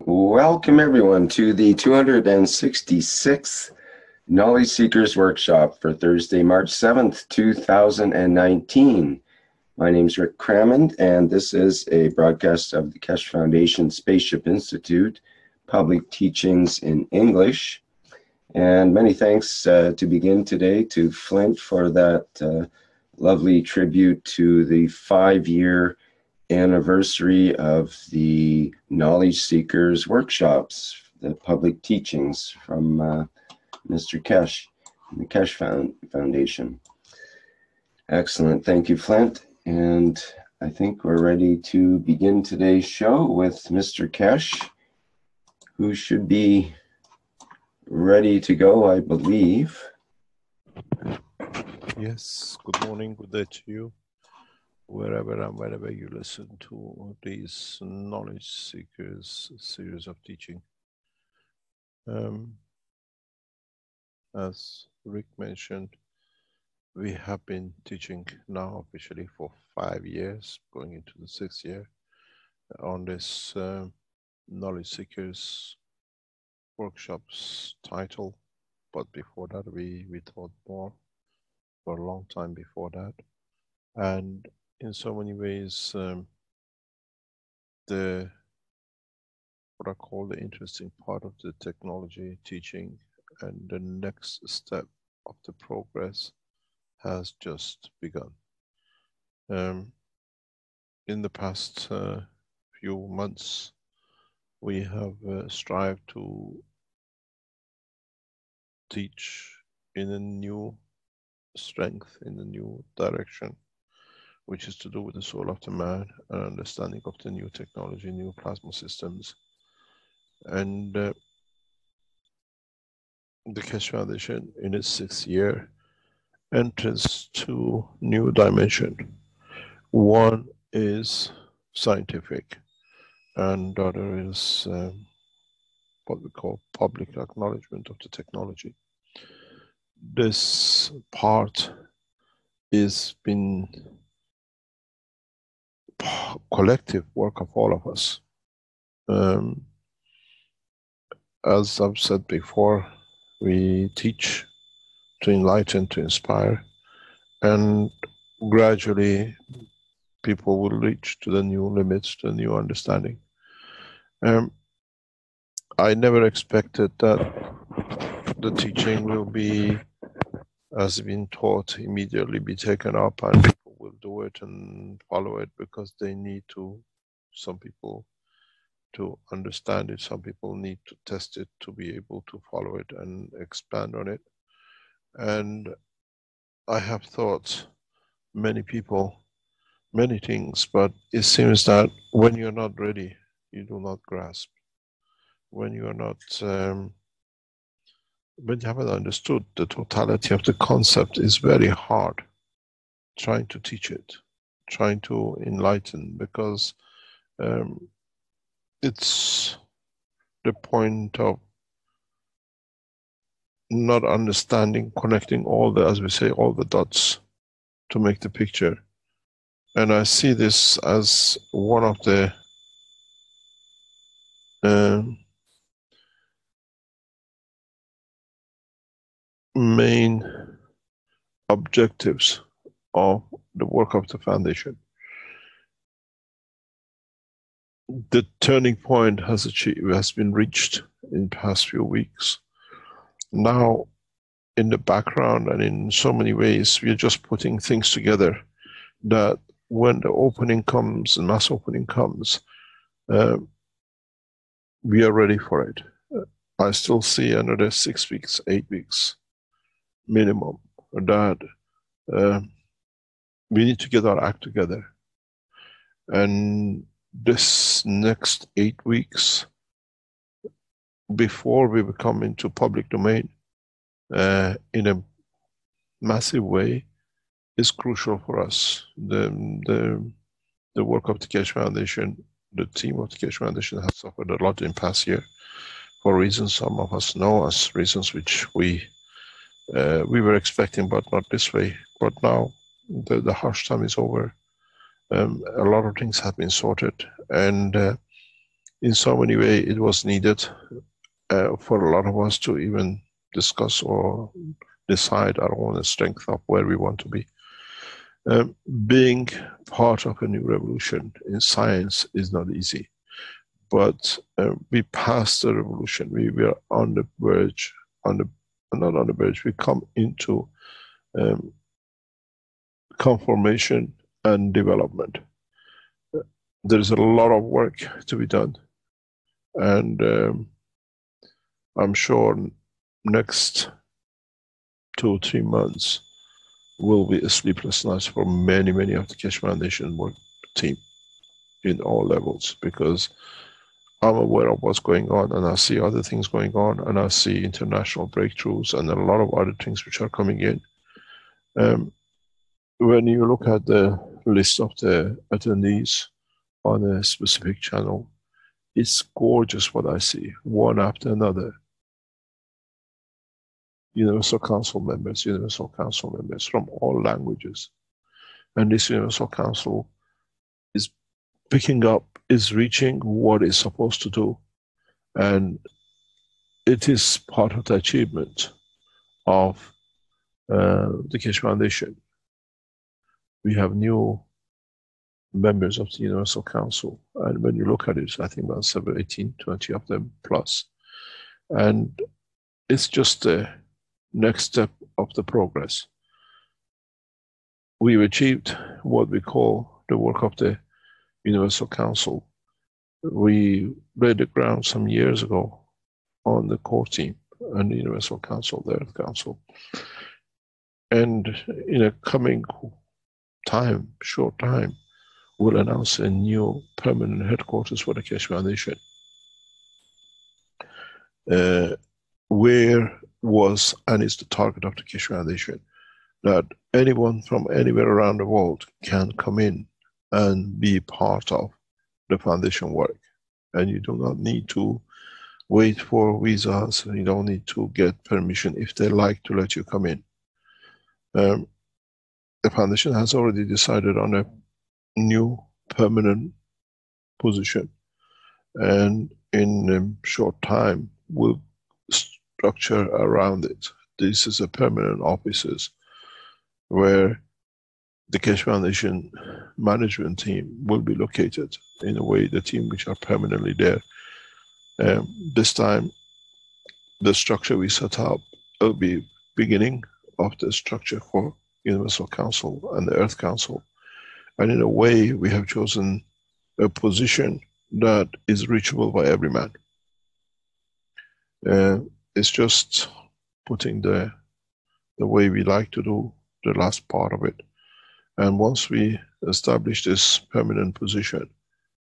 Welcome everyone to the 266th Knowledge Seekers Workshop for Thursday, March 7th, 2019. My name is Rick Crammond, and this is a broadcast of the Keshe Foundation Spaceship Institute, Public Teachings in English. And many thanks to begin today to Flint for that lovely tribute to the 5-year anniversary of the Knowledge Seekers Workshops, the public teachings from Mr. Keshe, the Keshe Foundation. Excellent. Thank you, Flint. And I think we're ready to begin today's show with Mr. Keshe, who should be ready to go, I believe. Yes, good morning, good day to you, wherever and wherever you listen to these Knowledge Seekers series of teaching. As Rick mentioned, we have been teaching now officially for 5 years, going into the 6th year, on this Knowledge Seekers workshops title. But before that, we taught more for a long time before that. And in so many ways, what I call the interesting part of the technology teaching and the next step of the progress has just begun. In the past few months, we have strived to teach in a new strength, in a new direction, which is to do with the soul of the man and understanding of the new technology, new plasma systems. And the Keshe Foundation, in its 6th year, enters to new dimension. One is scientific, and the other is what we call public acknowledgement of the technology. This part is been collective work of all of us. As I've said before, we teach to enlighten, to inspire, and gradually people will reach to the new limits, to the new understanding. I never expected that the teaching will be, as been taught, immediately be taken up and people will do it and follow it because they need to. Some people to understand it, some people need to test it to be able to follow it and expand on it. And I have thought many people, many things, but it seems that when you're not ready, you do not grasp. When you are not, when you haven't understood the totality of the concept, is very hard trying to teach it, trying to enlighten, because it's the point of not understanding, connecting all the, as we say, all the dots to make the picture. And I see this as one of the main objectives of the work of the foundation. The turning point has been reached in the past few weeks. Now, in the background and in so many ways, we are just putting things together that when the opening comes, the mass opening comes, we are ready for it. I still see another 6 weeks, 8 weeks minimum that we need to get our act together. And this next 8 weeks, before we come into public domain in a massive way, is crucial for us. The work of the Keshe Foundation, the team of the Keshe Foundation has suffered a lot in past year for reasons some of us know, as reasons which we were expecting, but not this way. But now the harsh time is over. A lot of things have been sorted, and in so many ways it was needed for a lot of us to even discuss or decide our own strength of where we want to be. Being part of a new revolution in science is not easy, but we passed the revolution. We were on the verge, not on the verge, we come into conformation and development. There is a lot of work to be done, and I'm sure next 2 or 3 months will be a sleepless night for many of the Keshe Foundation work team in all levels, because I'm aware of what's going on, and I see other things going on, and I see international breakthroughs and a lot of other things which are coming in. When you look at the list of the attendees on a specific channel, it's gorgeous what I see, one after another. Universal Council members from all languages. And this Universal Council is picking up, is reaching what it's supposed to do. And it is part of the achievement of the Keshe Foundation. We have new members of the Universal Council. And when you look at it, I think about 18, 20 of them plus. And it's just the next step of the progress. We've achieved what we call the work of the Universal Council. We laid the ground some years ago on the core team and the Universal Council, the Earth Council. And in a coming time, short time, we'll announce a new permanent headquarters for the Keshe Foundation. Where was and is the target of the Keshe Foundation, that anyone from anywhere around the world can come in and be part of the foundation work. And you do not need to wait for visas, and you don't need to get permission if they like to let you come in. The foundation has already decided on a new permanent position, and in a short time we'll structure around it. This is a permanent offices where the Keshe Foundation management team will be located, in a way the team which are permanently there. This time the structure we set up will be beginning of the structure for Universal Council and the Earth Council. And in a way we have chosen a position that is reachable by every man. It's just putting the way we like to do the last part of it. And once we establish this permanent position,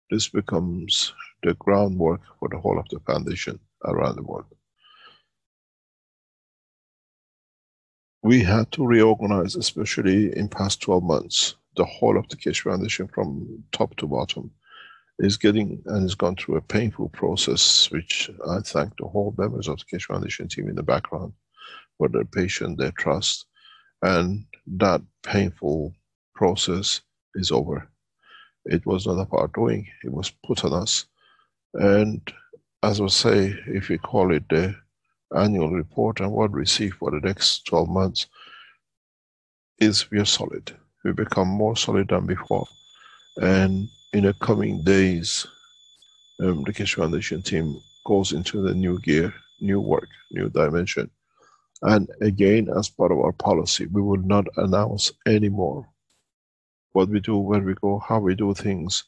this becomes the groundwork for the whole of the foundation around the world. We had to reorganize, especially in past 12 months. The whole of the Keshe Foundation from top to bottom is getting and has gone through a painful process, which I thank the whole members of the Keshe Foundation team in the background for their patience, their trust, and that painful process is over. It was not of our doing, it was put on us. And as I say, if we call it the annual report and what we see for the next 12 months, is we are solid. We become more solid than before. And in the coming days, the Keshe Foundation team goes into the new gear, new work, new dimension. And again, as part of our policy, we will not announce anymore what we do, where we go, how we do things,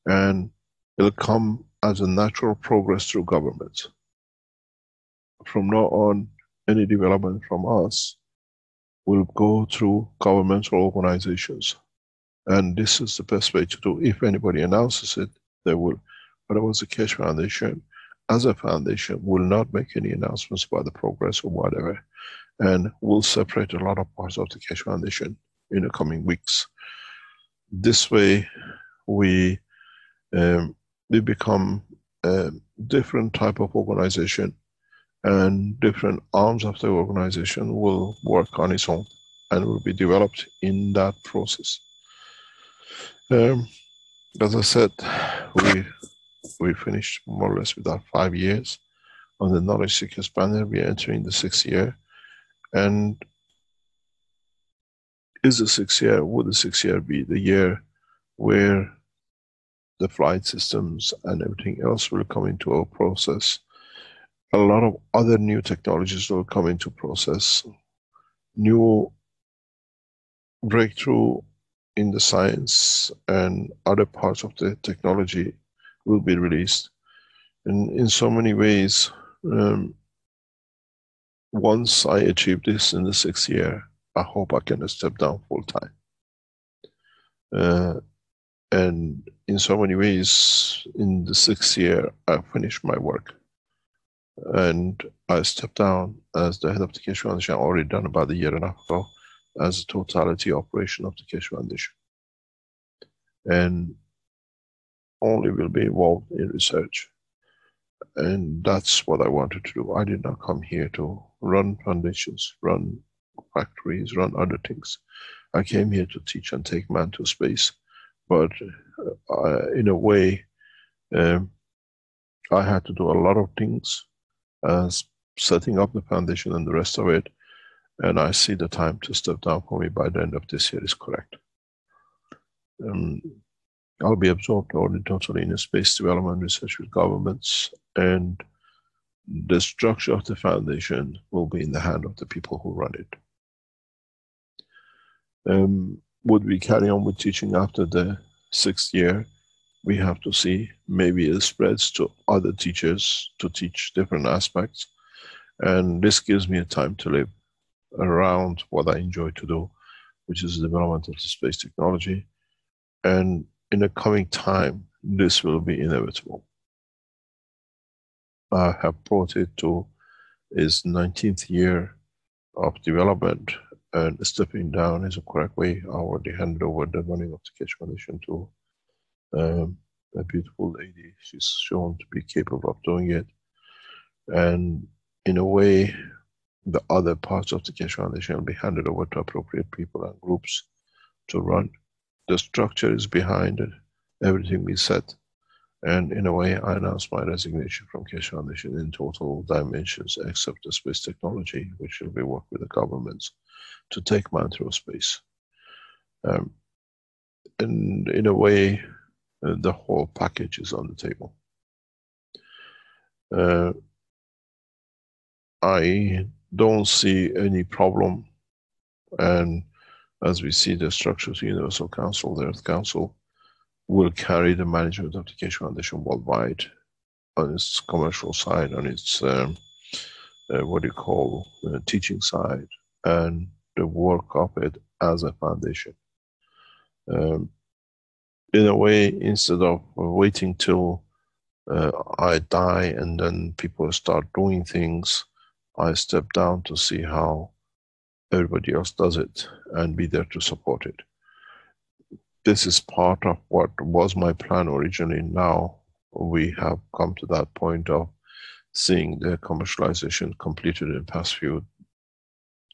and it'll come as a natural progress through government. From now on, any development from us will go through governmental organizations. And this is the best way to do. If anybody announces it, they will. Otherwise, the Keshe Foundation, as a foundation, will not make any announcements about the progress or whatever. And will separate a lot of parts of the Keshe Foundation in the coming weeks. This way, we become a different type of organization, and different arms of the organization will work on its own and will be developed in that process. As I said, we We finished more or less with our 5 years. On the Knowledge Seekers panel, we are entering the 6th year. And is the 6th year, would the 6th year be the year where the flight systems and everything else will come into our process? A lot of other new technologies will come into process. New breakthrough in the science and other parts of the technology will be released. And in so many ways, once I achieve this in the 6th year, I hope I can step down full time. And in so many ways, in the 6th year, I finished my work. And I stepped down as the head of the Keshe Foundation, already done about a year and a half ago, as a totality operation of the Keshe Foundation. And only will be involved in research. And that's what I wanted to do. I did not come here to run foundations, run factories, run other things. I came here to teach and take man to space. But in a way, I had to do a lot of things as setting up the foundation and the rest of it. And I see the time to step down for me by the end of this year is correct. I'll be absorbed totally in space development research with governments, and the structure of the foundation will be in the hand of the people who run it. Would we carry on with teaching after the 6th year? We have to see. Maybe it spreads to other teachers to teach different aspects. And this gives me a time to live around what I enjoy to do, which is the development of the space technology. And in the coming time, this will be inevitable. I have brought it to its 19th year of development, and stepping down is a correct way. I already handed over the running of the Keshe Foundation to a beautiful lady. She's shown to be capable of doing it. And in a way, the other parts of the Keshe Foundation will be handed over to appropriate people and groups to run. The structure is behind it, everything we said. And in a way, I announced my resignation from Keshe Foundation in total dimensions, except the space technology, which will be work with the governments to take man through space. And in a way, the whole package is on the table. I don't see any problem, and as we see the structures of the Universal Council, the Earth Council, will carry the management of the Keshe Foundation worldwide on its commercial side, on its teaching side, and the work of it as a foundation. In a way, instead of waiting till I die and then people start doing things, I step down to see how everybody else does it and be there to support it. This is part of what was my plan originally. Now we have come to that point of seeing the commercialization completed in the past few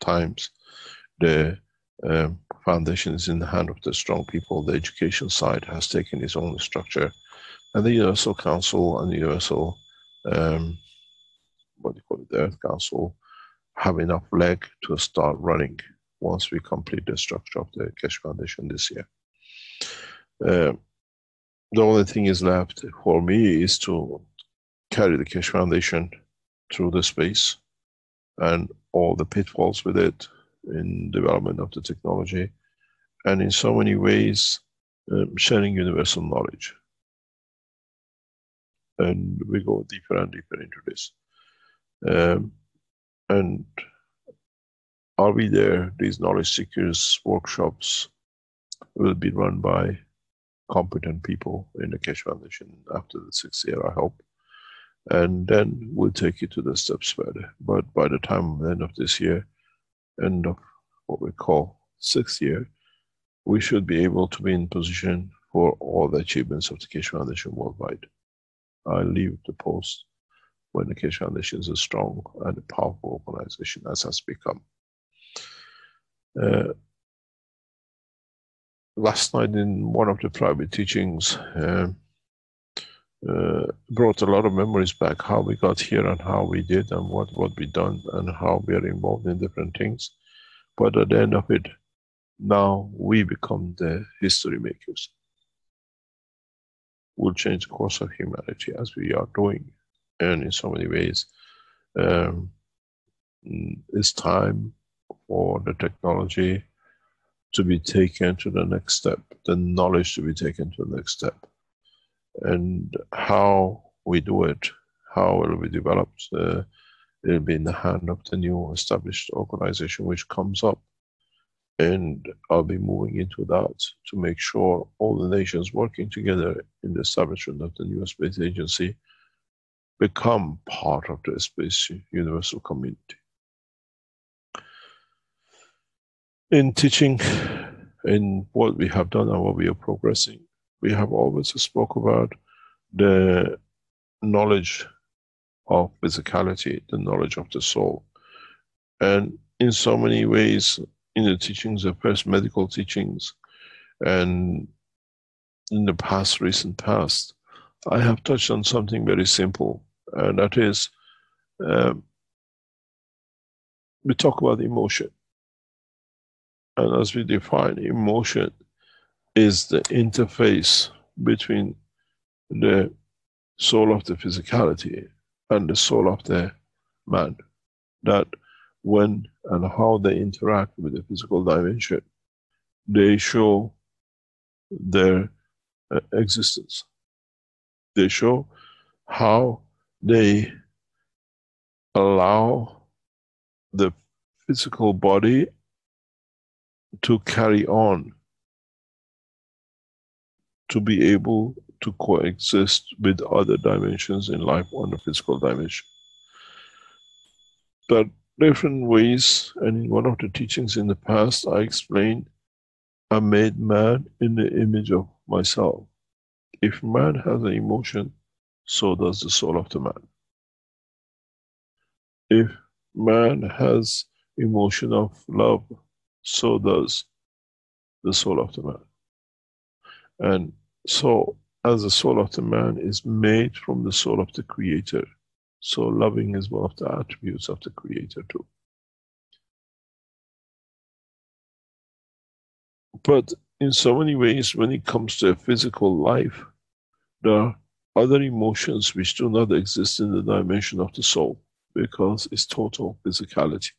times. The foundation is in the hand of the strong people. The education side has taken its own structure, and the Universal Council and the Universal, the Earth Council, have enough leg to start running once we complete the structure of the Keshe Foundation this year. The only thing is left for me is to carry the Keshe Foundation through the space and all the pitfalls with it in development of the technology, and in so many ways sharing universal knowledge. And we go deeper and deeper into this. And are we there? These knowledge seekers workshops will be run by competent people in the Keshe Foundation after the 6th year, I hope. And then we'll take it to the steps further. But by the time the end of this year, end of what we call 6th year, we should be able to be in position for all the achievements of the Keshe Foundation worldwide. I leave the post when the Keshe Foundation is a strong and a powerful organization as has become. Last night in one of the private teachings, brought a lot of memories back, how we got here and how we did and what we done and how we are involved in different things. But at the end of it, now we become the history makers. We'll change the course of humanity as we are doing. And in so many ways, it's time for the technology to be taken to the next step, the knowledge to be taken to the next step. And how we do it, how it will be developed, it'll be in the hand of the new established organization which comes up. And I'll be moving into that to make sure all the nations working together in the establishment of the new space agency become part of the space universal community. In teaching, in what we have done and what we are progressing, we have always spoke about the knowledge of physicality, the knowledge of the soul. And in so many ways, in the teachings of first medical teachings, and in the past, recent past, I have touched on something very simple, and that is, we talk about emotion. And as we define, emotion is the interface between the soul of the physicality and the soul of the man. That when and how they interact with the physical dimension, they show their existence. They show how they allow the physical body to carry on, to be able to coexist with other dimensions in life on the physical dimension. But different ways, and in one of the teachings in the past, I explained, I made man in the image of myself. If man has an emotion, so does the soul of the man. If man has emotion of love, so does the soul of the man. And so, as the soul of the man is made from the soul of the Creator, so loving is one of the attributes of the Creator too. But in so many ways, when it comes to a physical life, there are other emotions which do not exist in the dimension of the soul, because it's total physicality.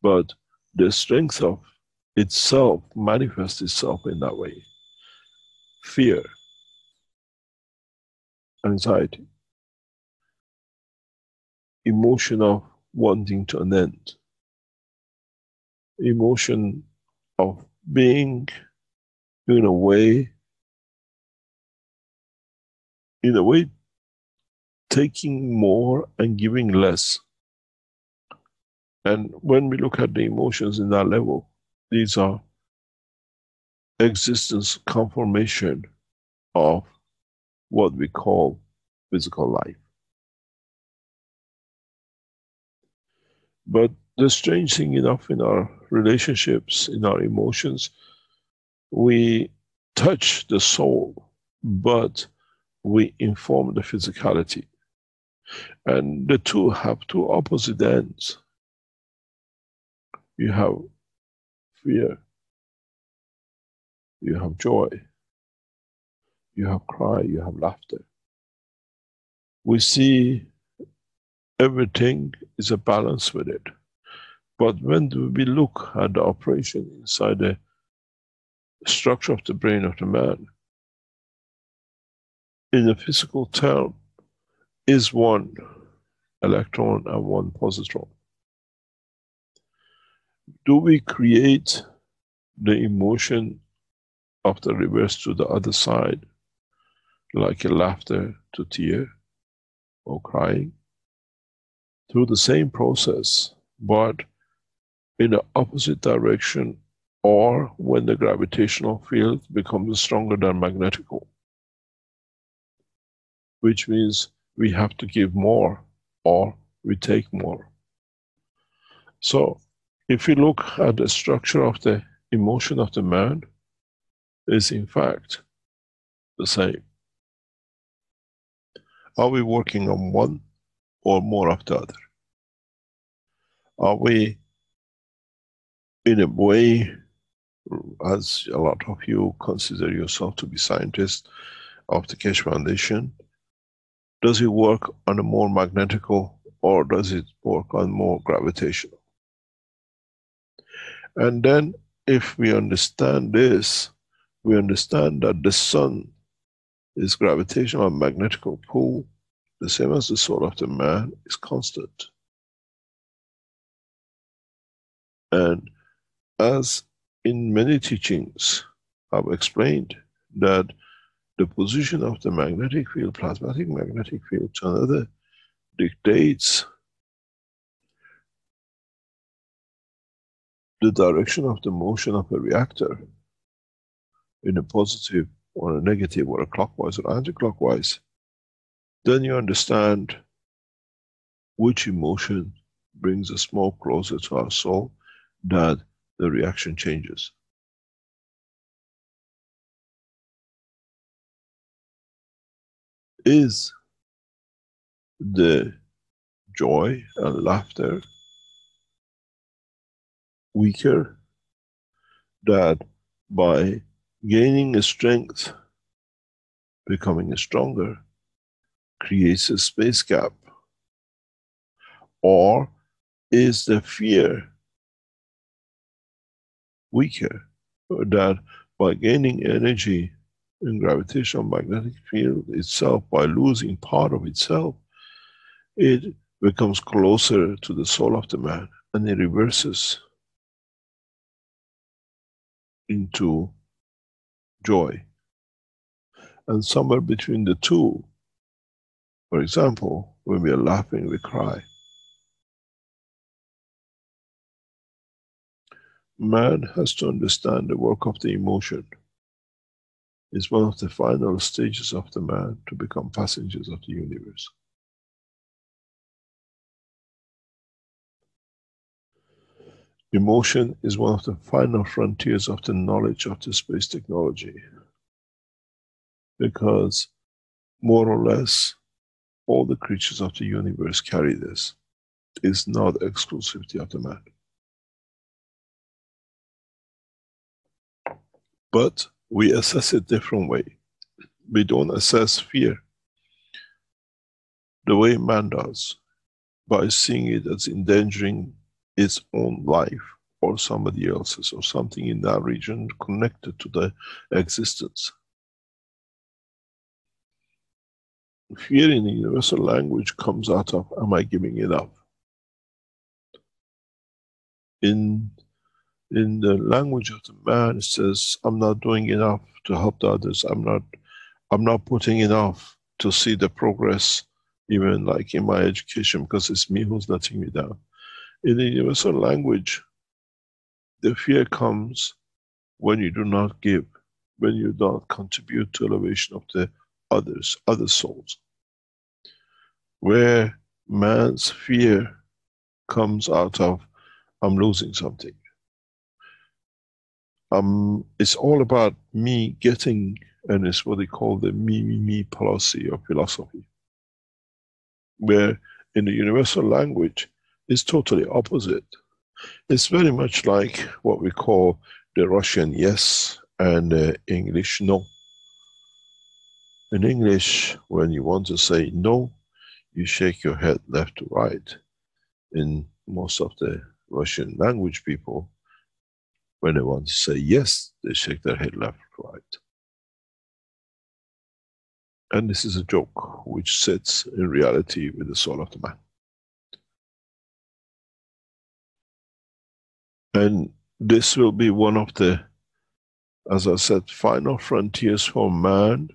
But the strength of itself manifests itself in that way. Fear, anxiety, emotion of wanting to an end, emotion of being in a way taking more and giving less. And when we look at the emotions in that level, these are existence conformation of what we call physical life. But the strange thing enough, in our relationships, in our emotions, we touch the soul, but we inform the physicality. And the two have two opposite ends. You have fear, you have joy, you have cry, you have laughter. We see everything is a balance with it. But when we look at the operation inside the structure of the brain of the man, in the physical term, is one electron and one positron. Do we create the emotion of the reverse to the other side, like a laughter to tear or crying? Through the same process, but in the opposite direction, or when the gravitational field becomes stronger than magnetical, which means we have to give more or we take more. So if you look at the structure of the emotion of the man, is in fact the same. Are we working on one or more of the other? Are we, in a way, as a lot of you consider yourself to be scientists of the Keshe Foundation, does it work on a more magnetical or does it work on more gravitational? And then if we understand this, we understand that the sun is gravitational and magnetical pull, the same as the soul of the man, is constant. And as in many teachings I've explained that the position of the magnetic field, plasmatic magnetic field to another, dictates the direction of the motion of a reactor in a positive or a negative or a clockwise or anti-clockwise, then you understand which emotion brings us more closer to our soul, that the reaction changes. Is the joy and laughter weaker, that by gaining a strength, becoming stronger, creates a space gap? Or is the fear weaker, that by gaining energy in gravitational magnetic field itself, by losing part of itself, it becomes closer to the soul of the man and it reverses into joy? And somewhere between the two, for example, when we are laughing, we cry. Man has to understand the work of the emotion. It's one of the final stages of the man to become passengers of the universe. Emotion is one of the final frontiers of the knowledge of the space technology. Because more or less, all the creatures of the universe carry this. It's not exclusivity of the man. But we assess it different way. We don't assess fear the way man does, by seeing it as endangering its own life or somebody else's, or something in that region connected to the existence. Fear in the universal language comes out of, am I giving it up? In the language of the man, it says, I'm not doing enough to help the others. I'm not putting enough to see the progress, even like in my education, because it's me who's letting me down. In the universal language, the fear comes when you do not give, when you don't contribute to elevation of the others, other souls. Where man's fear comes out of, I'm losing something. It's all about me getting, and it's what they call the me policy or philosophy. Where in the universal language, it's totally opposite. It's very much like what we call the Russian yes and English no. In English, when you want to say no, you shake your head left to right. In most of the Russian language people, when they want to say yes, they shake their head left to right. And this is a joke which sits in reality with the soul of the man. And this will be one of the, as I said, final frontiers for man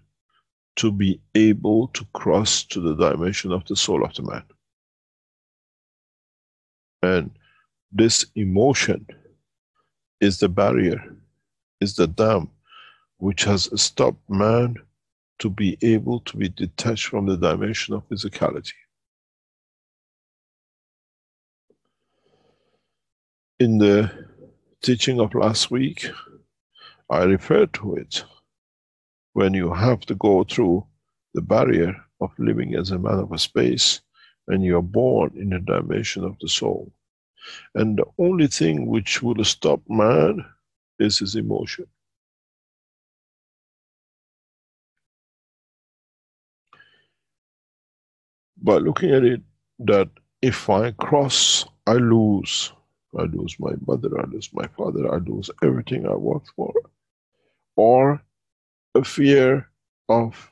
to be able to cross to the dimension of the soul of the man. And this emotion is the barrier, is the dam which has stopped man to be able to be detached from the dimension of physicality. In the teaching of last week, I referred to it. When you have to go through the barrier of living as a man of space, and you are born in the dimension of the soul. And the only thing which will stop man is his emotion. By looking at it, that if I cross, I lose. I lose my mother, I lose my father, I lose everything I worked for. Or a fear of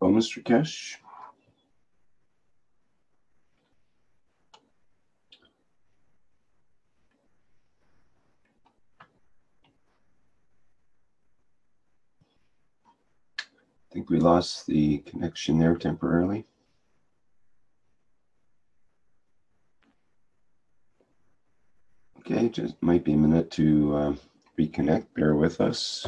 Oh, Mr. Keshe? I think we lost the connection there temporarily. Okay, just might be a minute to reconnect. Bear with us.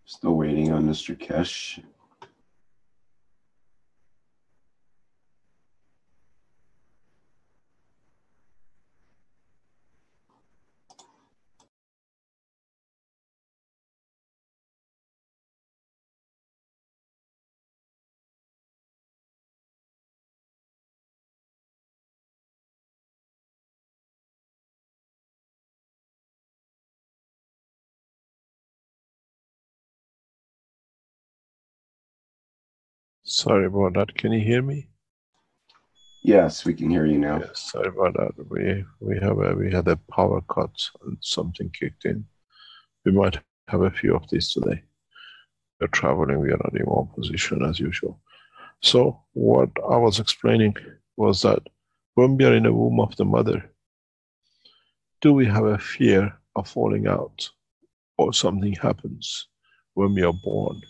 Still waiting on Mr. Keshe. Sorry about that. Can you hear me? Yes, we can hear you now. Yes, sorry about that. We had a power cut and something kicked in. We might have a few of these today. We're traveling, we are not in one position as usual. So what I was explaining was that when we are in the womb of the mother, do we have a fear of falling out or something happens when we are born?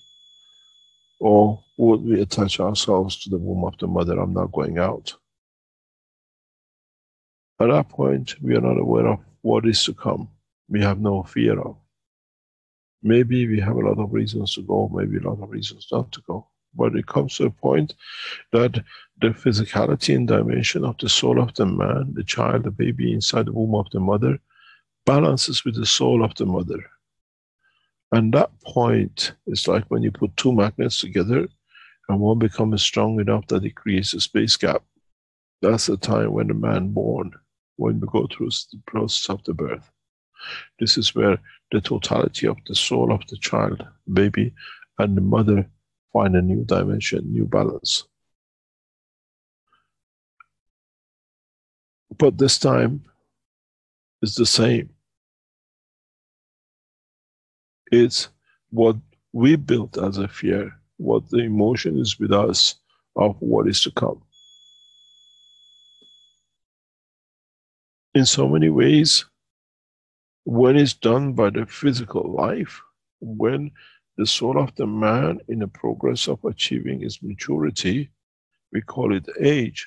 Or would we attach ourselves to the womb of the mother? I'm not going out. At that point, we are not aware of what is to come. We have no fear of. Maybe we have a lot of reasons to go, maybe a lot of reasons not to go. But it comes to a point that the physicality and dimension of the soul of the man, the child, the baby inside the womb of the mother, balances with the soul of the mother. And that point is like when you put two magnets together and one becomes strong enough that it creates a space gap. That's the time when the man born, when we go through the process of the birth. This is where the totality of the soul of the child, baby, and the mother find a new dimension, new balance. But this time is the same. It's what we built as a fear, what the emotion is with us of what is to come. In so many ways, when it's done by the physical life, when the soul of the man in the progress of achieving its maturity, we call it age,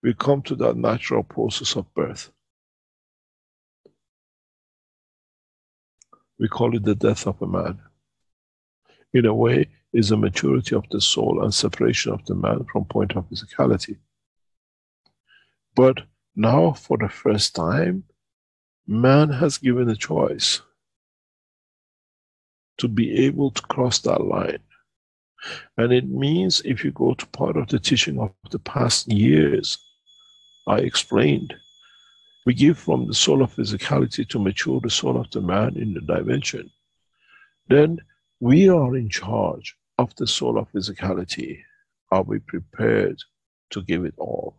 we come to that natural process of birth. We call it the death of a man. In a way, is a maturity of the soul and separation of the man from point of physicality. But now, for the first time, man has given a choice to be able to cross that line. And it means, if you go to part of the teaching of the past years, I explained, we give from the soul of physicality to mature the soul of the man in the dimension. Then we are in charge of the soul of physicality. Are we prepared to give it all?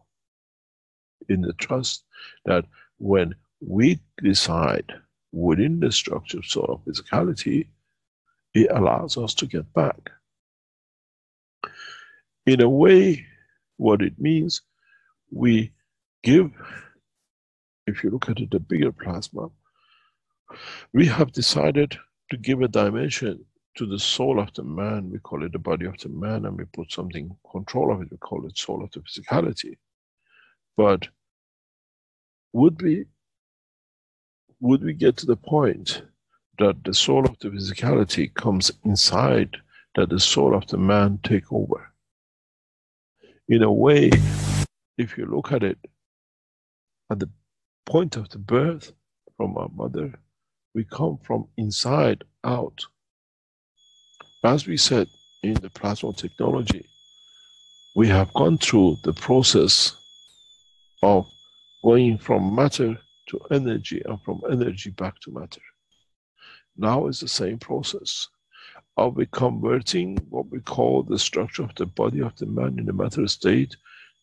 in the trust that when we decide within the structure of soul of physicality, it allows us to get back. In a way, what it means, we give, if you look at it, the bigger plasma, we have decided to give a dimension to the soul of the man. We call it the body of the man, and we put something control of it, we call it soul of the physicality. But would we get to the point that the soul of the physicality comes inside, that the soul of the man take over? In a way, if you look at it, at the point of the birth from our mother, we come from inside out. As we said in the plasma technology, we have gone through the process of going from matter to energy and from energy back to matter. Now is the same process. Are we converting what we call the structure of the body of the man in the matter state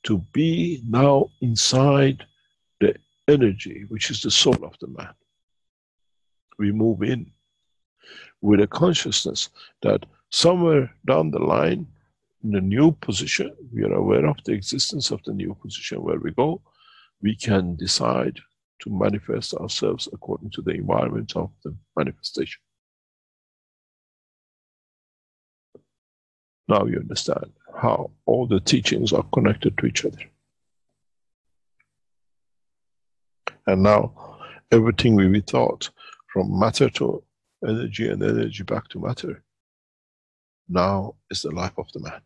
to be now inside the energy, which is the soul of the man? We move in with a consciousness that somewhere down the line, in a new position, we are aware of the existence of the new position where we go, we can decide to manifest ourselves according to the environment of the manifestation. Now you understand how all the teachings are connected to each other. And now everything we be taught from matter to energy and energy back to matter, now is the life of the man.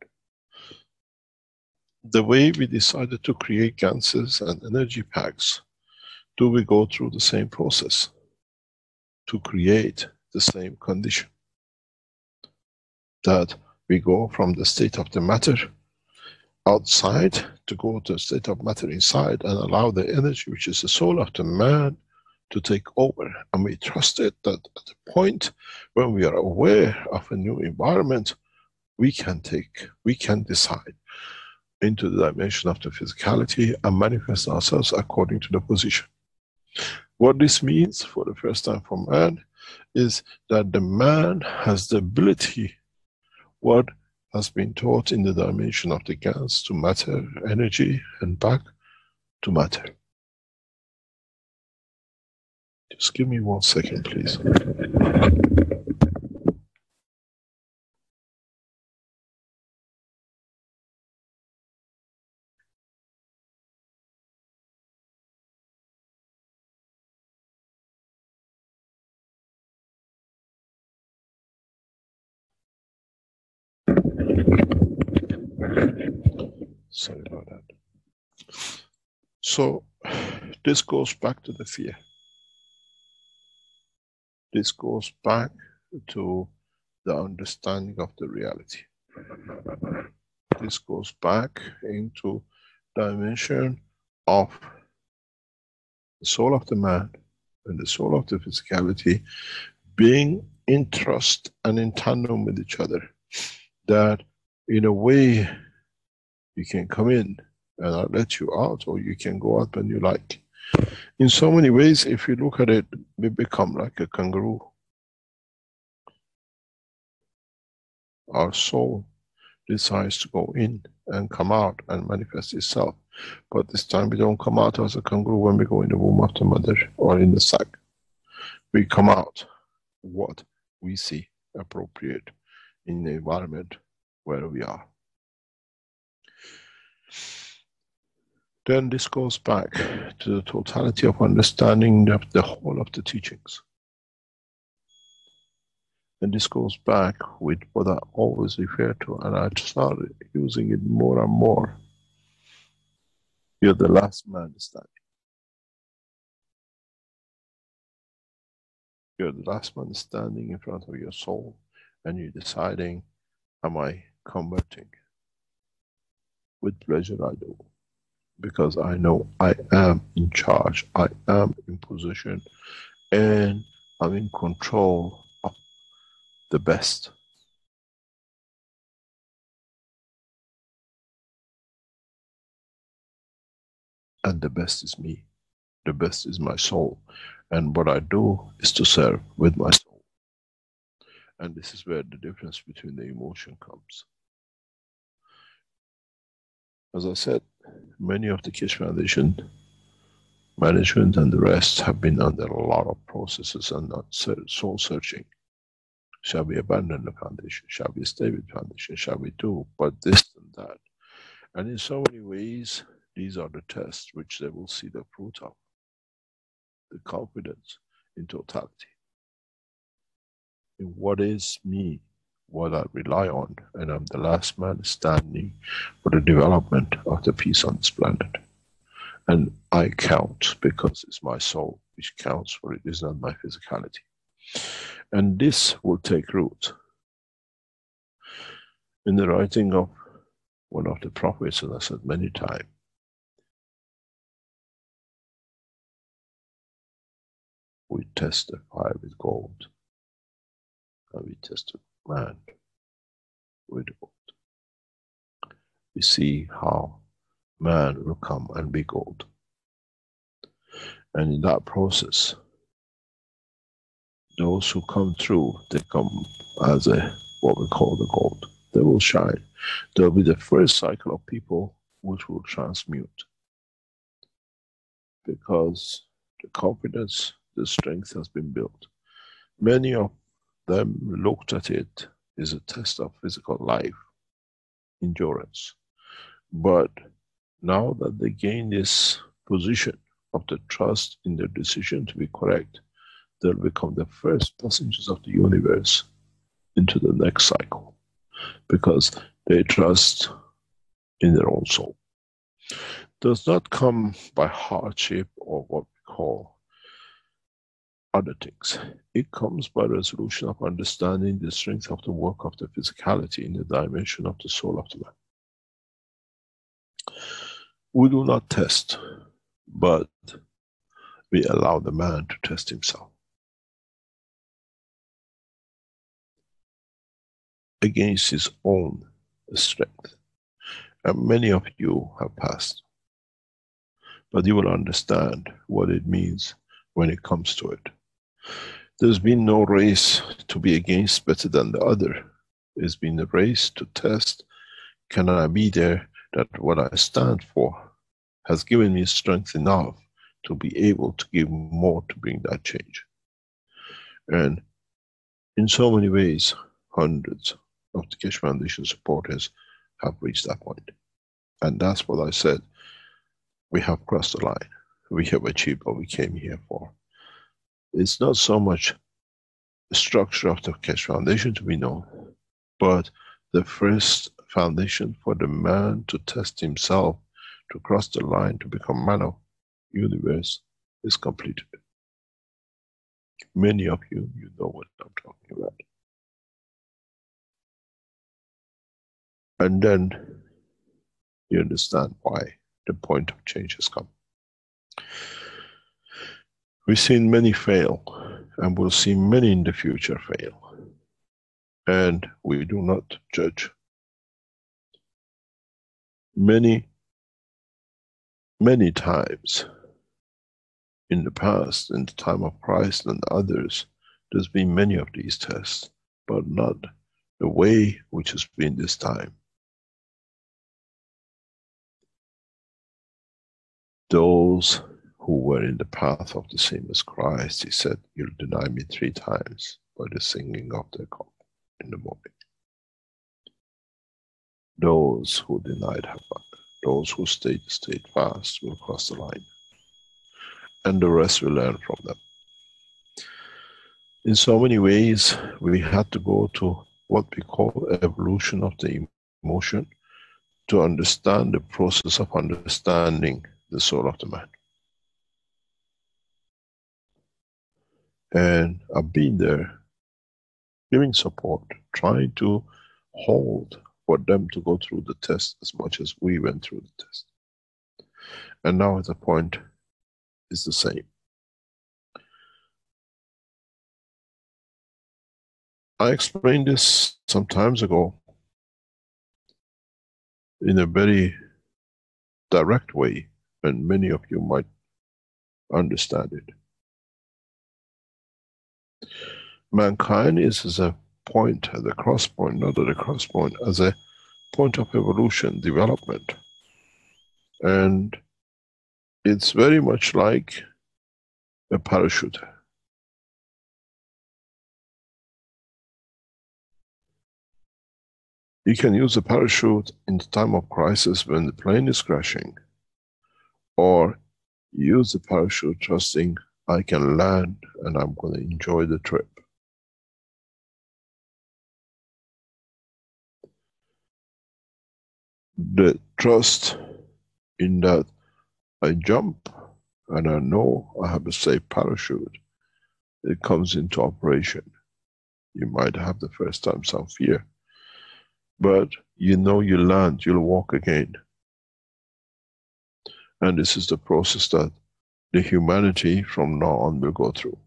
The way we decided to create ganses and energy packs, do we go through the same process to create the same condition? That we go from the state of the matter outside to go to the state of matter inside and allow the energy, which is the soul of the man, to take over. And we trust it that at the point when we are aware of a new environment, we can decide into the dimension of the physicality and manifest ourselves according to the position. What this means for the first time for man is that the man has the ability, what has been taught in the dimension of the gans, to matter, energy, and back to matter. Just give me 1 second, please. Sorry about that. So, this goes back to the fear. This goes back to the understanding of the reality. This goes back into dimension of the soul of the man and the soul of the physicality being in trust and in tandem with each other. That in a way you can come in and I'll let you out, or you can go out when you like. In so many ways, if you look at it, we become like a kangaroo. Our soul decides to go in and come out and manifest itself. But this time we don't come out as a kangaroo when we go in the womb of the mother or in the sac. We come out what we see appropriate in the environment where we are. Then this goes back to the totality of understanding of the whole of the teachings. And this goes back with what I always refer to, and I started using it more and more. You're the last man standing. You're the last man standing in front of your soul, and you're deciding, am I converting? With pleasure I do. Because I know I am in charge, I am in position, and I'm in control of the best. And the best is me. The best is my soul. And what I do is to serve with my soul. And this is where the difference between the emotion comes. As I said, many of the Keshe Foundation management and the rest have been under a lot of processes and soul searching. Shall we abandon the foundation? Shall we stay with foundation? Shall we do but this and that? And in so many ways, these are the tests which they will see the fruit of. The confidence in totality, in what is me, what I rely on, and I'm the last man standing for the development of the peace on this planet. And I count because it's my soul which counts, for it is not my physicality. And this will take root. In the writing of one of the prophets, as I said many times, we test the fire with gold, and we test the land with gold. We see how man will come and be gold. And in that process, those who come through, they come as what we call the gold. They will shine. They'll be the first cycle of people which will transmute. Because the confidence, the strength has been built. Many of them looked at it as a test of physical life, endurance. But now that they gain this position of the trust in their decision to be correct, they'll become the first passengers of the universe into the next cycle, because they trust in their own soul. Does not come by hardship or what we call other things. It comes by resolution of understanding the strength of the work of the physicality in the dimension of the soul of the man. We do not test, but we allow the man to test himself against his own strength. And many of you have passed. But you will understand what it means when it comes to it. There's been no race to be against better than the other. It's been a race to test, can I be there, that what I stand for has given me strength enough to be able to give more to bring that change. And in so many ways, hundreds of the Keshe Foundation supporters have reached that point. And that's what I said. We have crossed the line. We have achieved what we came here for. It's not so much the structure of the Keshe Foundation to be known, but the first foundation for the man to test himself, to cross the line, to become man of universe is completed. Many of you, you know what I'm talking about. And then you understand why the point of change has come. We've seen many fail, and we'll see many in the future fail. And we do not judge. Many times in the past, in the time of Christ and others, there's been many of these tests, but not the way which has been this time. Those who were in the path of the same as Christ, he said, you'll deny me 3 times by the singing of the cock in the morning. Those who denied Hava, those who stayed fast will cross the line. And the rest will learn from them. In so many ways, we had to go to what we call evolution of the emotion to understand the process of understanding the soul of the man. And I've been there, giving support, trying to hold for them to go through the test as much as we went through the test. And now at the point, it's the same. I explained this some times ago in a very direct way and many of you might understand it. Mankind is as a point, as a cross point, not at a cross point, as a point of evolution, development. And it's very much like a parachute. You can use a parachute in the time of crisis when the plane is crashing, or use the parachute trusting I can land and I'm going to enjoy the trip. The trust in that I jump and I know I have a safe parachute, it comes into operation. You might have the first time some fear, but you know you land, you'll walk again. And this is the process that the humanity from now on will go through.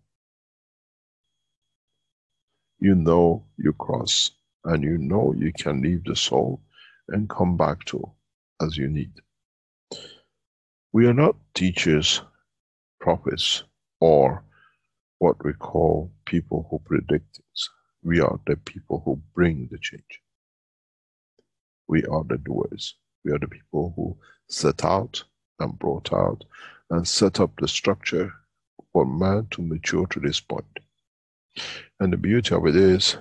You know you cross, and you know you can leave the soul and come back to as you need. We are not teachers, prophets, or what we call people who predict things. We are the people who bring the change. We are the doers. We are the people who set out and brought out and set up the structure for man to mature to this point. And the beauty of it is,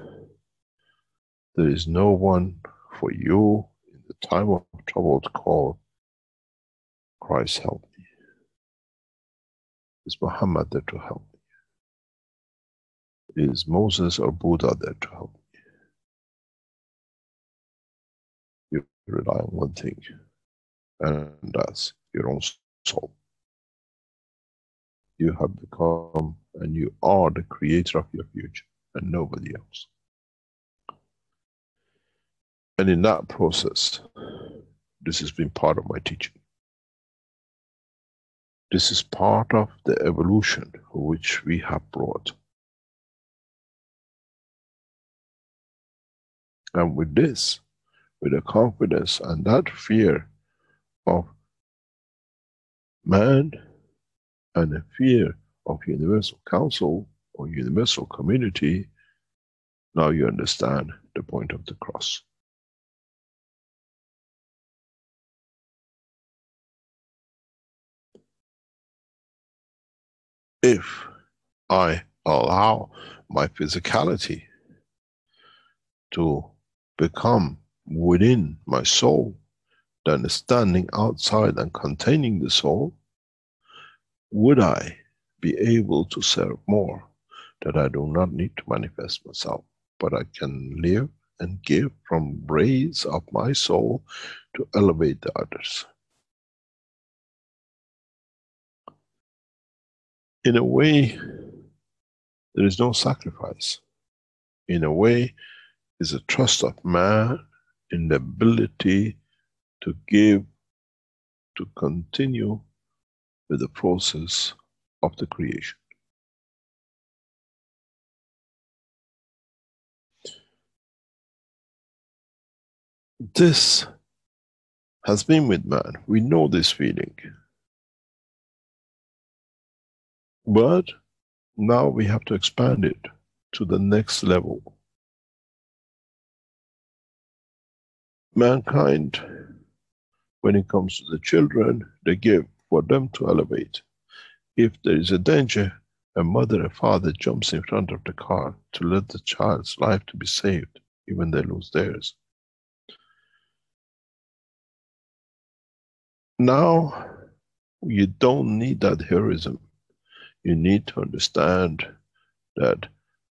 there is no one for you in the time of trouble to call, Christ help me. Is Muhammad there to help me? Is Moses or Buddha there to help me? You rely on one thing, and that's your own soul. You have become, and you are the creator of your future, and nobody else. And in that process, this has been part of my teaching. This is part of the evolution which we have brought. And with this, with the confidence and that fear of man and the fear of universal council or universal community, now you understand the point of the cross. If I allow my physicality to become within my soul, than standing outside and containing the soul, would I be able to serve more? That I do not need to manifest myself, but I can live and give from rays of my soul to elevate the others. In a way, there is no sacrifice. In a way, is a trust of man in the ability to give, to continue with the process of the creation. This has been with man. We know this feeling. But now we have to expand it to the next level. Mankind, when it comes to the children, they give for them to elevate. If there is a danger, a mother, a father jumps in front of the car to let the child's life to be saved, even they lose theirs. Now, you don't need that heroism. You need to understand that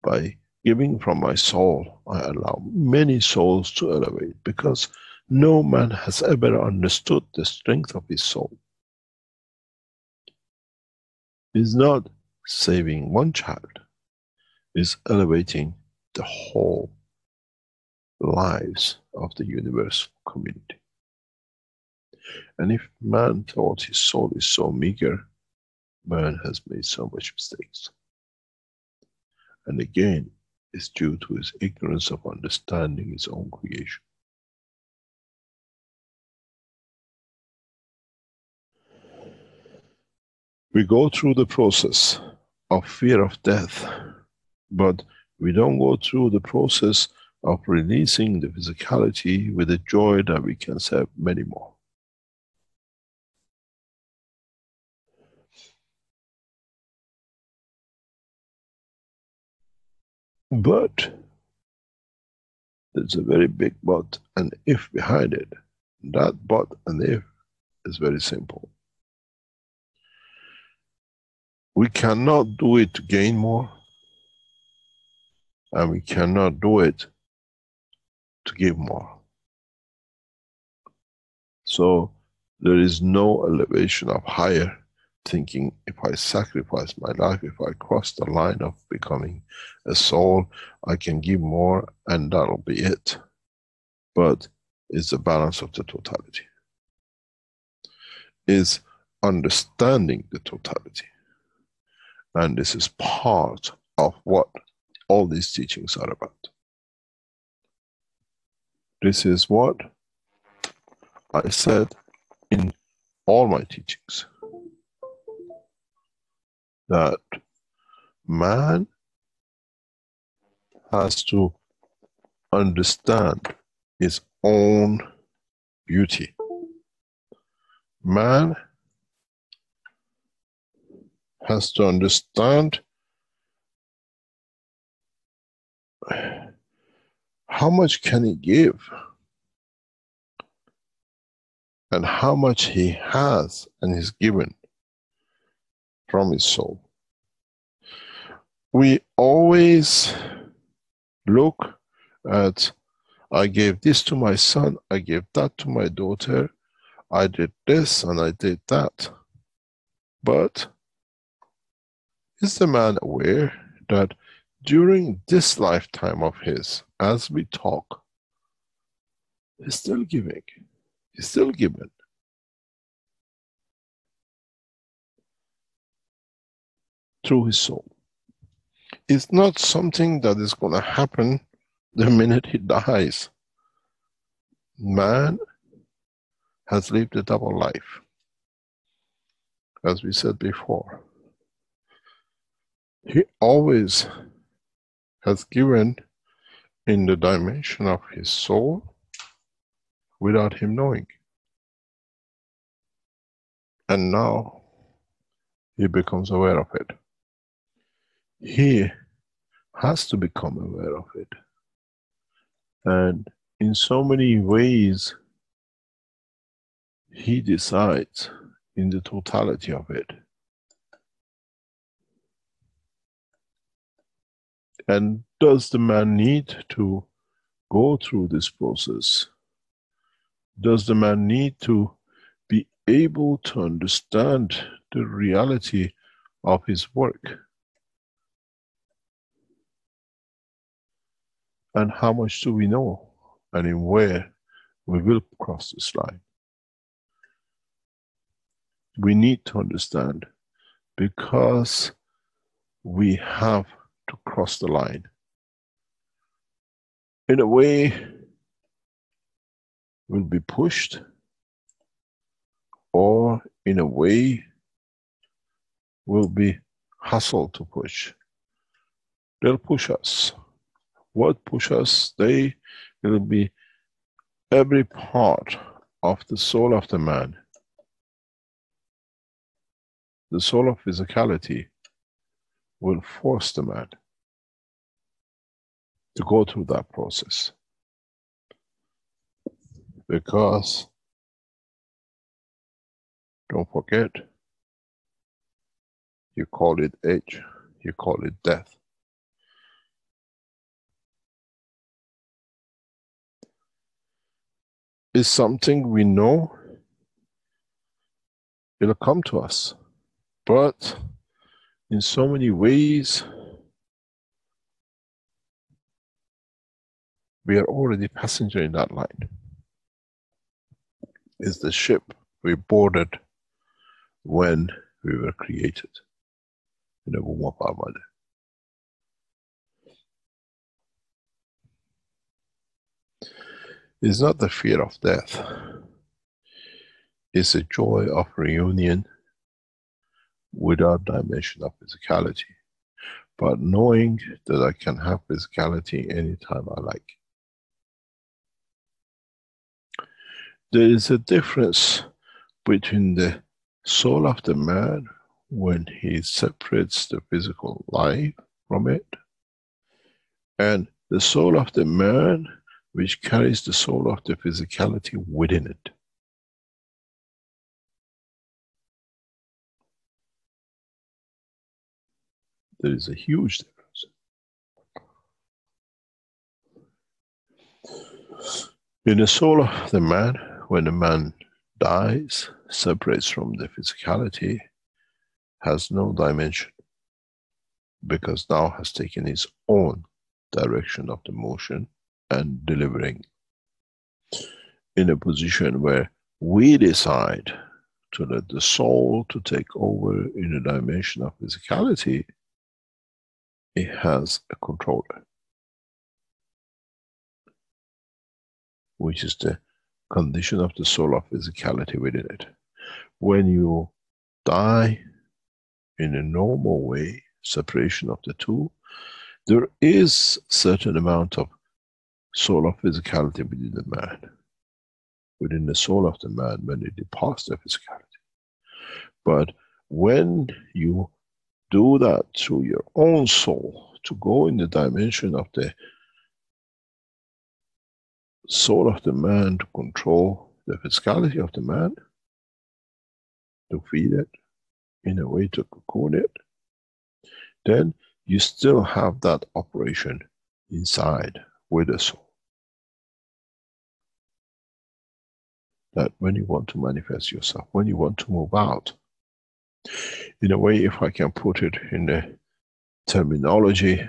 by giving from my soul, I allow many souls to elevate, because no man has ever understood the strength of his soul. It's not saving one child, it's elevating the whole lives of the universal community. And if man thought his soul is so meager, man has made so much mistakes. And again, it's due to his ignorance of understanding his own creation. We go through the process of fear of death, but we don't go through the process of releasing the physicality with the joy that we can serve many more. But there's a very big but and if behind it. That but and if is very simple. We cannot do it to gain more, and we cannot do it to give more. So there is no elevation of higher thinking. If I sacrifice my life, if I cross the line of becoming a soul, I can give more and that'll be it. But it's the balance of the totality. Is understanding the totality. And this is part of what all these teachings are about. This is what I said in all my teachings. That man has to understand his own beauty. Man has to understand how much can he give and how much he has and is given from his soul. We always look at, I gave this to my son, I gave that to my daughter, I did this and I did that. But is the man aware that during this lifetime of his, as we talk, he's still giving, he's still given. Through his soul. It's not something that is going to happen the minute he dies. Man has lived a double life, as we said before. He always has given in the dimension of his soul without him knowing. And now he becomes aware of it. He has to become aware of it. And in so many ways, he decides in the totality of it. And does the man need to go through this process? Does the man need to be able to understand the reality of his work? And how much do we know? And in where we will cross this line? We need to understand, because we have to cross the line. In a way, we'll be pushed, or in a way, we'll be hustled to push. They'll push us. What push us? It'll be every part of the soul of the man. The soul of physicality will force the man to go through that process. Because, don't forget, you call it age, you call it death. It's something we know, it'll come to us. But in so many ways, we are already passenger in that line. It's the ship we boarded when we were created in the womb of our mother. It's not the fear of death. It's the joy of reunion without dimension of physicality, but knowing that I can have physicality anytime I like. There is a difference between the soul of the man when he separates the physical life from it, and the soul of the man which carries the soul of the physicality within it. There is a huge difference. In the soul of the man, when the man dies, separates from the physicality, has no dimension, because now has taken his own direction of the motion and delivering in a position where we decide to let the soul to take over in a dimension of physicality. It has a controller, which is the condition of the soul of physicality within it. When you die in a normal way, separation of the two, there is certain amount of soul of physicality within the man, within the soul of the man when it departs the physicality. But when you do that through your own soul, to go in the dimension of the soul of the man, to control the physicality of the man, to feed it, in a way to cocoon it, then you still have that operation inside with the soul. That when you want to manifest yourself, when you want to move out, in a way, if I can put it in the terminology,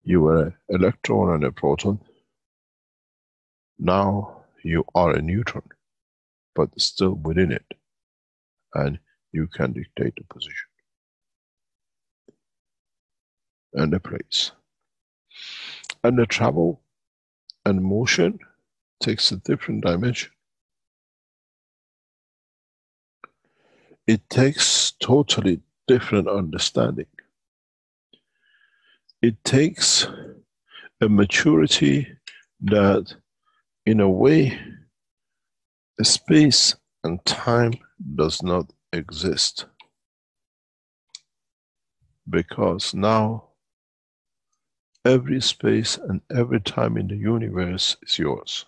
you were an electron and a proton. Now you are a neutron, but still within it, and you can dictate the position and the place. And the travel and motion takes a different dimension. It takes totally different understanding. It takes a maturity that, in a way, space and time does not exist. Because now, every space and every time in the universe is yours.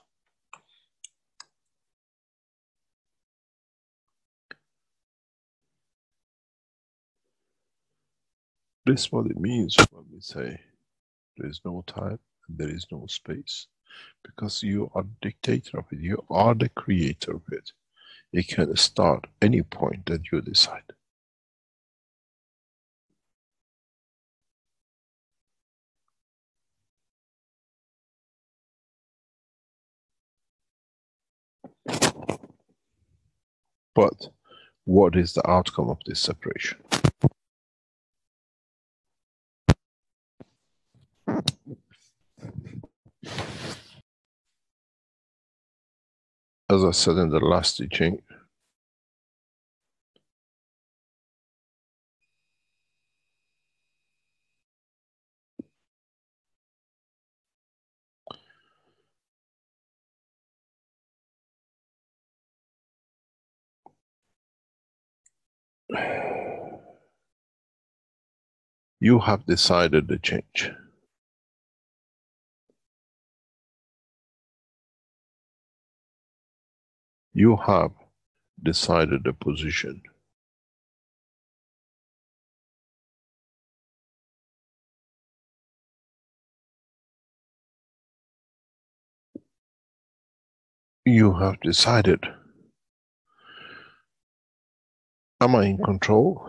This is what it means when we say there is no time and there is no space. Because you are the dictator of it, you are the creator of it. It can start any point that you decide. But what is the outcome of this separation? As I said in the last teaching, you have decided the change. You have decided the position. You have decided, am I in control?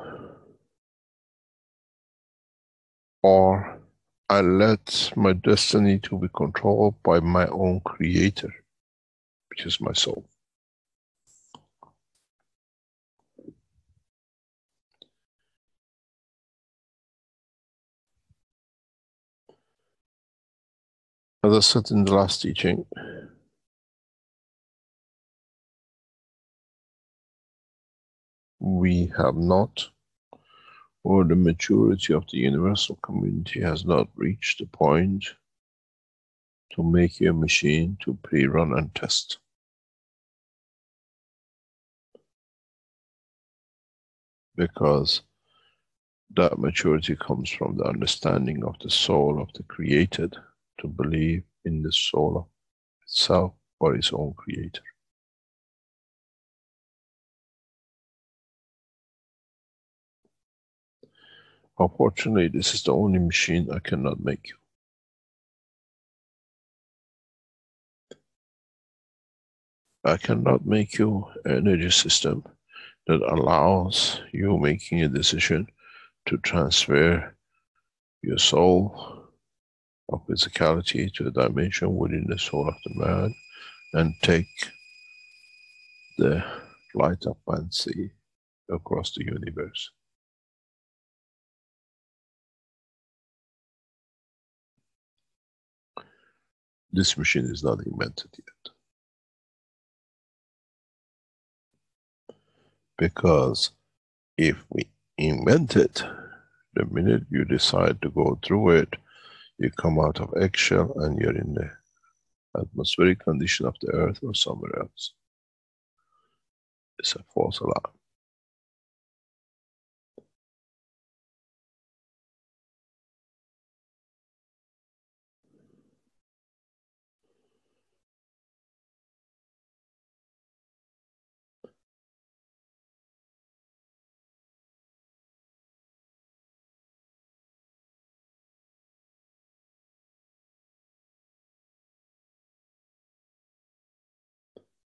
Or I let my destiny to be controlled by my own creator, which is my soul. As I said in the last teaching, we have not, or the maturity of the universal community has not reached the point to make a machine to pre-run and test. Because that maturity comes from the understanding of the soul of the created, to believe in the soul of itself or its own creator. Unfortunately, this is the only machine I cannot make you. I cannot make you an energy system that allows you making a decision to transfer your soul of physicality to a dimension within the soul of the man and take the light of fancy across the universe. This machine is not invented yet. Because if we invent it, the minute you decide to go through it, you come out of eggshell and you're in the atmospheric condition of the earth or somewhere else. It's a false alarm.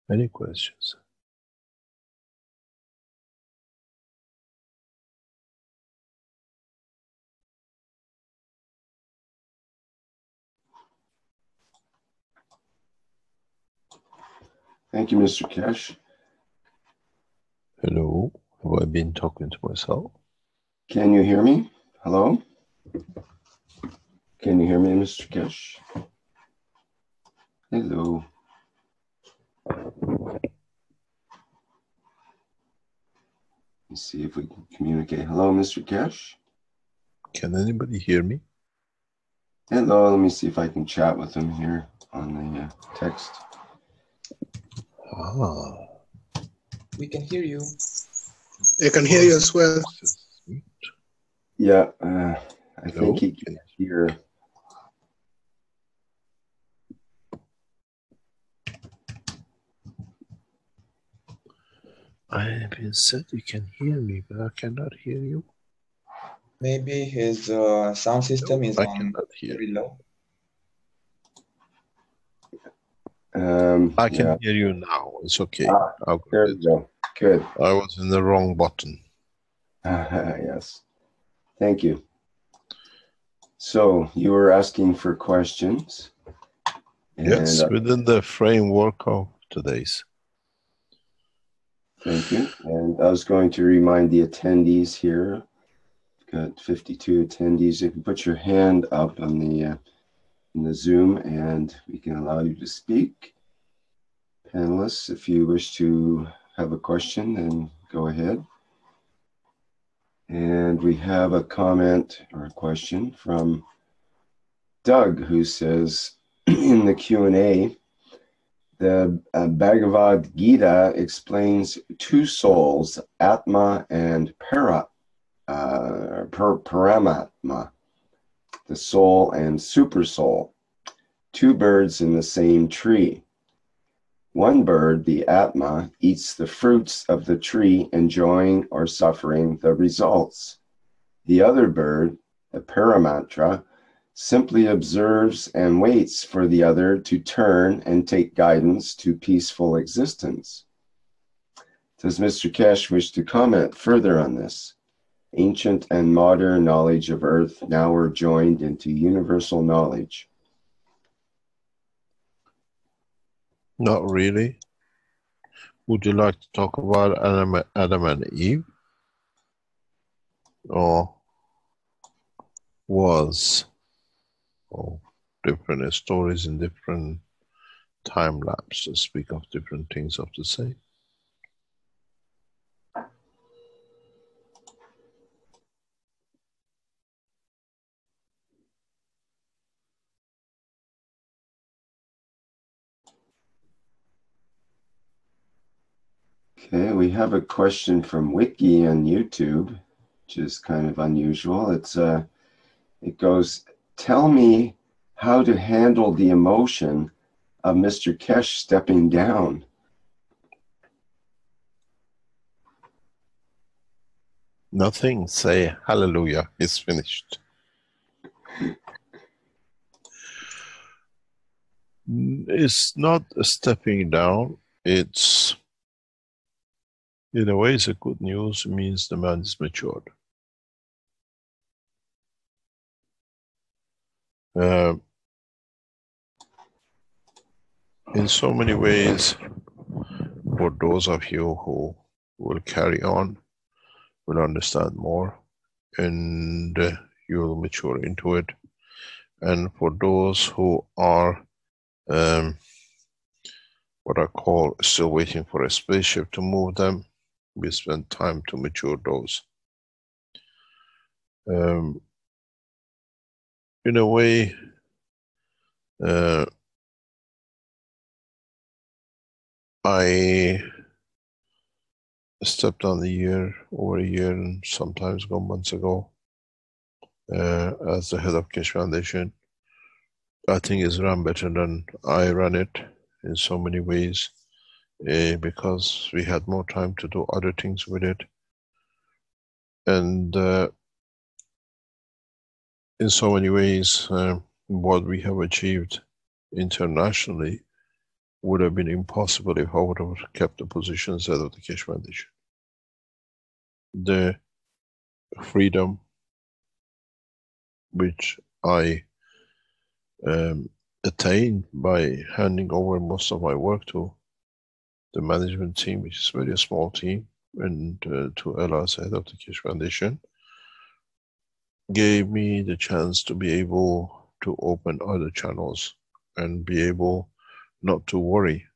Any questions? Thank you, Mr. Keshe. Hello, have I been talking to myself? Can you hear me? Hello? Can you hear me, Mr. Keshe? Hello. Let's see if we can communicate. Hello, Mr. Keshe? Can anybody hear me? Hello, let me see if I can chat with him here on the text. Ah. We can hear you. I can hear you as well. Yeah, I think he can hear. I have been said you can hear me, but I cannot hear you. Maybe his sound system is on very low. I can hear you now. It's okay. There we go. Good. I was in the wrong button. Yes. Thank you. So you were asking for questions. Yes, within the framework of today's. Thank you. And I was going to remind the attendees here. We've got 52 attendees. You can put your hand up on the in the Zoom and we can allow you to speak. Panelists, if you wish to have a question, then go ahead. And we have a comment or a question from Doug, who says in the Q&A, the Bhagavad Gita explains two souls, Atma and Paramatma, the soul and super soul, two birds in the same tree. One bird, the Atma, eats the fruits of the tree, enjoying or suffering the results. The other bird, the Paramatra, simply observes and waits for the other to turn and take guidance to peaceful existence. Does Mr. Keshe wish to comment further on this? Ancient and modern knowledge of Earth now are joined into universal knowledge. Not really. Would you like to talk about Adam and Eve? Or was? Or different stories in different time lapse to speak of different things of the same? Okay, we have a question from Wiki on YouTube, which is kind of unusual. It goes, tell me how to handle the emotion of Mr. Keshe stepping down. Nothing, say hallelujah, it's finished. It's not a stepping down, it's, in a way, it's a good news. It means the man is matured. In so many ways, for those of you who will carry on, will understand more, and you'll mature into it. And for those who are what I call still waiting for a spaceship to move them, we spend time to mature those. In a way, I stepped on over a year and sometimes go months ago as the head of Keshe Foundation. I think it's run better than I ran it in so many ways because we had more time to do other things with it. And in so many ways, what we have achieved internationally would have been impossible if I would have kept the position as head of the Keshe Foundation. The freedom which I attained by handing over most of my work to the management team, which is a very small team, and to Ella as head of the Keshe Foundation, gave me the chance to be able to open other channels and be able not to worry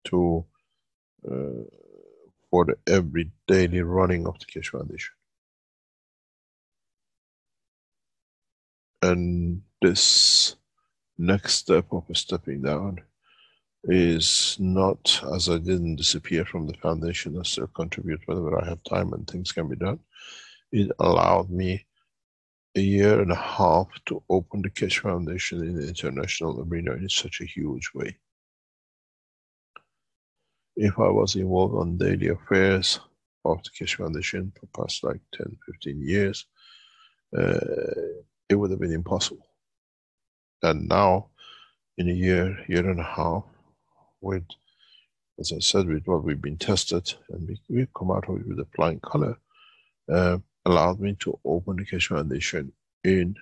to for the every daily running of the Keshe Foundation. And this next step of stepping down is not, as I didn't disappear from the foundation, I still contribute whenever I have time and things can be done. It allowed me a year and a half to open the Keshe Foundation in the international arena in such a huge way. If I was involved on daily affairs of the Keshe Foundation for past like 10, 15 years, it would have been impossible. And now, in a year and a half, with, as I said, with what we've been tested, and we've come out of it with a flying color, allowed me to open the Keshe Foundation in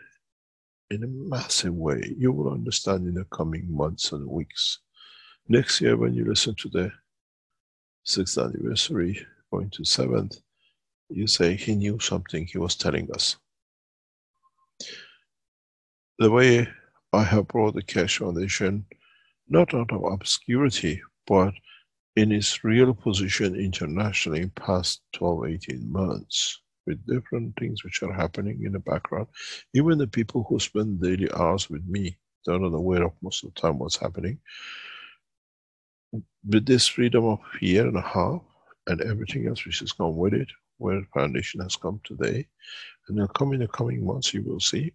a massive way. You will understand in the coming months and weeks. Next year, when you listen to the 6th anniversary, going to 7th, you say he knew something, he was telling us. The way I have brought the Keshe Foundation, not out of obscurity, but in its real position internationally in past 12, 18 months, with different things which are happening in the background. Even the people who spend daily hours with me, they're not aware of most of the time what's happening. With this freedom of a year and a half, and everything else which has come with it, where the foundation has come today, and will come in the coming months, you will see,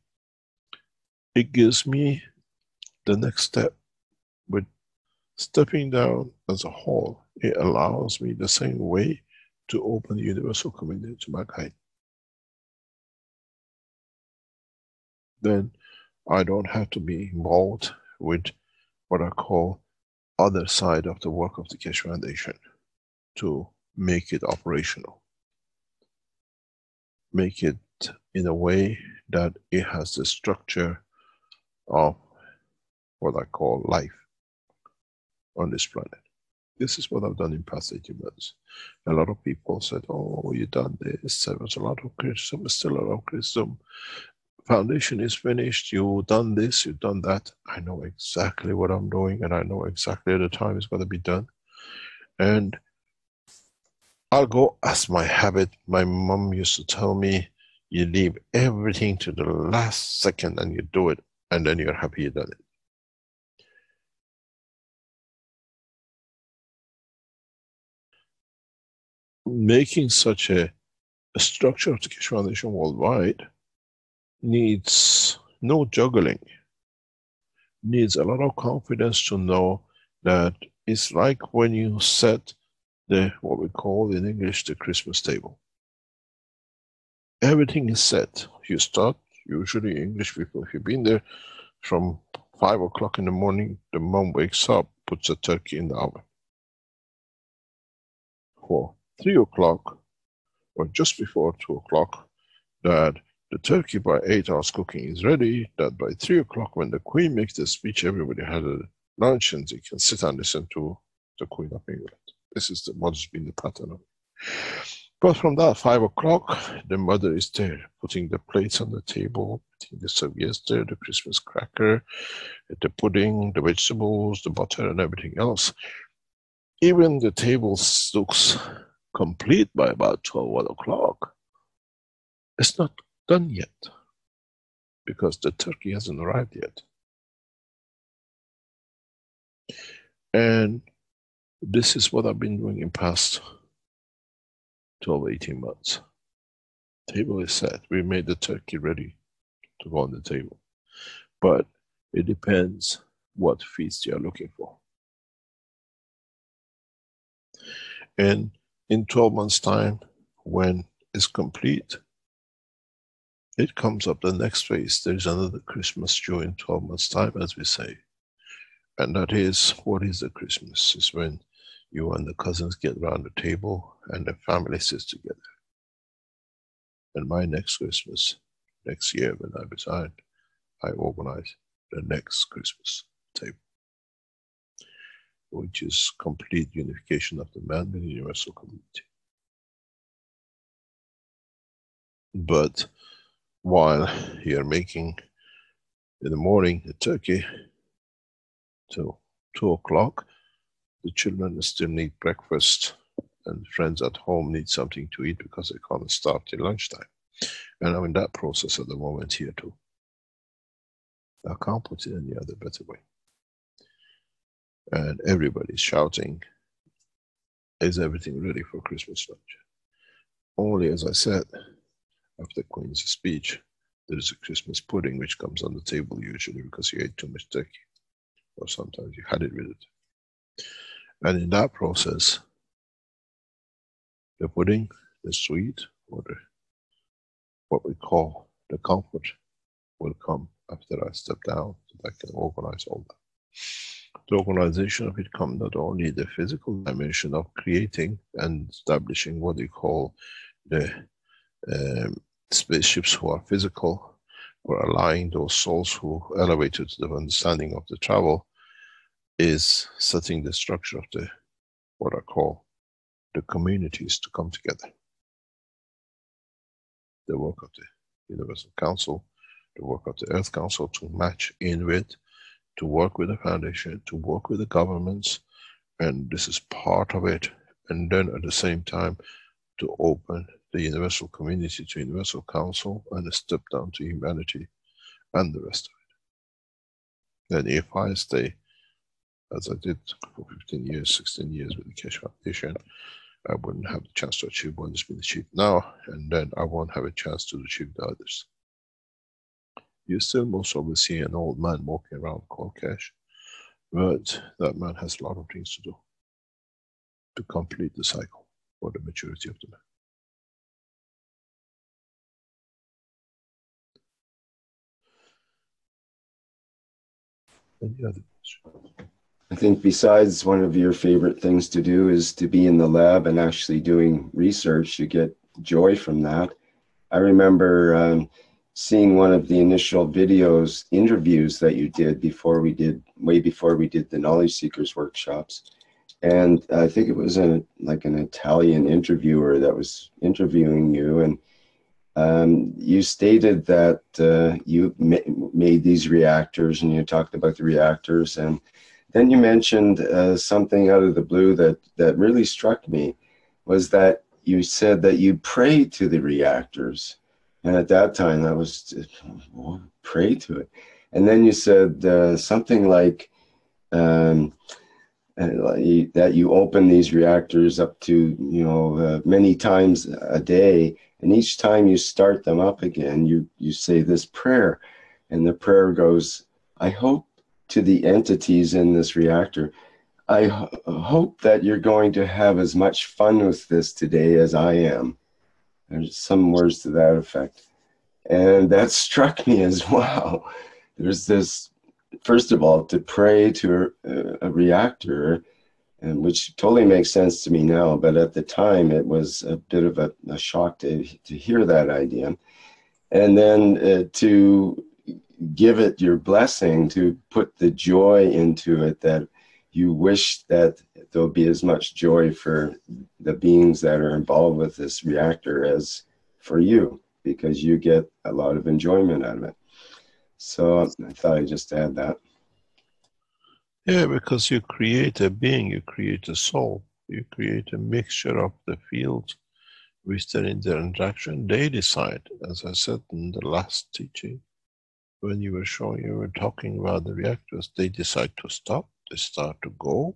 it gives me the next step. With stepping down as a whole, it allows me the same way to open the universal community to mankind. Then I don't have to be involved with what I call other side of the work of the Keshe Foundation to make it operational. Make it in a way that it has the structure of what I call life on this planet. This is what I've done in past 18 months. A lot of people said, oh, you've done this. There was a lot of criticism, still a lot of criticism. Foundation is finished, you've done this, you've done that. I know exactly what I'm doing, and I know exactly the time it's going to be done. And I'll go as my habit. My mom used to tell me, you leave everything to the last second and you do it, and then you're happy you done it. making such a structure of the Keshe Foundation worldwide needs no juggling, needs a lot of confidence to know that it's like when you set what we call in English the Christmas table. Everything is set. You start, usually English people, if you've been there, from 5 o'clock in the morning, the mom wakes up, puts a turkey in the oven. For 3 o'clock, or just before 2 o'clock, that the turkey by 8 hours cooking is ready, that by 3 o'clock when the Queen makes the speech, everybody had a lunch and they can sit and listen to the Queen of England. This is what's been the pattern of it. But from that 5 o'clock, the mother is there, putting the plates on the table, putting the serviettes there, the Christmas cracker, the pudding, the vegetables, the butter and everything else. Even the table looks complete by about 1 o'clock. It's not done yet, because the turkey hasn't arrived yet. And this is what I've been doing in past 12, 18 months. Table is set. We made the turkey ready to go on the table. But it depends what feast you are looking for. And in 12 months' time, when it's complete, it comes up the next phase. There's another Christmas due in 12 months' time, as we say. And that is, what is the Christmas? It's when you and the cousins get around the table and the family sits together. And my next Christmas, next year when I resign, I organize the next Christmas table, which is complete unification of the man with the universal community. But while you're making in the morning the turkey till 2 o'clock, the children still need breakfast and friends at home need something to eat because they can't start till lunchtime. And I'm in that process at the moment here too. I can't put it any other better way. And everybody's shouting, is everything ready for Christmas lunch? Only, as I said, after the Queen's speech, there is a Christmas pudding which comes on the table usually because you ate too much turkey, or sometimes you had it with it. And in that process, the pudding, the sweet, or what we call the comfort will come after I step down, so that I can organize all that. The organization of it comes not only the physical dimension of creating and establishing what we call the spaceships who are physical, or allowing those souls who elevated to the understanding of the travel, is setting the structure of the, what I call, the communities to come together. The work of the Universal Council, the work of the Earth Council to match in with, to work with the foundation, to work with the governments, and this is part of it. And then at the same time, to open the universal community to Universal Council and step down to humanity and the rest of it. Then if I stay, as I did for 15 years, 16 years with the Keshe Foundation, I wouldn't have the chance to achieve what has been achieved now, and then I won't have a chance to achieve the others. You still most probably see an old man walking around called Keshe, but that man has a lot of things to do to complete the cycle for the maturity of the man. Any other questions? I think besides one of your favorite things to do is to be in the lab and actually doing research. You get joy from that. I remember seeing one of the initial interviews that you did way before we did the Knowledge Seekers workshops. And I think it was like an Italian interviewer that was interviewing you, and you stated that you made these reactors, and you talked about the reactors, and then you mentioned something out of the blue that really struck me, was that you said that you prayed to the reactors. And at that time, that was just, well, pray to it. And then you said something like, that you open these reactors up to, many times a day, and each time you start them up again, you say this prayer, and the prayer goes, I hope to the entities in this reactor, I hope that you're going to have as much fun with this today as I am. There's some words to that effect. And that struck me as, wow, there's this, first of all, to pray to a reactor, and which totally makes sense to me now, but at the time it was a bit of a shock to hear that idea. And then to give it your blessing, to put the joy into it, that you wish that there'll be as much joy for the beings that are involved with this reactor as for you, because you get a lot of enjoyment out of it. So I thought I'd just add that. Yeah, because you create a being, you create a soul, you create a mixture of the fields which they're in their interaction. They decide, as I said in the last teaching, when you were talking about the reactors, they decide to stop, they start to go,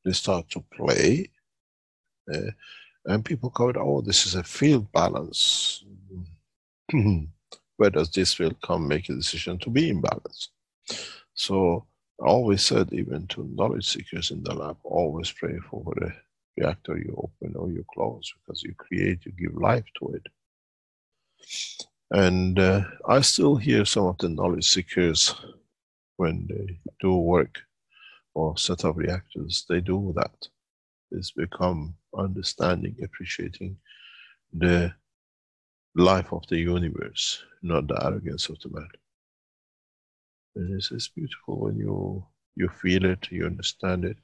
they start to play, and people call it, oh, this is a field balance. Where does this field come, make a decision to be in balance? So I always said, even to knowledge seekers in the lab, always pray for the reactor you open or you close, because you create, you give life to it. And I still hear some of the knowledge seekers, when they do work or set up reactors, they do that. It's become understanding, appreciating the life of the universe, not the arrogance of the man. And it's beautiful when you feel it, you understand it.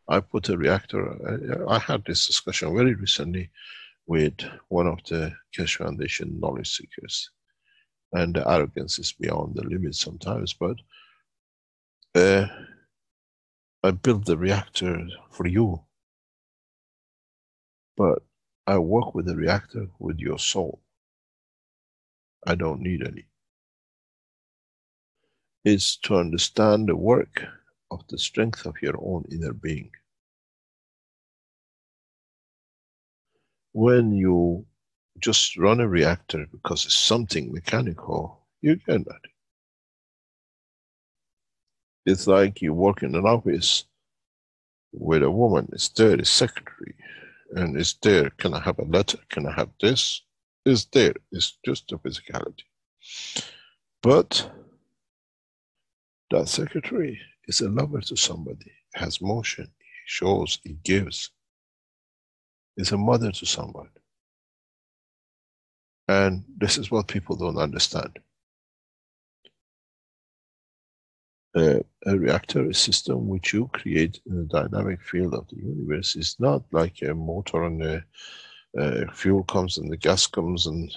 I put a reactor, I had this discussion very recently with one of the Keshe Foundation knowledge seekers. And the arrogance is beyond the limit sometimes, but I built the reactor for you, but I work with the reactor with your soul. I don't need any. It's to understand the work of the strength of your own inner being. When you just run a reactor because it's something mechanical, you get that. It's like you work in an office with a woman, it's there, it's secretary, and it's there, can I have a letter, can I have this? It's there, it's just a physicality. But that secretary is a lover to somebody, has motion, it shows, it gives. It's a mother to somebody. And this is what people don't understand. A reactor, a system which you create in a dynamic field of the universe, is not like a motor and the fuel comes and the gas comes and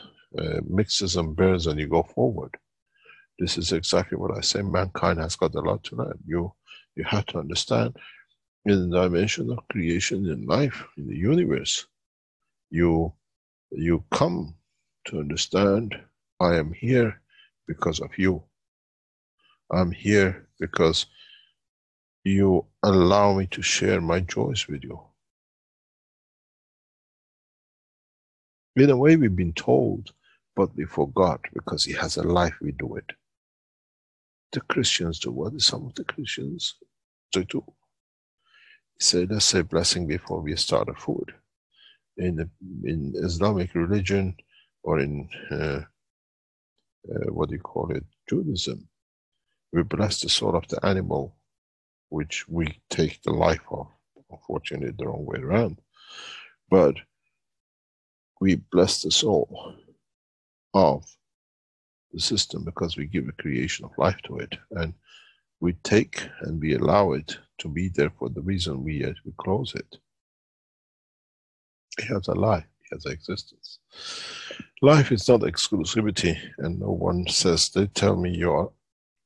mixes and burns and you go forward. This is exactly what I say. Mankind has got a lot to learn. You have to understand, in the dimension of creation in life, in the universe, you come to understand, I am here because of you. I'm here because you allow me to share my joys with you. In a way, we've been told, but we forgot, because he has a life, we do it. The Christians do what some of the Christians they do. Say, let's say blessing before we start the food. In Islamic religion, or in what do you call it, Judaism, we bless the soul of the animal which we take the life of. Unfortunately, the wrong way around. But we bless the soul of the system because we give a creation of life to it. And we take and we allow it to be there for the reason we close it. It has a life, it has an existence. Life is not exclusivity, and no one says, they tell me you're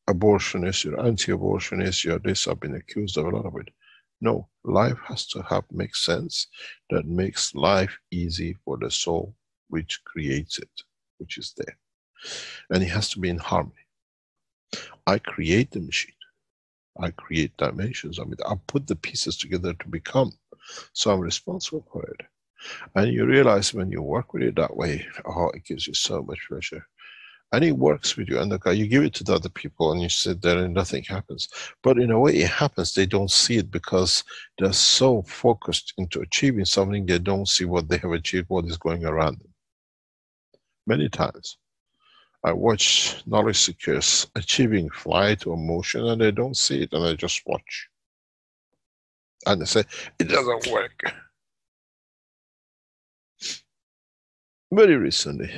abortionist, you're anti-abortionist, you're this, I've been accused of a lot of it. No, life has to make sense that makes life easy for the soul which creates it, which is there. And it has to be in harmony. I create the machine. I create dimensions of it. I put the pieces together to become. So I'm responsible for it. And you realize when you work with it that way, oh, it gives you so much pleasure. And it works with you. And you give it to the other people and you sit there and nothing happens. But in a way it happens. They don't see it because they're so focused into achieving something, they don't see what they have achieved, what is going around them. Many times I watch knowledge seekers achieving flight or motion and they don't see it, and I just watch. And they say, it doesn't work. Very recently,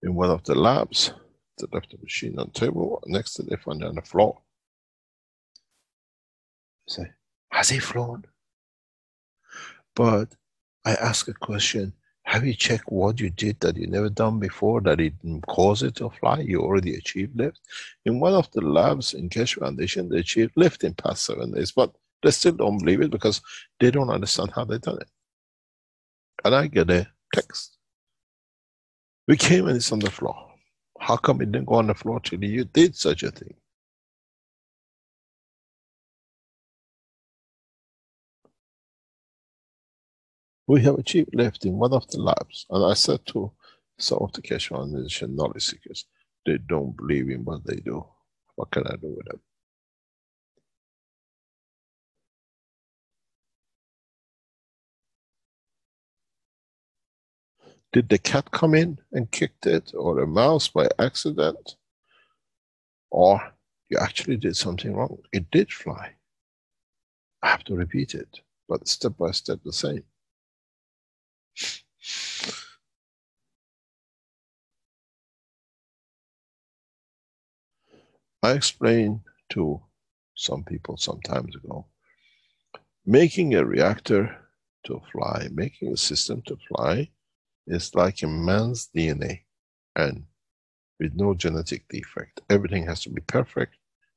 in one of the labs, they left the machine on the table, next to they found it on the floor. I say, has he flown? But I ask a question, have you checked what you did that you never done before that it didn't cause it to fly? You already achieved lift. In one of the labs in Keshe Foundation, they achieved lift in past 7 days, but they still don't believe it because they don't understand how they done it. And I get a text. We came and it's on the floor. How come it didn't go on the floor till you did such a thing? We have achieved lift in one of the labs. And I said to some of the Keshe Foundation knowledge seekers, they don't believe in what they do. What can I do with them? Did the cat come in and kicked it, or a mouse by accident? Or you actually did something wrong? It did fly. I have to repeat it, but step by step the same. I explained to some people some time ago, making a reactor to fly, making a system to fly is like a man's DNA, and with no genetic defect. Everything has to be perfect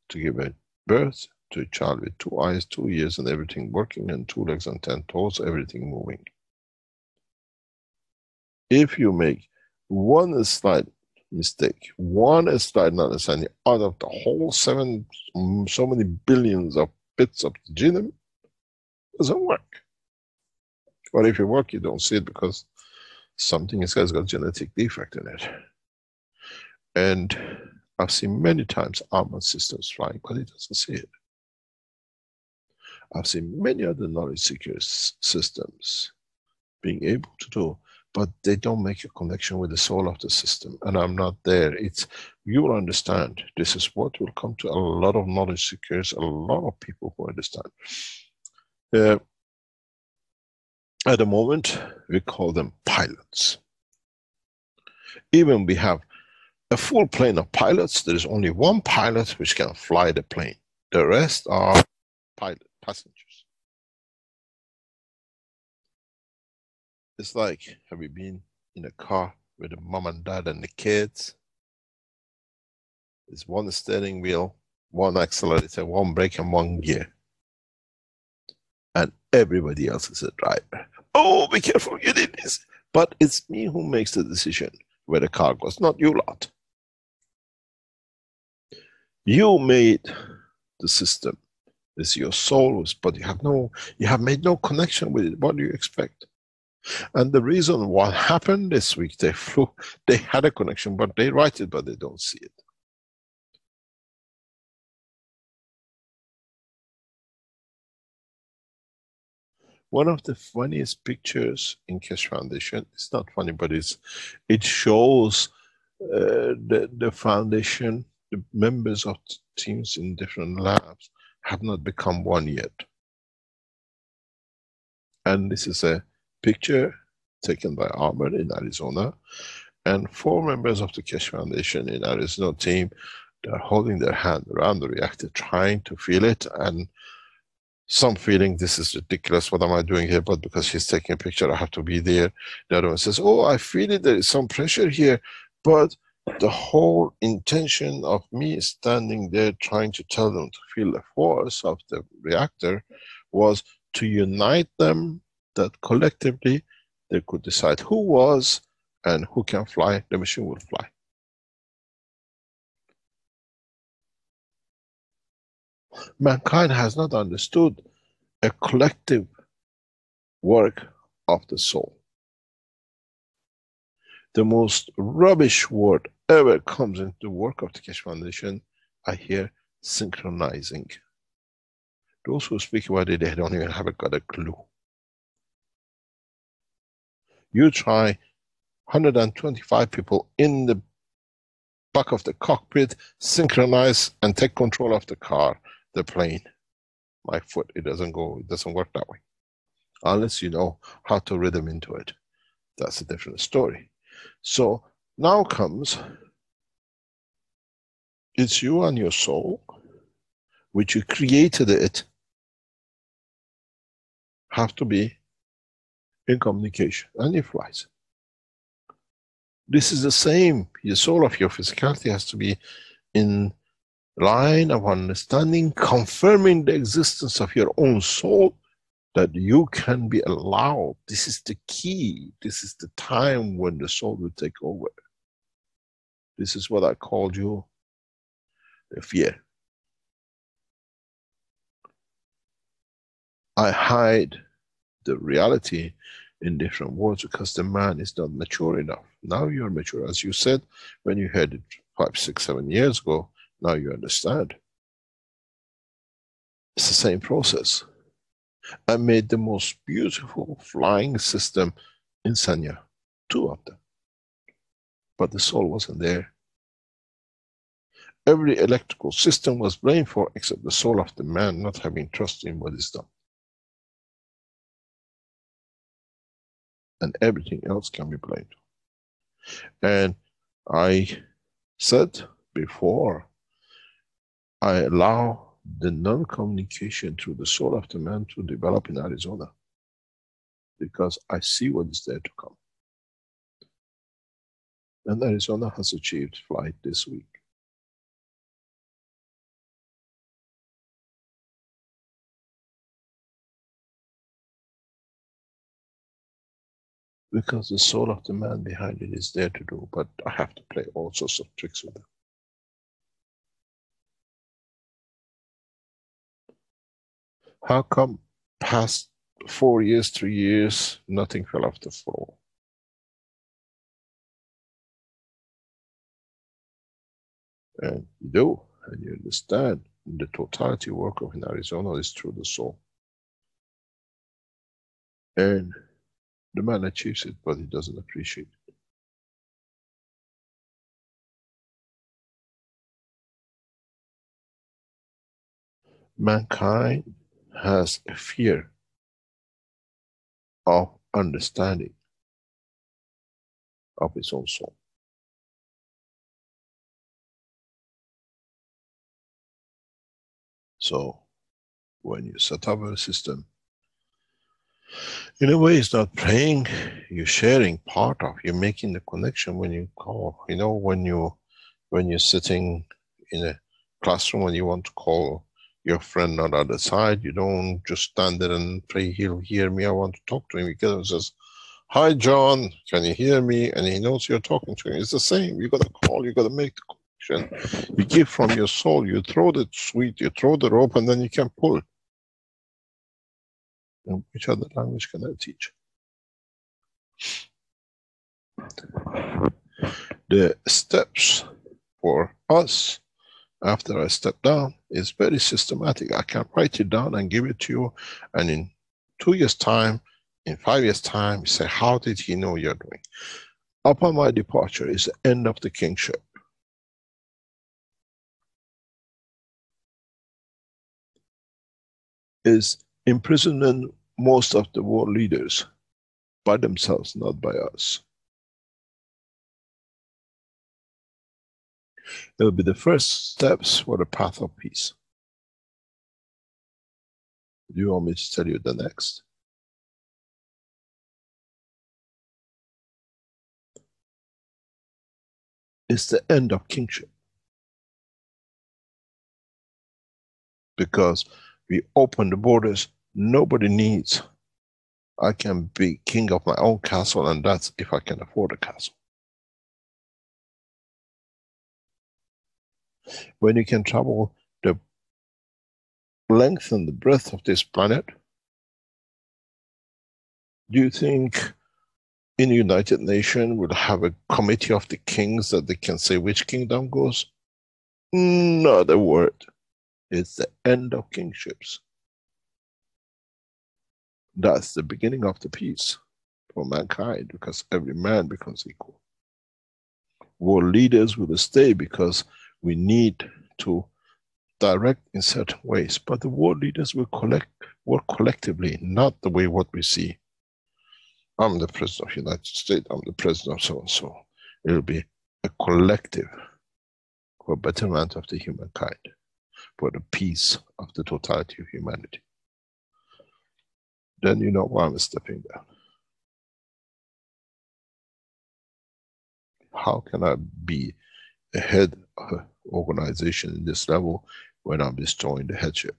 to give a birth to a child with 2 eyes, 2 ears and everything working, and 2 legs and 10 toes, everything moving. If you make one slight mistake, one slight not understanding out of the whole so many billions of bits of the genome, it doesn't work. Or if you work, you don't see it because something has got genetic defect in it. And I've seen many times armored systems flying, but it doesn't see it. I've seen many other knowledge seekers systems being able to do, but they don't make a connection with the soul of the system. And I'm not there. It's, you will understand. This is what will come to a lot of knowledge seekers, a lot of people who understand. At the moment, we call them pilots. Even we have a full plane of pilots, there is only one pilot which can fly the plane. The rest are passengers. It's like, have you been in a car with the mom and dad and the kids? There's one steering wheel, one accelerator, one brake and one gear. And everybody else is a driver. Oh, be careful, you did this. But it's me who makes the decision where the car goes, not you lot. You made the system. It's your soul, but you have made no connection with it. What do you expect? And the reason what happened this week, they had a connection, but they write it, but they don't see it. One of the funniest pictures in Keshe Foundation, it's not funny, but it shows the foundation, the members of the teams in different labs have not become one yet. And this is a picture taken by Armor in Arizona, and 4 members of the Keshe Foundation in Arizona team, they're holding their hand around the reactor, trying to feel it, and some feeling this is ridiculous, what am I doing here? But because she's taking a picture, I have to be there. The other one says, oh, I feel it, there is some pressure here. But the whole intention of me standing there trying to tell them to feel the force of the reactor was to unite them, that collectively they could decide who was and who can fly, the machine will fly. Mankind has not understood a collective work of the soul. The most rubbish word ever comes into the work of the Keshe Foundation, I hear synchronizing. Those who speak about it, they don't even have got a clue. You try 125 people in the back of the cockpit, synchronize and take control of the car, the plane. My foot, it doesn't work that way. Unless you know how to rhythm into it. That's a different story. So now comes, it's you and your soul, which you created it, have to be in communication, and it flies. This is the same. The soul of your physicality has to be in line of understanding, confirming the existence of your own soul, that you can be allowed. This is the key. This is the time when the soul will take over. This is what I called you the fear. I hide the reality in different words because the man is not mature enough. Now you're mature. As you said, when you heard it 5, 6, 7 years ago, now you understand. It's the same process. I made the most beautiful flying system in Sanya, 2 of them. But the soul wasn't there. Every electrical system was blamed for except the soul of the man not having trust in what is done. And everything else can be blamed. And I said before, I allow the non-communication through the soul of the man to develop in Arizona. Because I see what is there to come. And Arizona has achieved flight this week. Because the soul of the man behind it is there to do, but I have to play all sorts of tricks with them. How come past 4 years, 3 years, nothing fell off the floor? And you do, and you understand the totality work of in Arizona is through the soul. And the man achieves it, but he doesn't appreciate it. Mankind has a fear of understanding of its own soul. So, when you set up a system, in a way it's not praying, you're sharing part of, you're making the connection when you call. You know, when you're sitting in a classroom and you want to call your friend on the other side, you don't just stand there and pray, he'll hear me, I want to talk to him. Because it says, hi John, can you hear me? And he knows you're talking to him. It's the same, you gotta call, you gotta make the connection. You give from your soul, you throw the sweet, you throw the rope, and then you can pull. And which other language can I teach? The steps for us after I step down is very systematic. I can write it down and give it to you, and in 2 years' time, in 5 years' time, you say, how did he know you're doing? Upon my departure is the end of the kingship. Is imprisonment most of the world leaders by themselves, not by us. It will be the first steps for the path of peace. Do you want me to tell you the next? It's the end of kingship. Because we open the borders, nobody needs. I can be king of my own castle, and that's if I can afford a castle. When you can travel the length and the breadth of this planet, do you think in the United Nations we'll have a committee of the kings that they can say which kingdom goes? Not a word. It's the end of kingships. That's the beginning of the peace for mankind, because every man becomes equal. World leaders will stay because we need to direct in certain ways, but the world leaders will work collectively, not the way what we see. I'm the president of the United States, I'm the president of so-and-so. It'll be a collective for betterment of the humankind, for the peace of the totality of humanity. Then you know why I'm stepping down. How can I be a head of an organization in this level when I'm destroying the headship?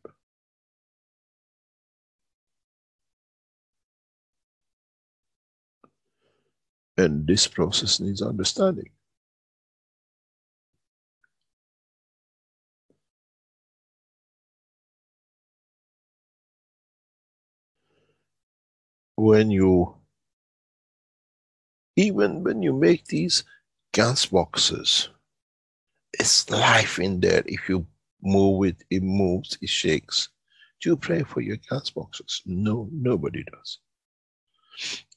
And this process needs understanding. Even when you make these gas boxes, it's life in there. If you move it, it moves, it shakes. Do you pray for your gas boxes? No, nobody does.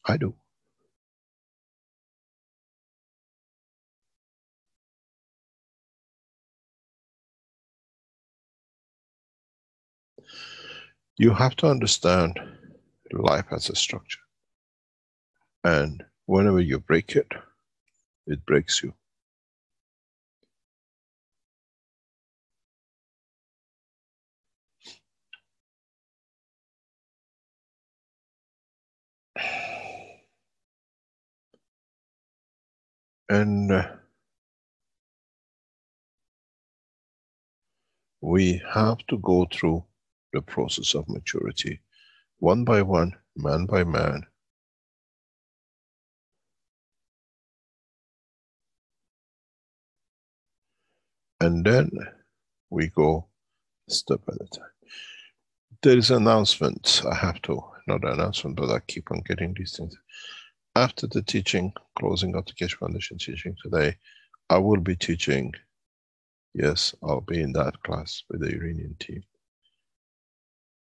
I do. You have to understand life has a structure. And whenever you break it, it breaks you. And we have to go through the process of maturity, one by one, man by man. And then we go step at a time. There is an announcement. I have to, not an announcement, but I keep on getting these things. After the teaching, closing of the Keshe Foundation teaching today, I will be teaching. Yes, I'll be in that class with the Iranian team.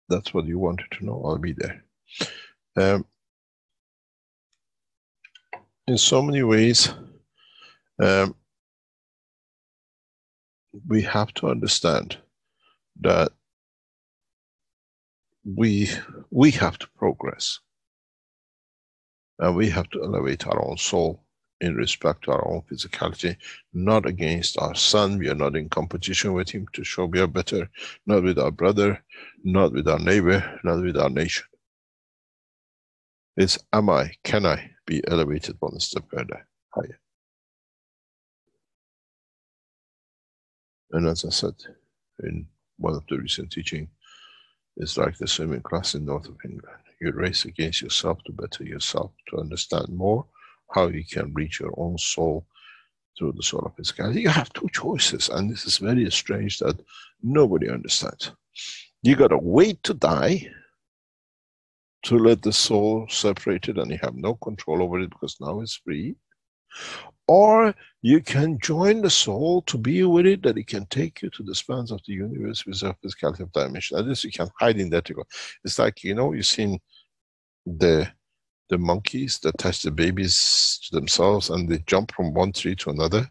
That's what you wanted to know. I'll be there. In so many ways, we have to understand that we have to progress. And we have to elevate our own soul in respect to our own physicality, not against our son. We are not in competition with him to show we are better, not with our brother, not with our neighbor, not with our nation. It's can I be elevated one step further, higher? And as I said in one of the recent teachings, it's like the swimming class in north of England. You race against yourself to better yourself, to understand more how you can reach your own soul through the soul of physicality. You have two choices, and this is very strange that nobody understands. You gotta wait to die to let the soul separate it, and you have no control over it because now it's free. Or you can join the soul to be with it, that it can take you to the spans of the universe with a physicality of dimension. At least you can hide in that. It's like, you know, you've seen the monkeys that attach the babies to themselves and they jump from one tree to another.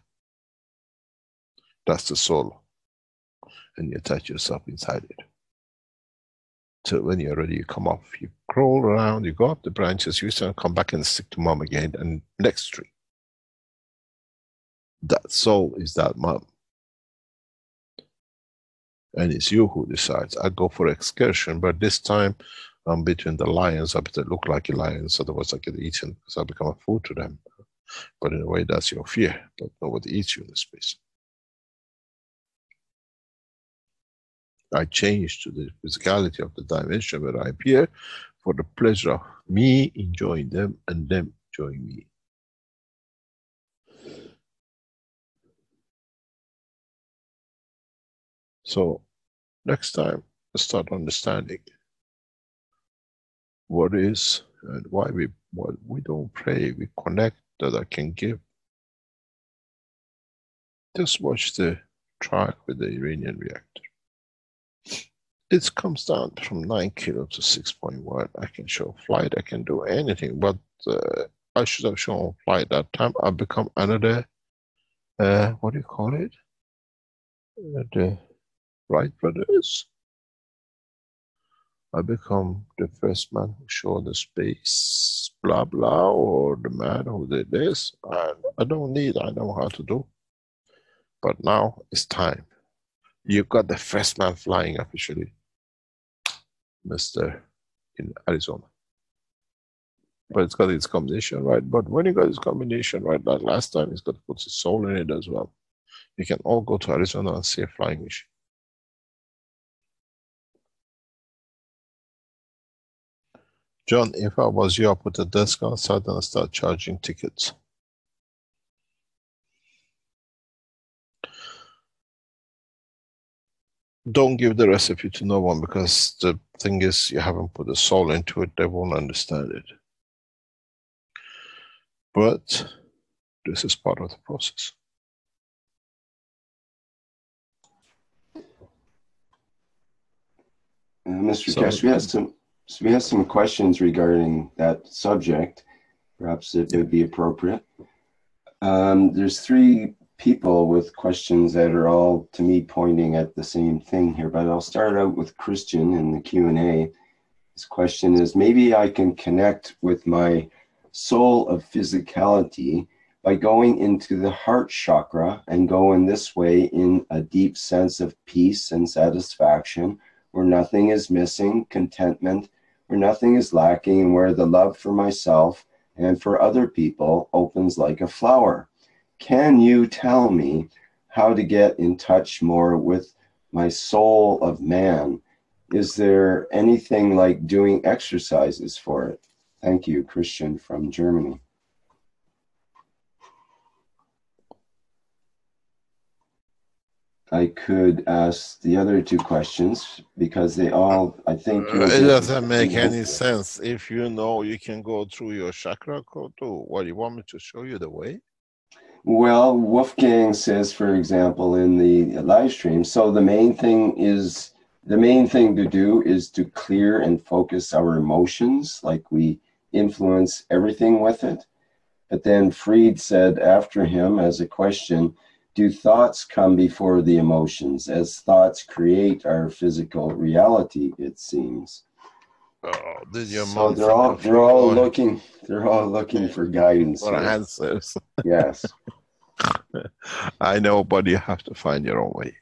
That's the soul. And you attach yourself inside it. So when you're ready, you come off, you crawl around, you go up the branches, you come back and stick to mom again, and next tree. That soul is that mom. And it's you who decides. I go for excursion, but this time I'm between the lions. I better look like a lion, otherwise I get eaten because I become a food to them. But in a way, that's your fear, but nobody eats you in the space. I change to the physicality of the dimension where I appear for the pleasure of me enjoying them and them enjoying me. So next time, start understanding what is and why we don't pray, we connect that I can give. Just watch the track with the Iranian reactor. It comes down from 9 kilo to 6.1. I can show flight, I can do anything, but I should have shown flight that time. I've become another, what do you call it? The Wright brothers. I become the first man who showed the space, blah, blah, or the man who did this. And I don't need, I know how to do. But now it's time. You got the first man flying officially, Mr. in Arizona. But it's got its combination right. But when you got its combination right, like last time, it's got to put its soul in it as well. You can all go to Arizona and see a flying machine. John, if I was you, I'd put a desk outside and start charging tickets. Don't give the recipe to no one, because the thing is, you haven't put the soul into it, they won't understand it. But this is part of the process. Mr. Keshe, we have some questions regarding that subject. Perhaps it would be appropriate. There's 3 people with questions that are all, to me, pointing at the same thing here, but I'll start out with Christian in the Q&A. His question is, maybe I can connect with my soul of physicality by going into the heart chakra and go in this way in a deep sense of peace and satisfaction, where nothing is missing, contentment, where nothing is lacking, and where the love for myself and for other people opens like a flower. Can you tell me how to get in touch more with my soul of man? Is there anything like doing exercises for it? Thank you, Christian from Germany. I could ask the other 2 questions because they all, I think, it doesn't make any sense. If you know, you can go through your chakra code too. What, you want me to show you the way? Well, Wolfgang says, for example, in the live stream, so the main thing to do is to clear and focus our emotions, like we influence everything with it. But then Fried said after him as a question, do thoughts come before the emotions, as thoughts create our physical reality, it seems. Oh, did your so mom they're all looking for guidance for answers. Yes. I know, but you have to find your own way.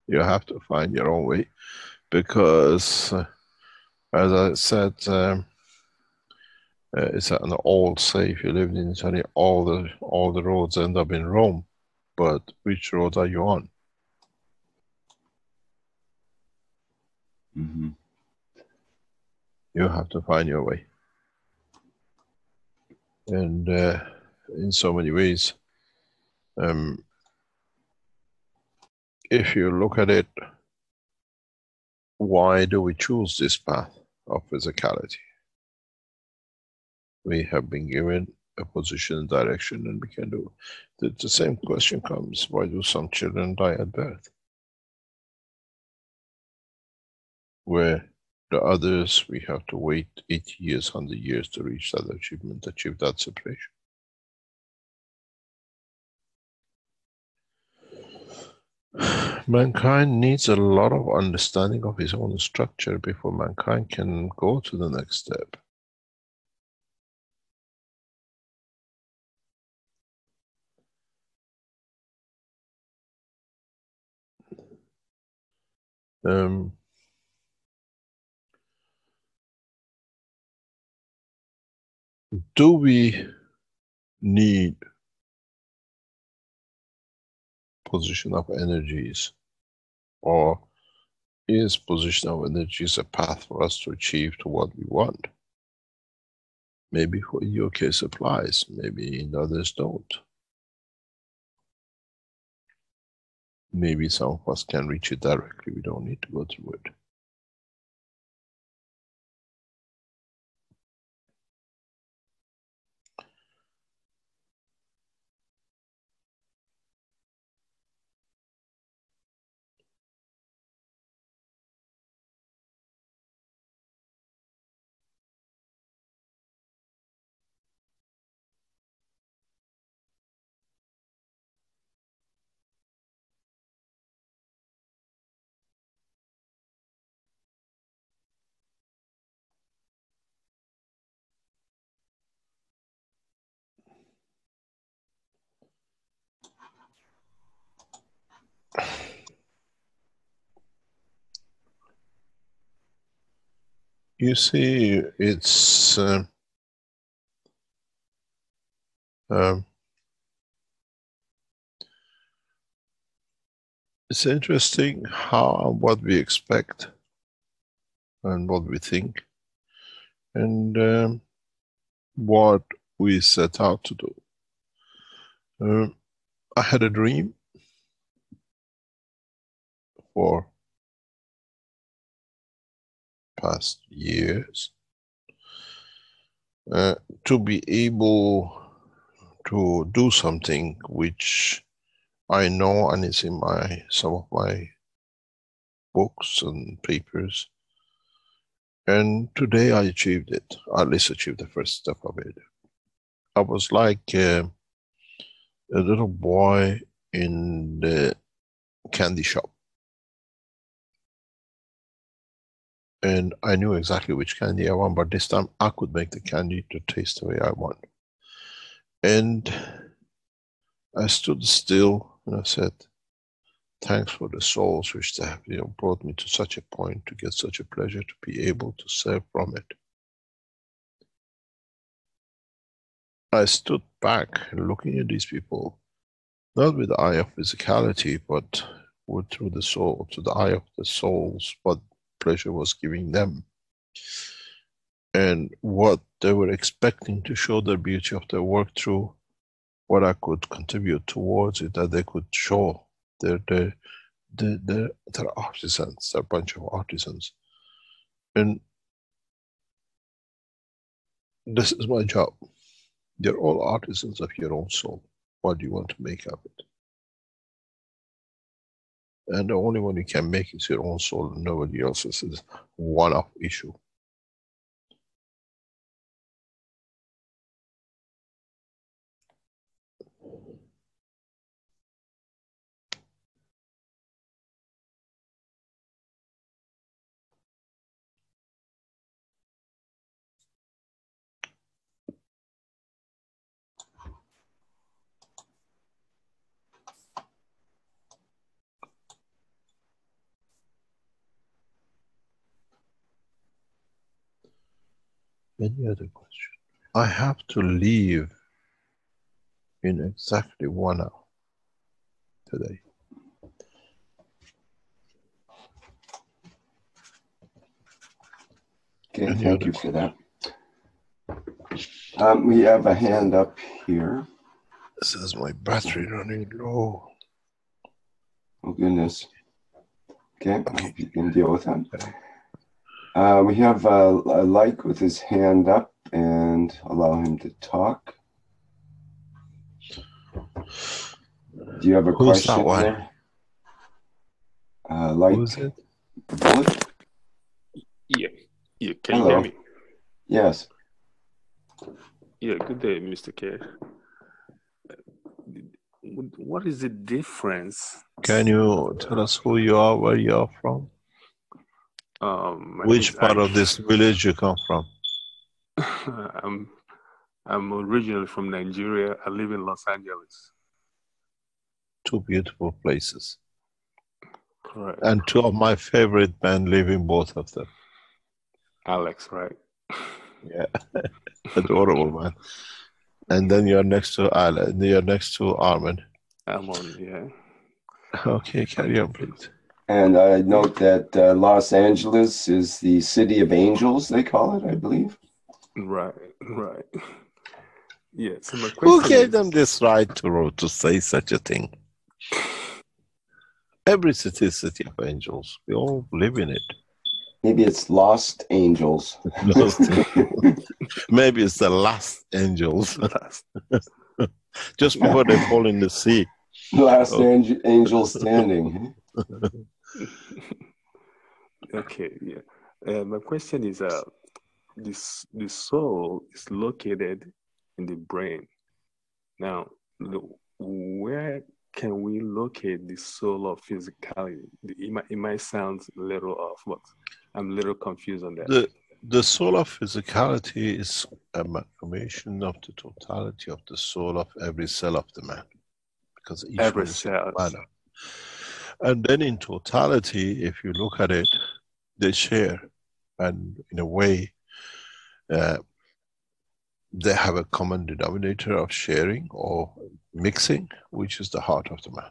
You have to find your own way, because as I said, it's an old say, if you lived in Italy, all the roads end up in Rome, but which road are you on? Mm-hmm. You have to find your way. And in so many ways, if you look at it, why do we choose this path of physicality? We have been given a position and direction, and we can do it. The same question comes, why do some children die at birth? Where the others, we have to wait 80 years, 100 years to reach that achievement, achieve that separation. Mankind needs a lot of understanding of his own structure before mankind can go to the next step. Do we need position of energies, or is position of energies a path for us to achieve to what we want? Maybe for your case applies, maybe in others don't. Maybe some of us can reach it directly, we don't need to go through it. You see, it's interesting how and what we expect and what we think and what we set out to do. I had a dream for past years to be able to do something which I know and it's in some of my books and papers. And today I achieved it, at least achieved the first step of it. I was like a little boy in the candy shop. And I knew exactly which candy I want, but this time I could make the candy to taste the way I want. And I stood still and I said, thanks for the souls which they have, brought me to such a point to get such a pleasure to be able to serve from it. I stood back looking at these people, not with the eye of physicality, but through the soul, to the eye of the souls, what pleasure was giving them. And what they were expecting to show the beauty of their work through what I could contribute towards it, that they could show they're artisans, they're a bunch of artisans. And this is my job. They're all artisans of your own soul. What do you want to make of it? And the only one you can make is your own soul, and nobody else's. Is one-off issue. Any other question? I have to leave in exactly 1 hour today. Okay, thank you for that. We have a hand up here. It says my battery running low. Oh goodness. Okay, I hope you can deal with that. We have a like with his hand up, and allow him to talk. Do you have a question there? Like. Who's it? Bullet? Yeah. Can you hear me? Yes. Yeah, good day, Mr. Keshe. What is the difference? Can you tell us who you are, where you are from? Which part of this village you come from? I'm originally from Nigeria. I live in Los Angeles. Two beautiful places. Correct. And two of my favorite men live in both of them. Alex, right? Yeah, adorable man. And then you're next to Alan. You're next to Armin. Armin, yeah. Okay, carry on, please. And I note that Los Angeles is the city of angels, they call it, I believe. Right. Yeah. So my question Who gave them this right to say such a thing? Every city is a city of angels. We all live in it. Maybe it's lost angels. Maybe it's the last angels. Just before they fall in the sea. Last angel standing. Okay, yeah. My question is, the soul is located in the brain. Now, where can we locate the soul of physicality? It might sound a little off, but I'm a little confused on that. The soul of physicality is a amalgamation of the totality of the soul of every cell of the man. Because each every one is cell. And then in totality, if you look at it, they share and in a way, they have a common denominator of sharing or mixing, which is the heart of the man.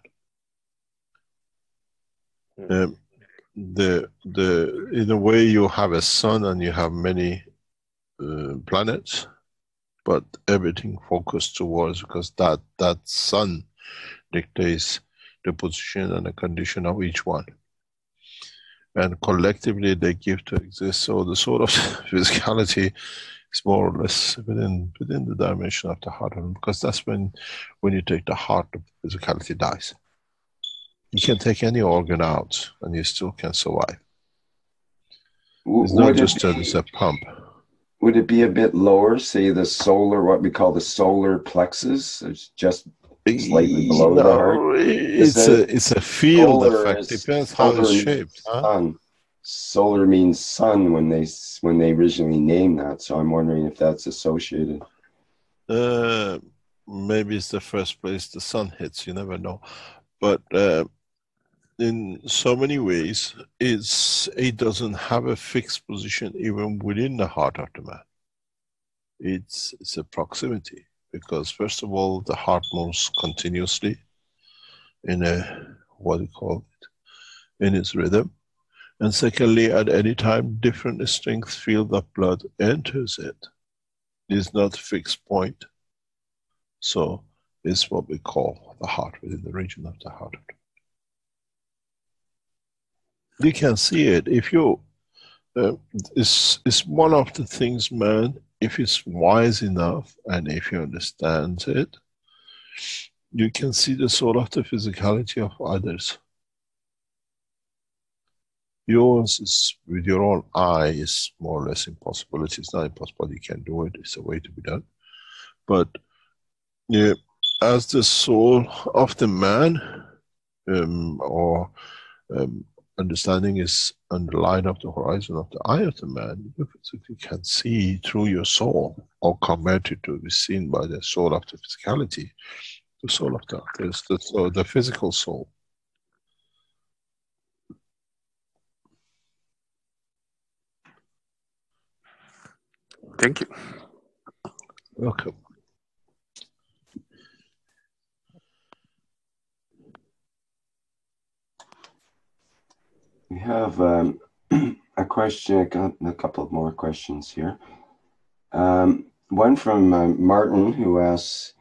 In a way, you have a sun and you have many planets, but everything focused towards, because that sun dictates the position and the condition of each one, and collectively they give to exist. So the sort of physicality is more or less within the dimension of the heart, because that's when you take the heart, the physicality dies. You can take any organ out and you still can survive. It's not just a pump. Would it be a bit lower, say the solar, what we call the solar plexus? It's just slightly below the heart. It's a field effect. Depends how it's shaped. Huh? Solar means sun when they originally named that. So I'm wondering if that's associated. Maybe it's the first place the sun hits. You never know. But in so many ways, it doesn't have a fixed position even within the heart of the man. It's a proximity, because first of all, the heart moves continuously in in its rhythm, and secondly, at any time, different strength field of blood enters it. It's not a fixed point, so it's what we call the heart, within the region of the heart. You can see it if you. It's one of the things, man. If it's wise enough and if you understand it, you can see the soul of the physicality of others. Yours is with your own eye is more or less impossible. It's not impossible. You can do it. It's a way to be done. But yeah, as the soul of the man, understanding is on the line of the horizon of the eye of the man, you physically can see through your soul, or converted to be seen by the soul of the physicality, the soul of the physical soul. Thank you. Welcome. We have a question, a couple of more questions here. One from Martin, who asks,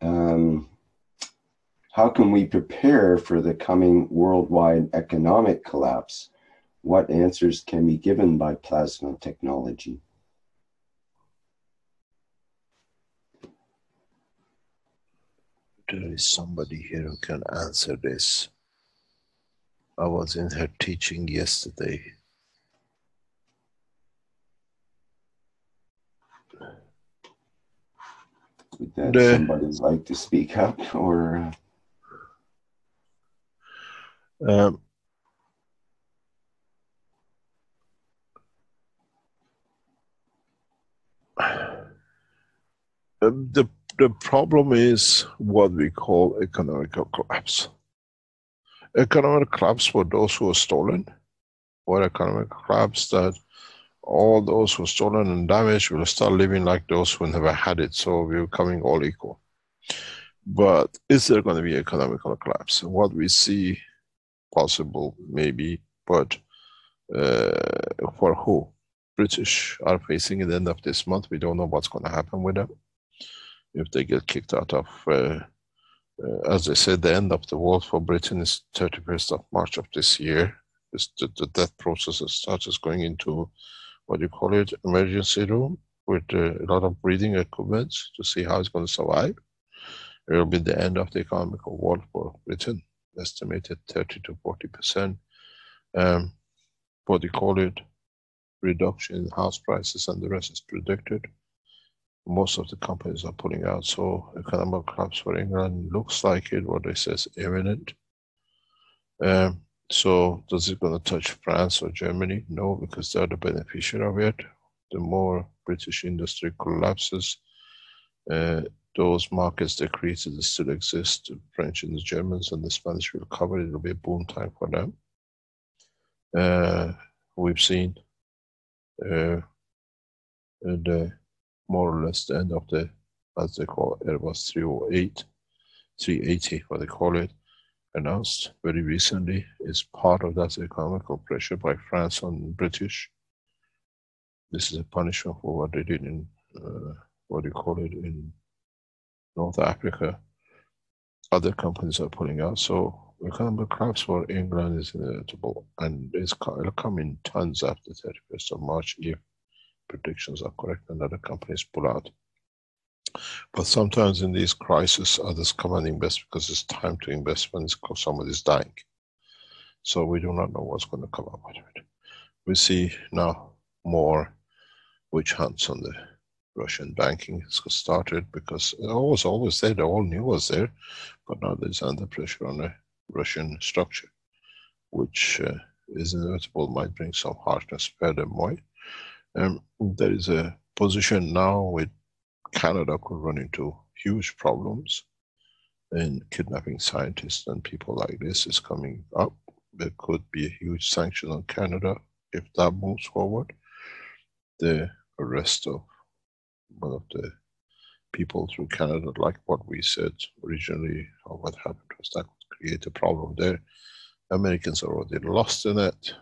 how can we prepare for the coming worldwide economic collapse? What answers can be given by plasma technology? There is somebody here who can answer this. I was in her teaching yesterday. Would somebody like to speak up, or? The problem is what we call economical collapse. Economic collapse for those who are stolen, or economic collapse that all those who are stolen and damaged will start living like those who never had it, so we're becoming all equal. But is there going to be economical collapse? What we see possible, maybe, but for who? British are facing at the end of this month. We don't know what's going to happen with them. If they get kicked out of, as I said, the end of the world for Britain is 31st of March of this year. The death process starts going into, what you call it, emergency room, with a lot of breathing equipment to see how it's going to survive. It will be the end of the economical world for Britain, estimated 30 to 40%. What you call it, reduction in house prices, and the rest is predicted. Most of the companies are pulling out, so economic collapse for England looks like it, what they say is imminent. So does it going to touch France or Germany? No, because they're the beneficiary of it. The more British industry collapses, those markets they created still exist. The French and the Germans and the Spanish will cover it. It'll be a boom time for them. We've seen the more or less the end of the, as they call it, Airbus 308, 380, what they call it, announced very recently, is part of that economical pressure by France on British. This is a punishment for what they did in, what do you call it, in North Africa. Other companies are pulling out, so economic collapse for England is inevitable, and it'll come in tons after 31st of March if predictions are correct and other companies pull out. But sometimes in these crises, others come and invest because it's time to invest when somebody's dying. So we do not know what's going to come up out of it. We see now more witch hunts on the Russian banking has started because it was always there, they all knew it was there, but now there's under pressure on the Russian structure, which is inevitable, might bring some harshness, spare them more. There is a position now with Canada could run into huge problems in kidnapping scientists, and people like this is coming up. There could be a huge sanction on Canada if that moves forward. The arrest of one of the people through Canada, like what we said originally, or what happened was that could create a problem there. Americans are already lost in it,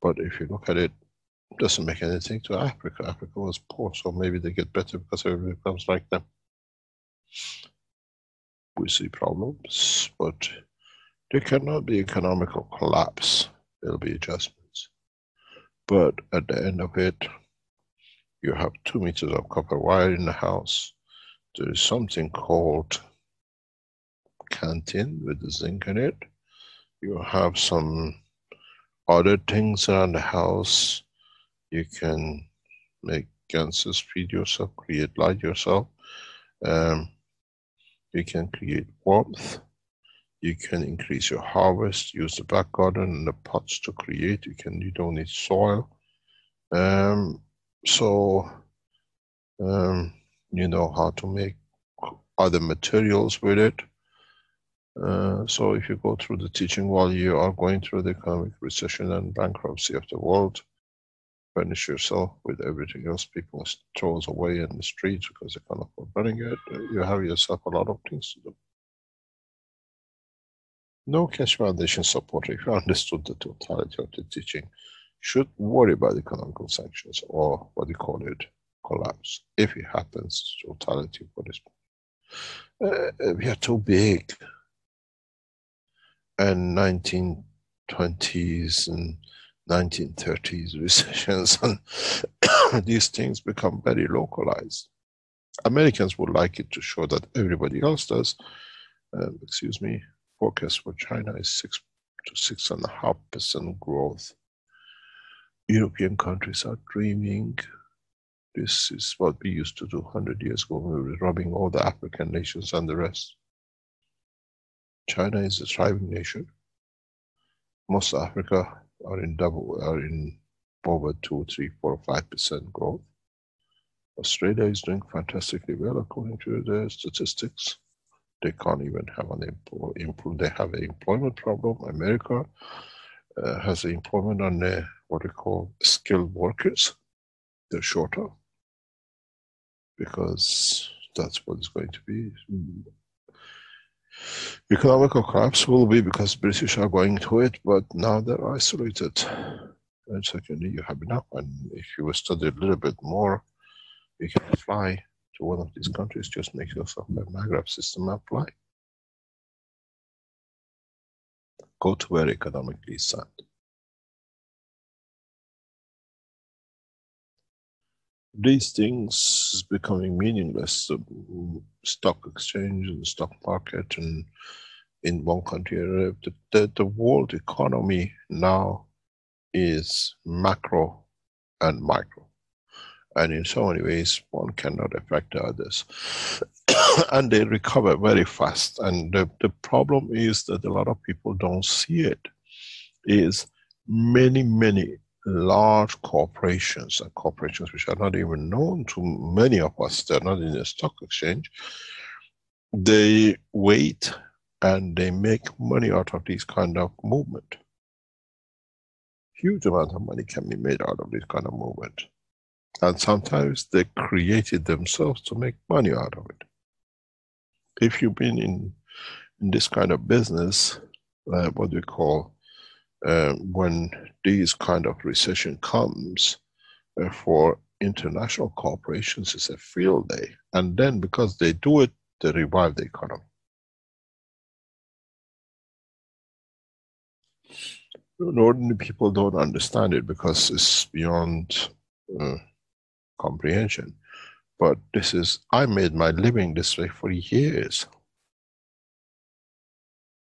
but if you look at it, it doesn't make anything to Africa. Africa was poor, so maybe they get better because everybody becomes like them. We see problems, but there cannot be economical collapse. There'll be adjustments. But at the end of it, you have 2 meters of copper wire in the house. There is something called canteen with the zinc in it. You have some other things around the house. You can make ganses, feed yourself, create light yourself. You can create warmth. You can increase your harvest, use the back garden and the pots to create. You don't need soil. You know how to make other materials with it. So if you go through the teaching while you are going through the economic recession and bankruptcy of the world, furnish yourself with everything else people throws away in the streets because they can't afford running it, you have yourself a lot of things to do. No Keshe Foundation supporter, if you understood the totality of the teaching, should worry about economical sanctions or what you call it, collapse. If it happens, totality for this. We are too big. And 1920s and 1930s recessions and these things become very localized. Americans would like it to show that everybody else does. Forecast for China is 6 to 6.5% growth. European countries are dreaming. This is what we used to do 100 years ago. We were robbing all the African nations and the rest. China is a thriving nation. Most of Africa are in over 2, 3, 4, 5% growth. Australia is doing fantastically well according to the statistics. They can't even have they have an employment problem. America has an employment on what we call skilled workers. They're shorter because that's what it's going to be. Economical collapse will be because British are going to it, but now they're isolated. And secondly, you have enough. And if you study a little bit more, you can fly to one of these countries, just make yourself a Maghreb system and fly. Go to where economically is sound. These things is becoming meaningless. The stock exchange and the stock market and in one country, the world economy now is macro and micro. And in so many ways, one cannot affect the others. And they recover very fast. And the problem is that a lot of people don't see it, is many large corporations, and corporations which are not even known to many of us, they're not in a stock exchange, they wait and they make money out of this kind of movement. huge amount of money can be made out of this kind of movement. And sometimes they create it themselves to make money out of it. If you've been in this kind of business, what we call, when these kind of recession comes, for international corporations, it's a field day. And then because they do it, they revive the economy. Ordinary people don't understand it because it's beyond comprehension. But this is, I made my living this way for years.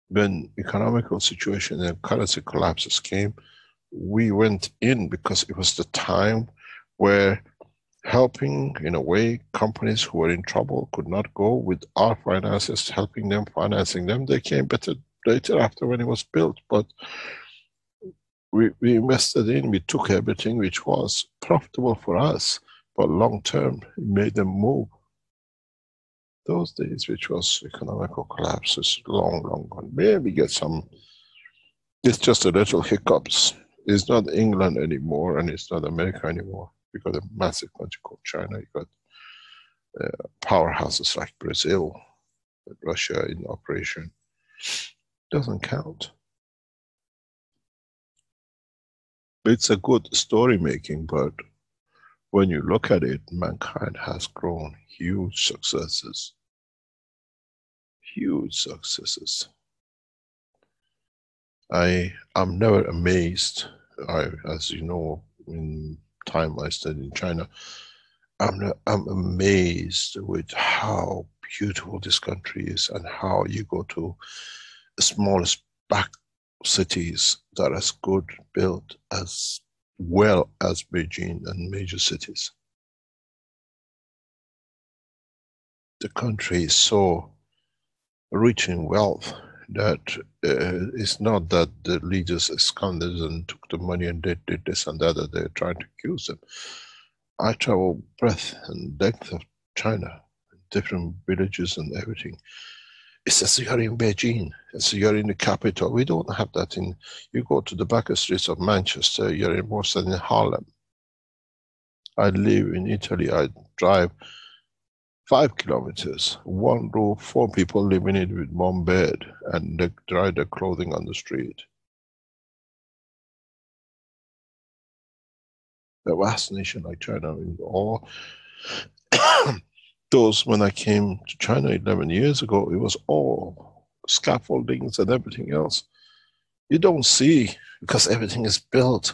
When economical situation and currency collapses came, we went in because it was the time where helping, in a way, companies who were in trouble could not go with our finances, helping them, financing them. They came better later after when it was built. But we invested in, we took everything which was profitable for us, but long term, it made them move. Those days, which was economical collapse, is long, long gone. Maybe get some, it's just a little hiccups. It's not England anymore, and it's not America anymore. You got a massive country called China, you got powerhouses like Brazil, Russia in operation. Doesn't count. It's a good story making, but when you look at it, mankind has grown huge successes. Huge successes. I'm never amazed. As you know, in time I studied in China, I'm amazed with how beautiful this country is, and how you go to the smallest back cities that are as good built as well as Beijing and major cities. The country is so rich in wealth that it's not that the leaders absconded and took the money and they did this and that, that they're trying to accuse them. I travel breadth and depth of China, different villages and everything. It's as you're in Beijing, as you're in the capital. We don't have that in, you go to the back streets of Manchester, you're in worse than in Harlem. I live in Italy, I drive 5 kilometers, one roof, 4 people living in it with one bed, and they dry their clothing on the street. A vast nation like China, in all those, when I came to China 11 years ago, it was all scaffoldings and everything else. You don't see, because everything is built.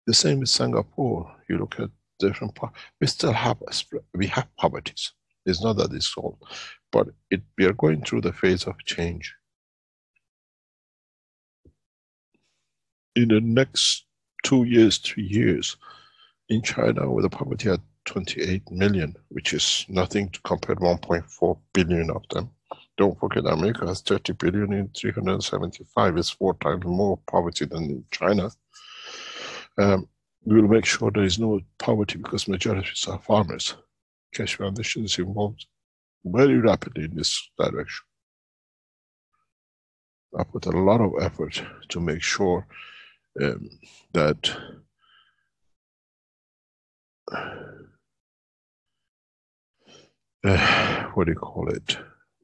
The same with Singapore. You look at different parts, we still have, we have poverties. It's not that it's all, but we are going through the phase of change. In the next 2 years, 3 years, in China, with the poverty at 28 million, which is nothing to compare to 1.4 billion of them. Don't forget, America has 30 billion in 375. It's 4 times more poverty than in China. We will make sure there is no poverty because majority are farmers. Keshe Foundation is involved very rapidly in this direction. I put a lot of effort to make sure that what do you call it?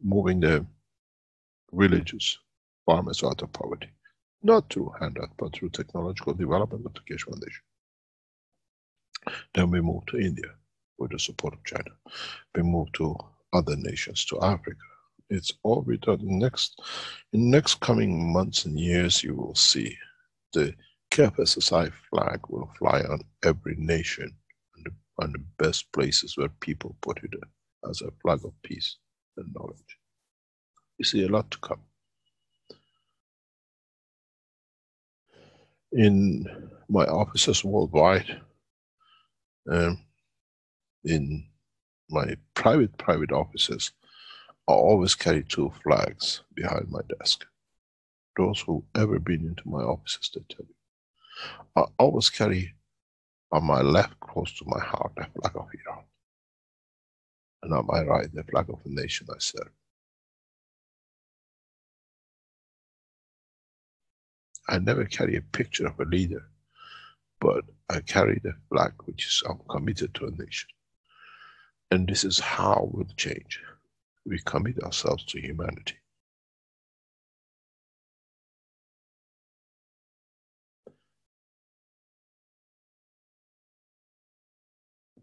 Moving the villages, farmers out of poverty. Not through handout, but through technological development of the Keshe Foundation. Then we move to India with the support of China. We move to other nations, to Africa. It's all we done. In next coming months and years, you will see the KFSSI flag will fly on every nation, on the best places where people put it as a flag of peace and knowledge. You see a lot to come. In my offices worldwide, in my private offices, I always carry 2 flags behind my desk. Those who ever been into my offices, they tell you. I always carry on my left, close to my heart, the flag of Iran. And on my right, the flag of the nation I serve. I never carry a picture of a leader, but I carry the flag, which is I'm committed to a nation. And this is how we'll change. We commit ourselves to humanity.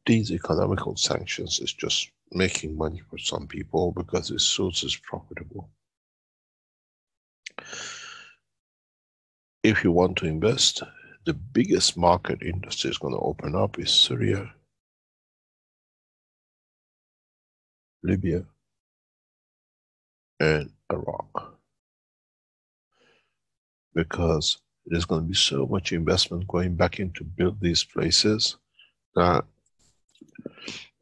These economical sanctions is just making money for some people because it suits is profitable. If you want to invest, the biggest market industry is going to open up is Syria, Libya, and Iraq. Because there's going to be so much investment going back in to build these places that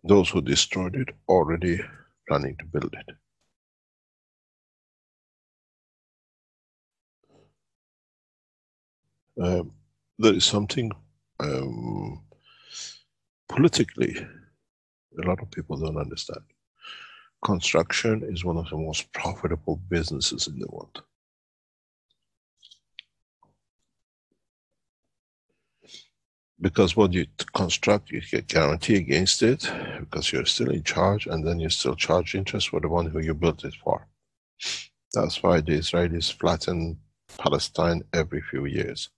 those who destroyed it already planning to build it. There is something politically a lot of people don't understand. Construction is one of the most profitable businesses in the world. Because what you construct, you get guarantee against it, because you're still in charge, and then you still charge interest for the one who you built it for. That's why the Israelis flatten Palestine every few years,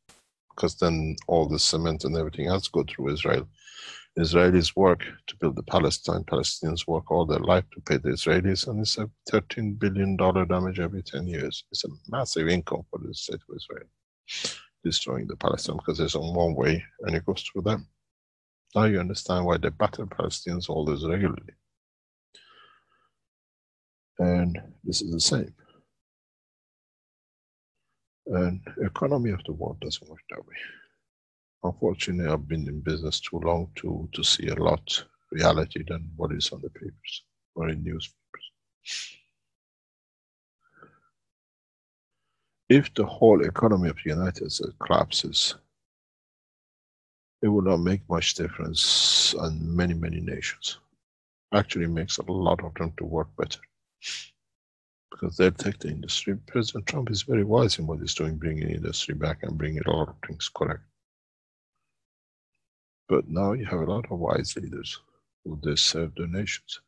because then all the cement and everything else go through Israel. Israelis work to build the Palestine, Palestinians work all their life to pay the Israelis, and it's a $13 billion damage every 10 years. It's a massive income for the state of Israel, destroying the Palestine, because there's only one way and it goes through them. Now you understand why they batter Palestinians always regularly. And this is the same. And the economy of the world doesn't work that way. Unfortunately, I've been in business too long to see a lot reality than what is on the papers or in newspapers. If the whole economy of the United States collapses, it will not make much difference on many, many nations. Actually, it makes a lot of them to work better. Because they'll take the industry. President Trump is very wise in what he's doing, bringing industry back and bringing a lot of things correct. But now you have a lot of wise leaders who they serve their nations.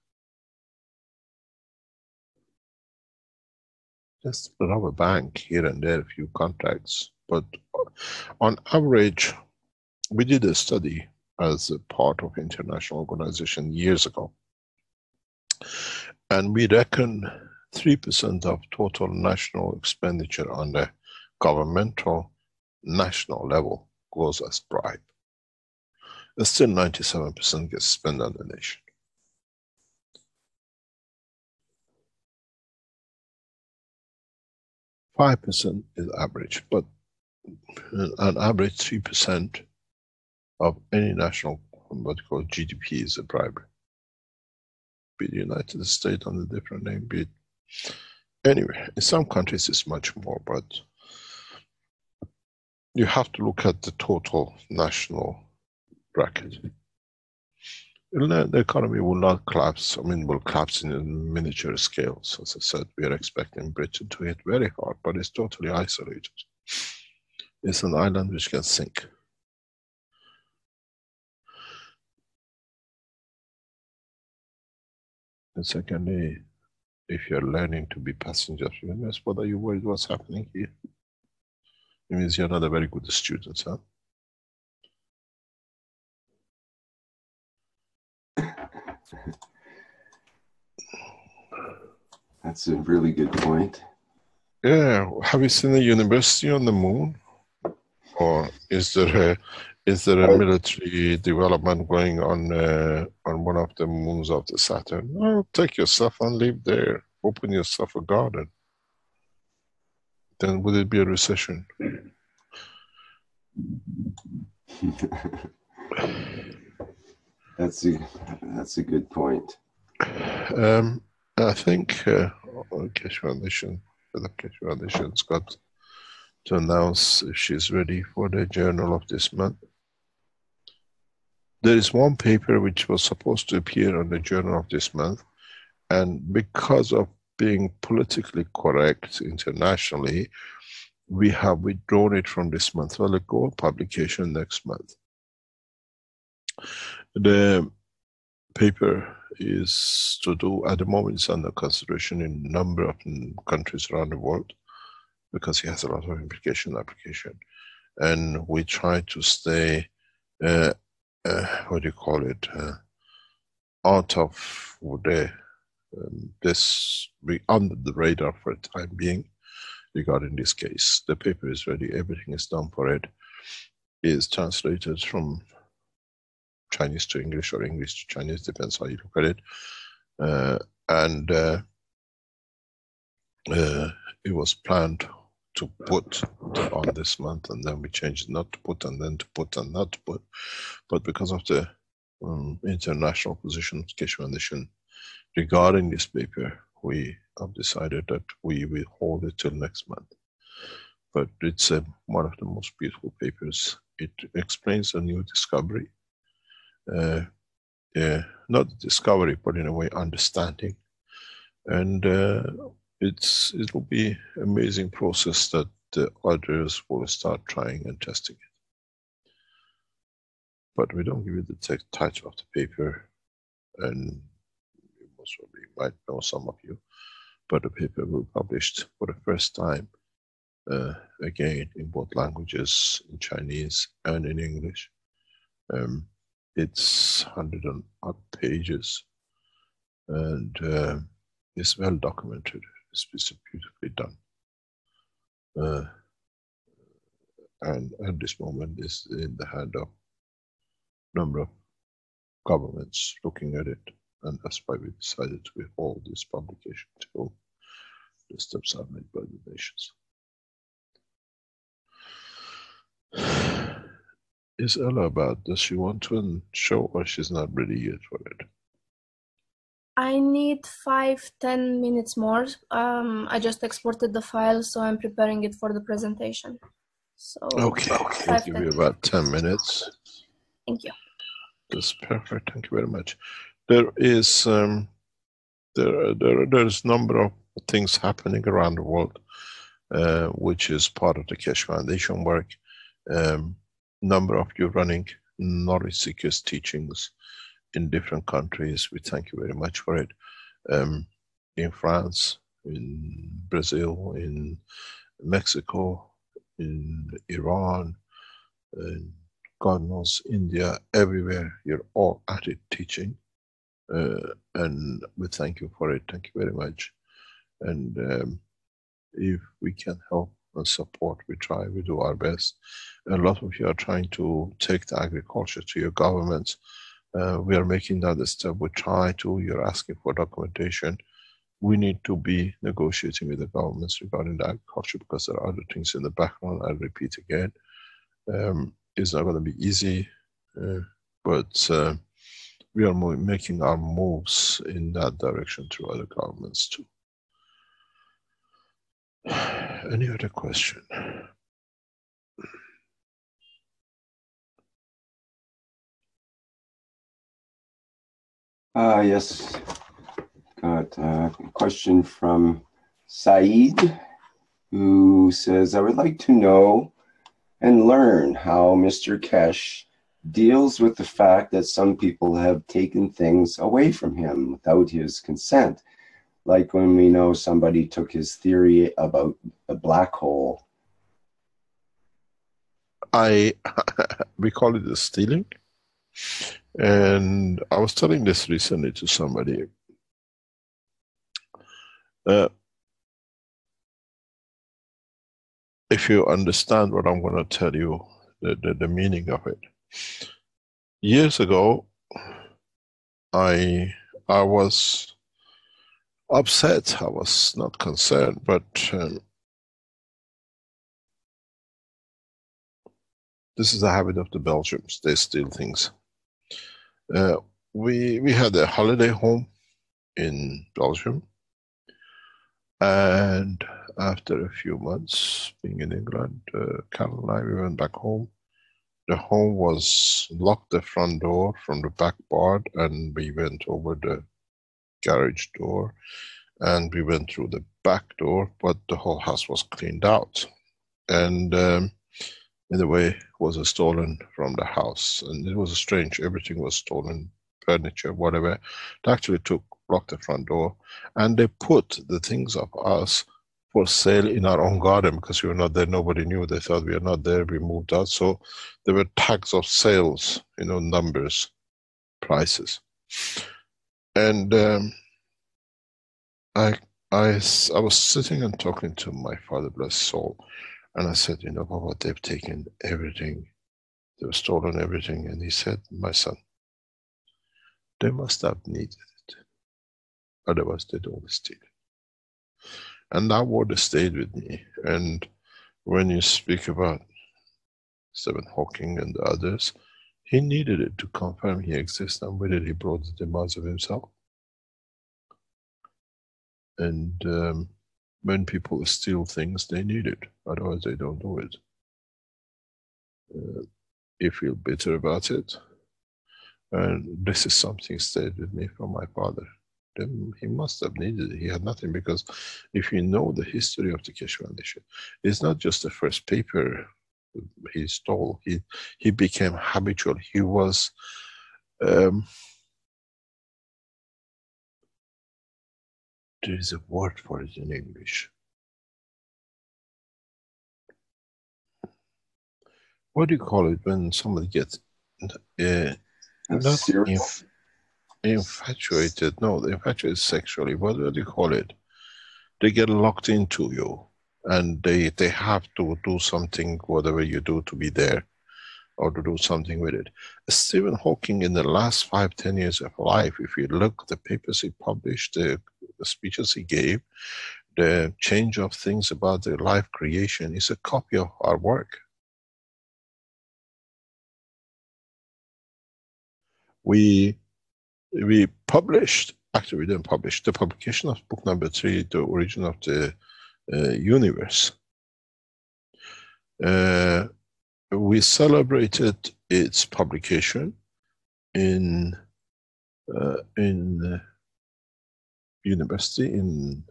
Just rob a bank here and there, a few contracts. But on average, we did a study as a part of international organization years ago. And we reckon 3% of total national expenditure on the governmental national level goes as bribe. Still 97% gets spent on the nation. %5 is average, but on average 3% of any national, what you call GDP, is a bribery. Be the United States on a different name, be it. Anyway, in some countries it's much more, but you have to look at the total national bracket. The economy will not collapse. I mean, will collapse in a miniature scale. So as I said, we are expecting Britain to hit very hard, but it's totally isolated. It's an island which can sink. And secondly, if you're learning to be passenger of the universe, what are you worried what's happening here? It means you're not a very good student, huh? That's a really good point. Yeah, have you seen a university on the moon? Or is there a military development going on one of the moons of the Saturn? No, take yourself and live there. Open yourself a garden. Then would it be a recession? That's a good point. I think Keshe Foundation, the Keshe Foundation's got to announce if she's ready for the journal of this month. There is one paper which was supposed to appear on the journal of this month, and because of being politically correct internationally, we have withdrawn it from this month. Well, it go publication next month. The paper is to do, at the moment it's under consideration in a number of countries around the world, because it has a lot of implication application. And we try to stay, what do you call it, out of the, under the radar for the time being regarding this case. The paper is ready, everything is done for it. It is translated from Chinese to English or English to Chinese, depends how you look at it. It was planned to put on this month, and then we changed not to put, and then to put and not to put. But because of the international position of Keshe Foundation regarding this paper, we have decided that we will hold it till next month. But it's one of the most beautiful papers. It explains a new discovery. Not discovery, but in a way understanding. And it'll be amazing process that the others will start trying and testing it. But we don't give you the title of the paper, and you most probably might know, some of you, but the paper will be published for the first time, again in both languages, in Chinese and in English. It's 100 and odd pages, and it's well documented. It's beautifully done. And at this moment is in the hand of a number of governments looking at it, and that's why we decided to withhold this publication till the steps are made by the nations. Is Ella about? Does she want to show, or she's not ready yet for it? I need 5-10 minutes more. I just exported the file, so I'm preparing it for the presentation. So okay, we'll give you about 10 minutes. Thank you. That's perfect. Thank you very much. There is there's a number of things happening around the world, which is part of the Keshe Foundation work. Number of you running knowledge seekers teachings in different countries. We thank you very much for it. In France, in Brazil, in Mexico, in Iran, in God knows, India, everywhere, you're all at it teaching. And we thank you for it. Thank you very much. And if we can help and support, we try, we do our best. A lot of you are trying to take the agriculture to your governments. We are making that a step. We try to, you're asking for documentation. We need to be negotiating with the governments regarding the agriculture, because there are other things in the background. I'll repeat again. It's not going to be easy, but we are making our moves in that direction through other governments too. Any other question? Yes. Got a question from Saeed, who says, I would like to know and learn how Mr. Keshe deals with the fact that some people have taken things away from him without his consent. Like when we know somebody took his theory about a black hole. We call it a stealing. And I was telling this recently to somebody. If you understand what I'm going to tell you, the meaning of it. Years ago, I was upset. I was not concerned, but this is the habit of the Belgians. They steal things. We had a holiday home in Belgium, and after a few months being in England, Carol and I, we went back home. The home was locked, the front door from the back part, and we went over the garage door, and we went through the back door, but the whole house was cleaned out. and in a way was stolen from the house. And it was strange, everything was stolen, furniture, whatever. They actually blocked the front door, and they put the things of us for sale in our own garden because we were not there, nobody knew. They thought we are not there, we moved out. So there were tags of sales, you know, numbers, prices. And I was sitting and talking to my father, bless his soul, and I said, you know, Baba, they've taken everything, they've stolen everything. And he said, my son, they must have needed it, otherwise they don't steal it. And that word stayed with me. And when you speak about Stephen Hawking and the others, he needed it to confirm he exists, and with it he brought the demise of himself. And when people steal things, they need it, otherwise they don't do it. You feel bitter about it, and this is something stayed with me from my father. Then he must have needed it. He had nothing, because if you know the history of the Keshe Foundation, it's not just the first paper he stole. He became habitual. He was there is a word for it in English. What do you call it when somebody gets not infatuated? No, infatuated sexually. What do you call it? They get locked into you, and they have to do something, whatever you do, to be there, or to do something with it. Stephen Hawking, in the last 5-10 years of life, if you look at the papers he published, the speeches he gave, the change of things about the life creation, is a copy of our work. We published, actually we didn't publish, the publication of book number 3, the origin of the universe. We celebrated its publication in university in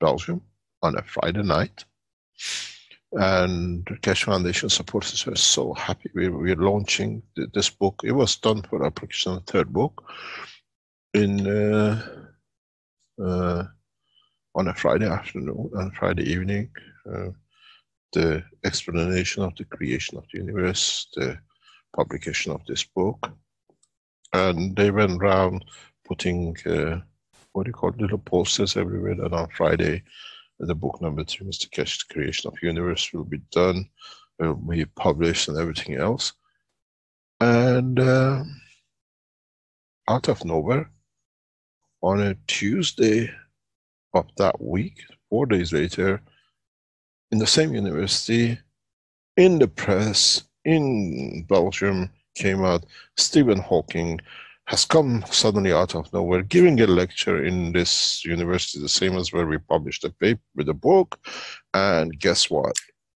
Belgium on a Friday night, and Keshe Foundation supporters were so happy. We're launching this book. It was done for our publication of the 3rd book in on a Friday afternoon and Friday evening. The explanation of the creation of the universe, the publication of this book, and they went around putting what do you call it, little posters everywhere that on Friday the book number 3, Mr. Keshe's Creation of Universe, will be done, will be published, and everything else. And out of nowhere, on a Tuesday of that week, 4 days later, in the same university, in the press, in Belgium, came out, Stephen Hawking has come suddenly out of nowhere, giving a lecture in this university, the same as where we published the paper with the book. And guess what?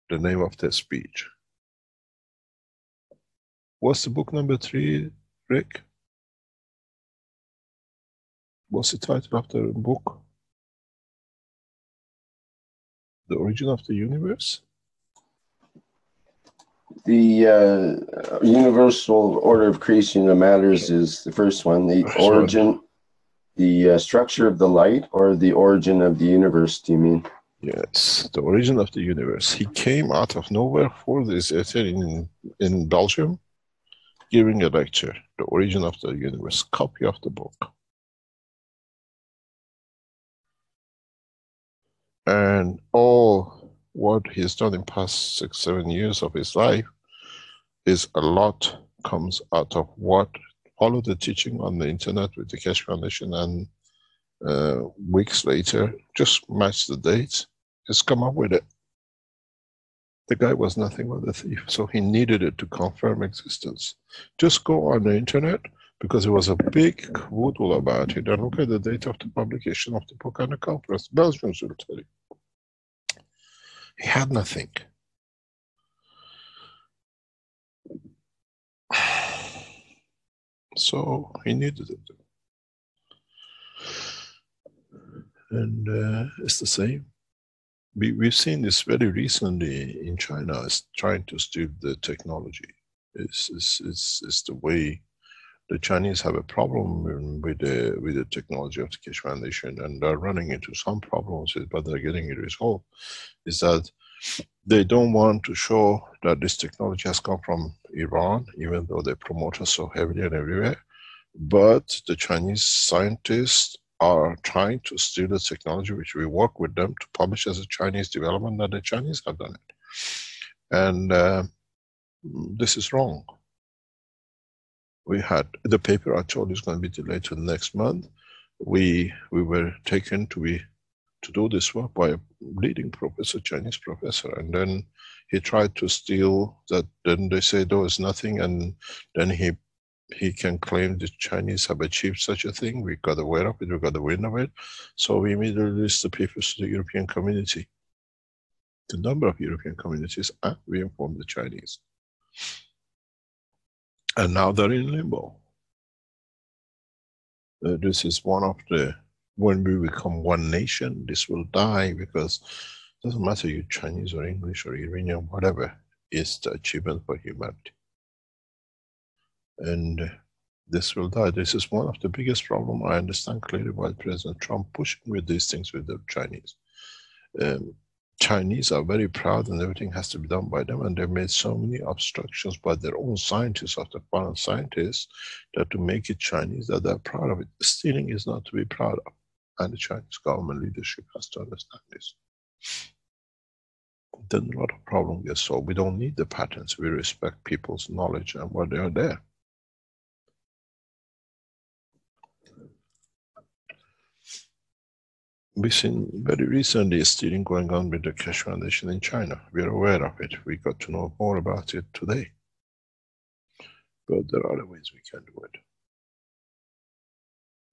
The name of the speech. What's the book number 3, Rick? What's the title of the book? The Origin of the Universe? The universal order of creation of matters is the first one. The origin, the structure of the light, or the origin of the universe, do you mean? Yes, the origin of the universe. He came out of nowhere for this in Belgium, giving a lecture, The Origin of the Universe, copy of the book. And all what he's done in past 6-7 years of his life is a lot comes out of what follow the teaching on the internet with the Keshe Foundation, and weeks later, just match the dates, just come up with it. The guy was nothing but a thief, so he needed it to confirm existence. Just go on the internet, because there was a big voodoo about it, and look at the date of the publication of the book and the conference. Belgians will tell you. He had nothing. So he needed it. And it's the same. we've seen this very recently in China. Is trying to steal the technology. It's the way the Chinese have a problem with the technology of the Keshe Foundation, and they're running into some problems, but they're getting it resolved. Is that they don't want to show that this technology has come from Iran, even though they promote us so heavily and everywhere. But the Chinese scientists are trying to steal the technology, which we work with them to publish as a Chinese development, that the Chinese have done it. And this is wrong. We had the paper I told you is going to be delayed to next month. We were taken to do this work by a leading professor, Chinese professor, and then he tried to steal that. Then they say there was nothing, and then he can claim the Chinese have achieved such a thing. We got aware of it, we got the wind of it, so we immediately released the papers to the European community, the number of European communities, and we informed the Chinese. And now they're in limbo. This is one of the, when we become one nation, this will die, because it doesn't matter you Chinese or English or Iranian, whatever, is the achievement for humanity. And this will die. This is one of the biggest problems I understand clearly why President Trump pushing with these things with the Chinese. Chinese are very proud and everything has to be done by them, and they've made so many obstructions by their own scientists, of the foreign scientists, that to make it Chinese, that they're proud of it. Stealing is not to be proud of, and the Chinese government leadership has to understand this. Then a lot of problems get solved. We don't need the patents. We respect people's knowledge and what they are there. We've seen very recently stealing going on with the Keshe Foundation in China. We are aware of it. We got to know more about it today. But there are other ways we can do it.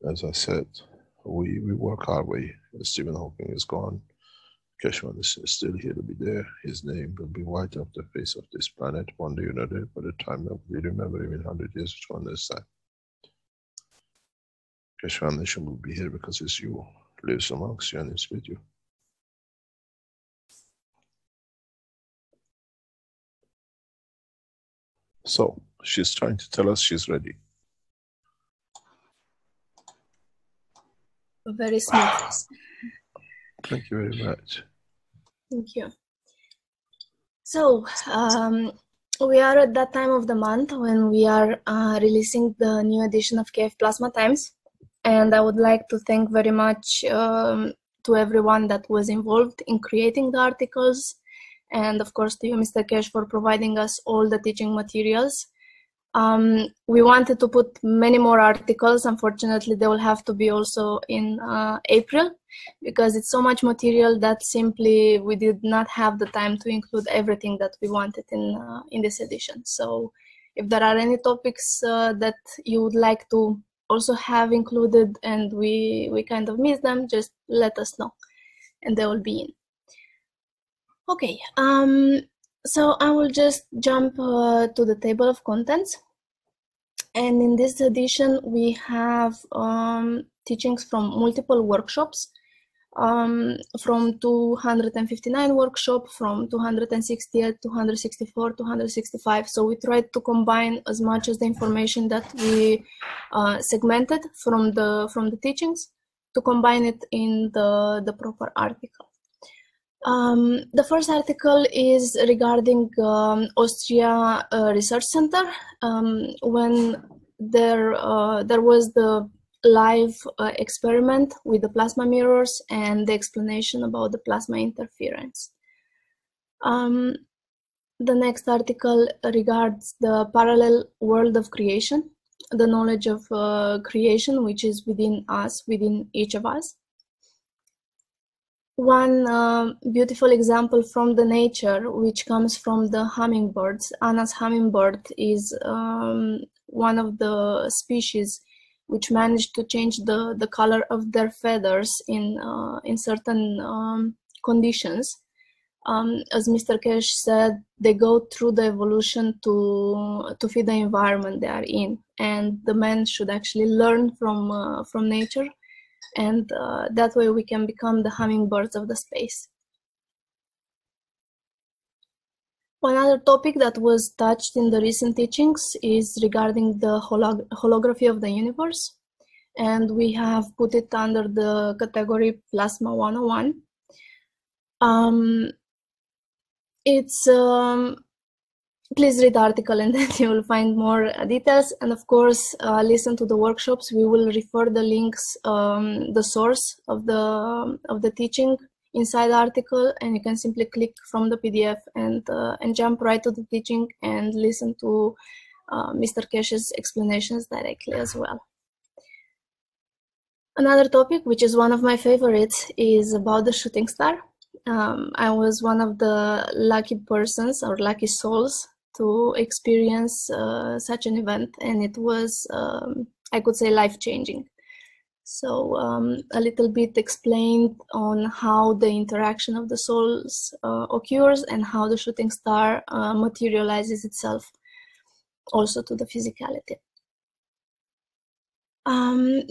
As I said, we work our way. Stephen Hawking is gone. Keshe Foundation is still here to be there. His name will be wiped off the face of this planet one day or another. By the time that we remember him in 100 years, which one is that? Keshe Foundation will be here because it's you. Lives amongst you and is with you. So she's trying to tell us she's ready. Very smooth. Thank you very much. Thank you. So we are at that time of the month when we are releasing the new edition of KF Plasma Times. And I would like to thank very much to everyone that was involved in creating the articles. And of course to you, Mr. Keshe, for providing us all the teaching materials. We wanted to put many more articles. Unfortunately, they will have to be also in April, because it's so much material that simply we did not have the time to include everything that we wanted in this edition. So if there are any topics that you would like to also have included and we kind of miss them, just let us know and they will be in. Okay, so I will just jump to the table of contents, and in this edition we have teachings from multiple workshops, from 259 workshop, from 268, 264, 265. So we tried to combine as much as the information that we segmented from the teachings to combine it in the proper article. The first article is regarding Austria Research Center, when there was the live experiment with the plasma mirrors and the explanation about the plasma interference. The next article regards the parallel world of creation, the knowledge of creation which is within us, within each of us. One beautiful example from the nature, which comes from the hummingbirds. Anna's hummingbird is one of the species which managed to change the color of their feathers in certain conditions. As Mr. Keshe said, they go through the evolution to fit the environment they are in, and the man should actually learn from nature, and that way we can become the hummingbirds of the space. One other topic that was touched in the recent teachings is regarding the holography of the universe, and we have put it under the category Plasma 101. Please read the article and then you will find more details, and of course listen to the workshops. We will refer the links, the source of the teaching inside the article, and you can simply click from the PDF and jump right to the teaching and listen to Mr. Keshe's explanations directly as well. Another topic, which is one of my favorites, is about the shooting star. I was one of the lucky persons or lucky souls to experience such an event, and it was, I could say, life-changing. So a little bit explained on how the interaction of the souls occurs and how the shooting star materializes itself also to the physicality.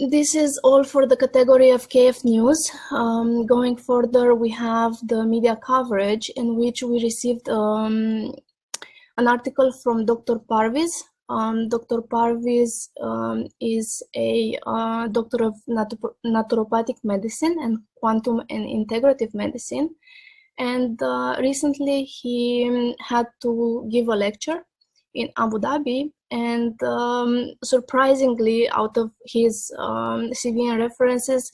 This is all for the category of KF News. Going further, we have the media coverage, in which we received an article from Dr. Parviz. Dr. Parviz is a doctor of naturopathic medicine and quantum and integrative medicine. And recently he had to give a lecture in Abu Dhabi, and surprisingly, out of his CV and references,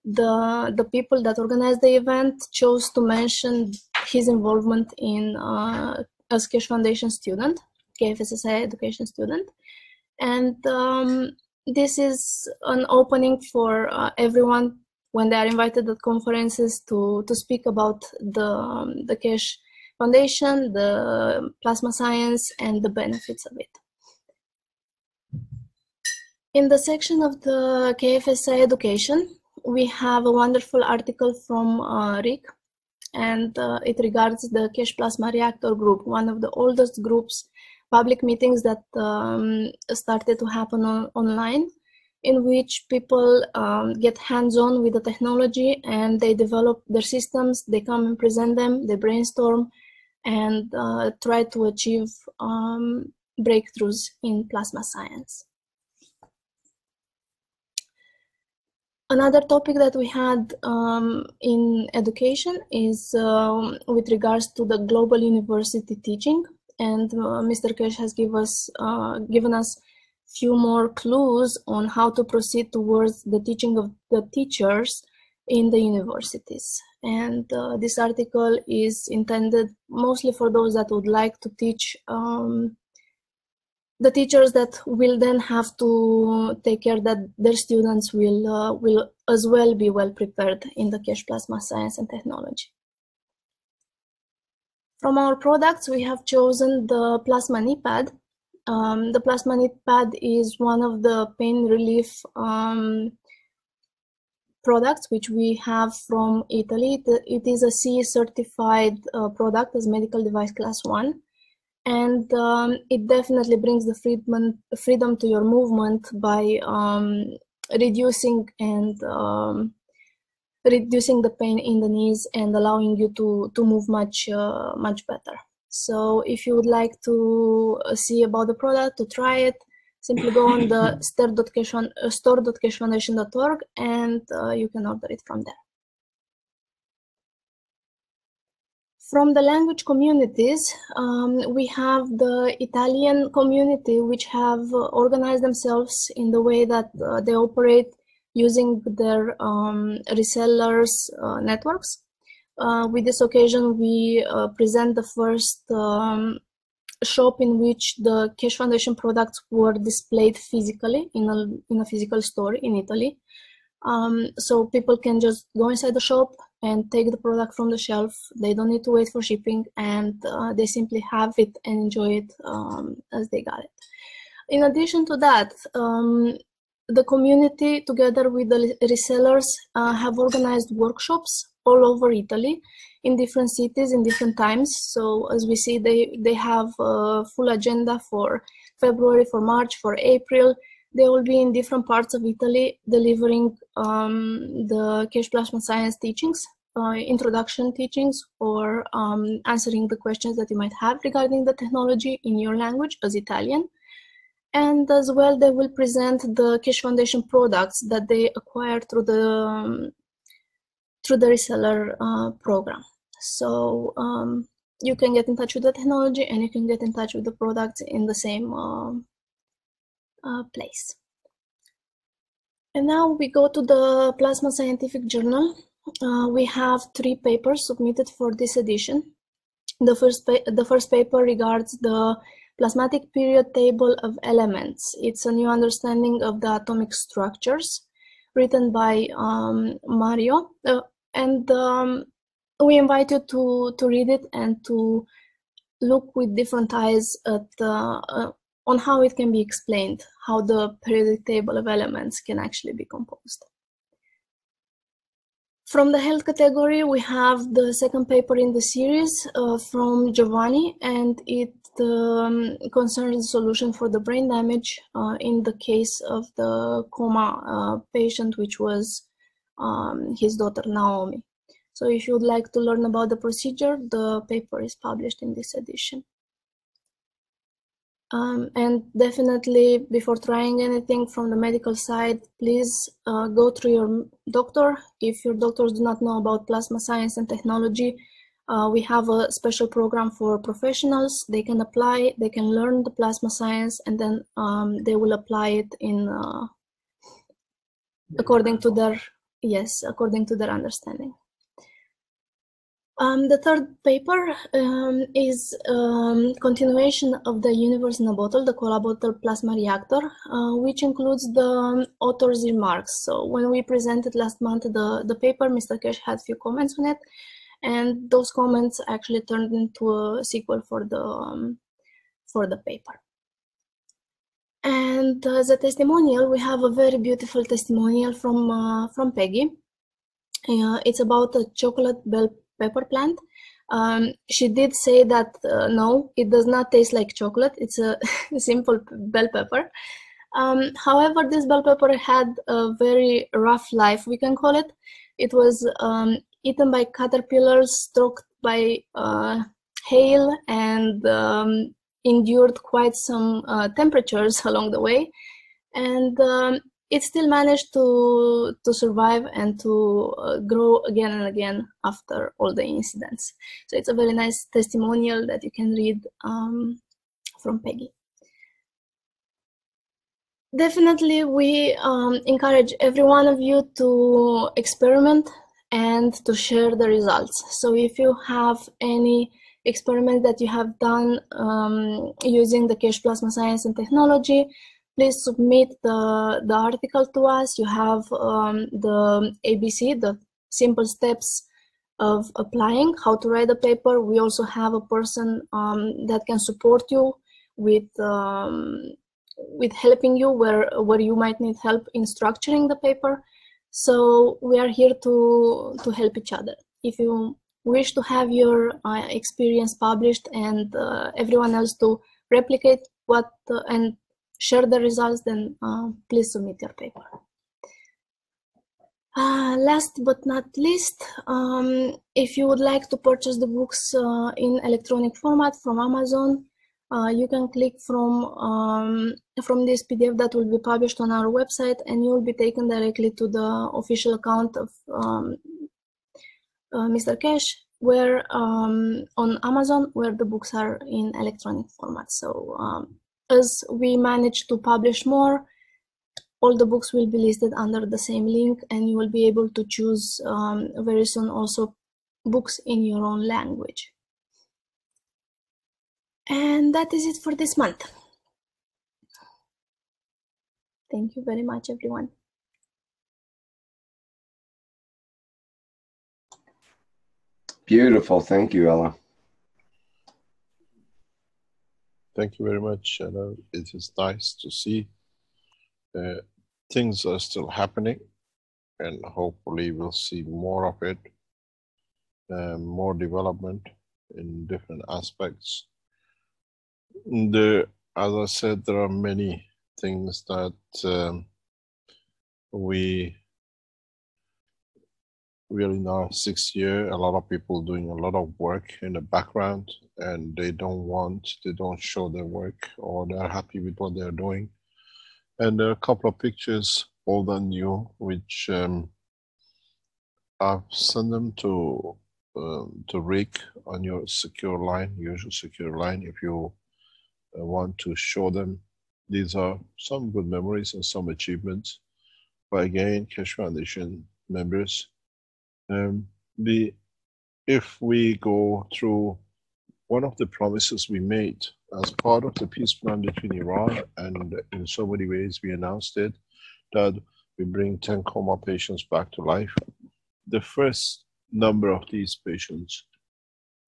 the people that organized the event chose to mention his involvement in as Keshe Foundation student, KFSSI education student, and this is an opening for everyone when they are invited at conferences to speak about the Keshe Foundation, the plasma science, and the benefits of it. In the section of the KFSI education, we have a wonderful article from Rick, and it regards the Keshe Plasma Reactor Group, one of the oldest groups, public meetings that started to happen online, in which people get hands-on with the technology and they develop their systems, they come and present them, they brainstorm, and try to achieve breakthroughs in plasma science. Another topic that we had in education is with regards to the global university teaching, and Mr. Keshe has given us few more clues on how to proceed towards the teaching of the teachers in the universities. And this article is intended mostly for those that would like to teach the teachers that will then have to take care that their students will as well be well prepared in the Keshe plasma science and technology. From our products, we have chosen the plasma knee pad. The plasma knee pad is one of the pain relief products which we have from Italy. It is a CE certified product as medical device class 1. And it definitely brings the freedom to your movement by reducing the pain in the knees and allowing you to move much better. So if you would like to see about the product, to try it, simply go on the store.keshefoundation.org and you can order it from there. From the language communities, we have the Italian community, which have organized themselves in the way that they operate using their resellers networks. With this occasion, we present the first shop in which the Keshe Foundation products were displayed physically in a physical store in Italy. So people can just go inside the shop and take the product from the shelf. They don't need to wait for shipping, and they simply have it and enjoy it as they got it. In addition to that, the community, together with the resellers, have organized workshops all over Italy in different cities in different times. So as we see, they have a full agenda for February, for March, for April. They will be in different parts of Italy delivering the Keshe Plasma Science teachings introduction teachings or answering the questions that you might have regarding the technology in your language as Italian. And as well, they will present the Keshe Foundation products that they acquired through the reseller program. So you can get in touch with the technology and you can get in touch with the products in the same place. And now we go to the Plasma Scientific Journal. We have 3 papers submitted for this edition. The first paper regards the plasmatic period table of elements. It's a new understanding of the atomic structures, written by Mario. We invite you to read it and to look with different eyes at on how it can be explained, how the periodic table of elements can actually be composed. From the health category, we have the second paper in the series from Giovanni, and it concerns the solution for the brain damage in the case of the coma patient, which was his daughter Naomi. So if you would like to learn about the procedure, the paper is published in this edition. And definitely, before trying anything from the medical side, please go through your doctor. If your doctors do not know about plasma science and technology, we have a special program for professionals. They can apply, they can learn the plasma science, and then they will apply it in according to their understanding. The third paper is continuation of the Universe in a Bottle, the Cola Bottle Plasma Reactor, which includes the author's remarks. So when we presented last month the paper, Mr. Keshe had a few comments on it, and those comments actually turned into a sequel for the paper. And as a testimonial, we have a very beautiful testimonial from Peggy. It's about a chocolate bell pepper plant. She did say that no, it does not taste like chocolate. It's a simple bell pepper. However, this bell pepper had a very rough life, we can call it. It was eaten by caterpillars, stroked by hail, and endured quite some temperatures along the way. And it still managed to survive and to grow again and again after all the incidents. So it's a very nice testimonial that you can read from Peggy. Definitely, we encourage every one of you to experiment and to share the results. So if you have any experiment that you have done using the Keshe Plasma Science and Technology, please submit the article to us. You have the ABC, the simple steps of applying, how to write a paper. We also have a person that can support you with helping you where you might need help in structuring the paper. So we are here to help each other. If you wish to have your experience published and everyone else to replicate and share the results, then please submit your paper. Last but not least, if you would like to purchase the books in electronic format from Amazon, you can click from this PDF that will be published on our website, and you will be taken directly to the official account of Mr. Keshe, where on Amazon, where the books are in electronic format. So as we manage to publish more, all the books will be listed under the same link, and you will be able to choose very soon also books in your own language. And that is it for this month. Thank you very much, everyone. Beautiful. Thank you, Ella. Thank you very much. It is nice to see things are still happening, and hopefully we'll see more of it, more development in different aspects. As I said, there are many things that we we are in our 6th year. A lot of people doing a lot of work in the background, and they don't show their work, or they're happy with what they're doing. And there are a couple of pictures, old and new, which I've sent them to Rick on your secure line, usual secure line, if you want to show them. These are some good memories and some achievements. But again, Keshe Foundation members, if we go through one of the promises we made as part of the peace plan between Iran, and in so many ways we announced it, that we bring 10 coma patients back to life. The first number of these patients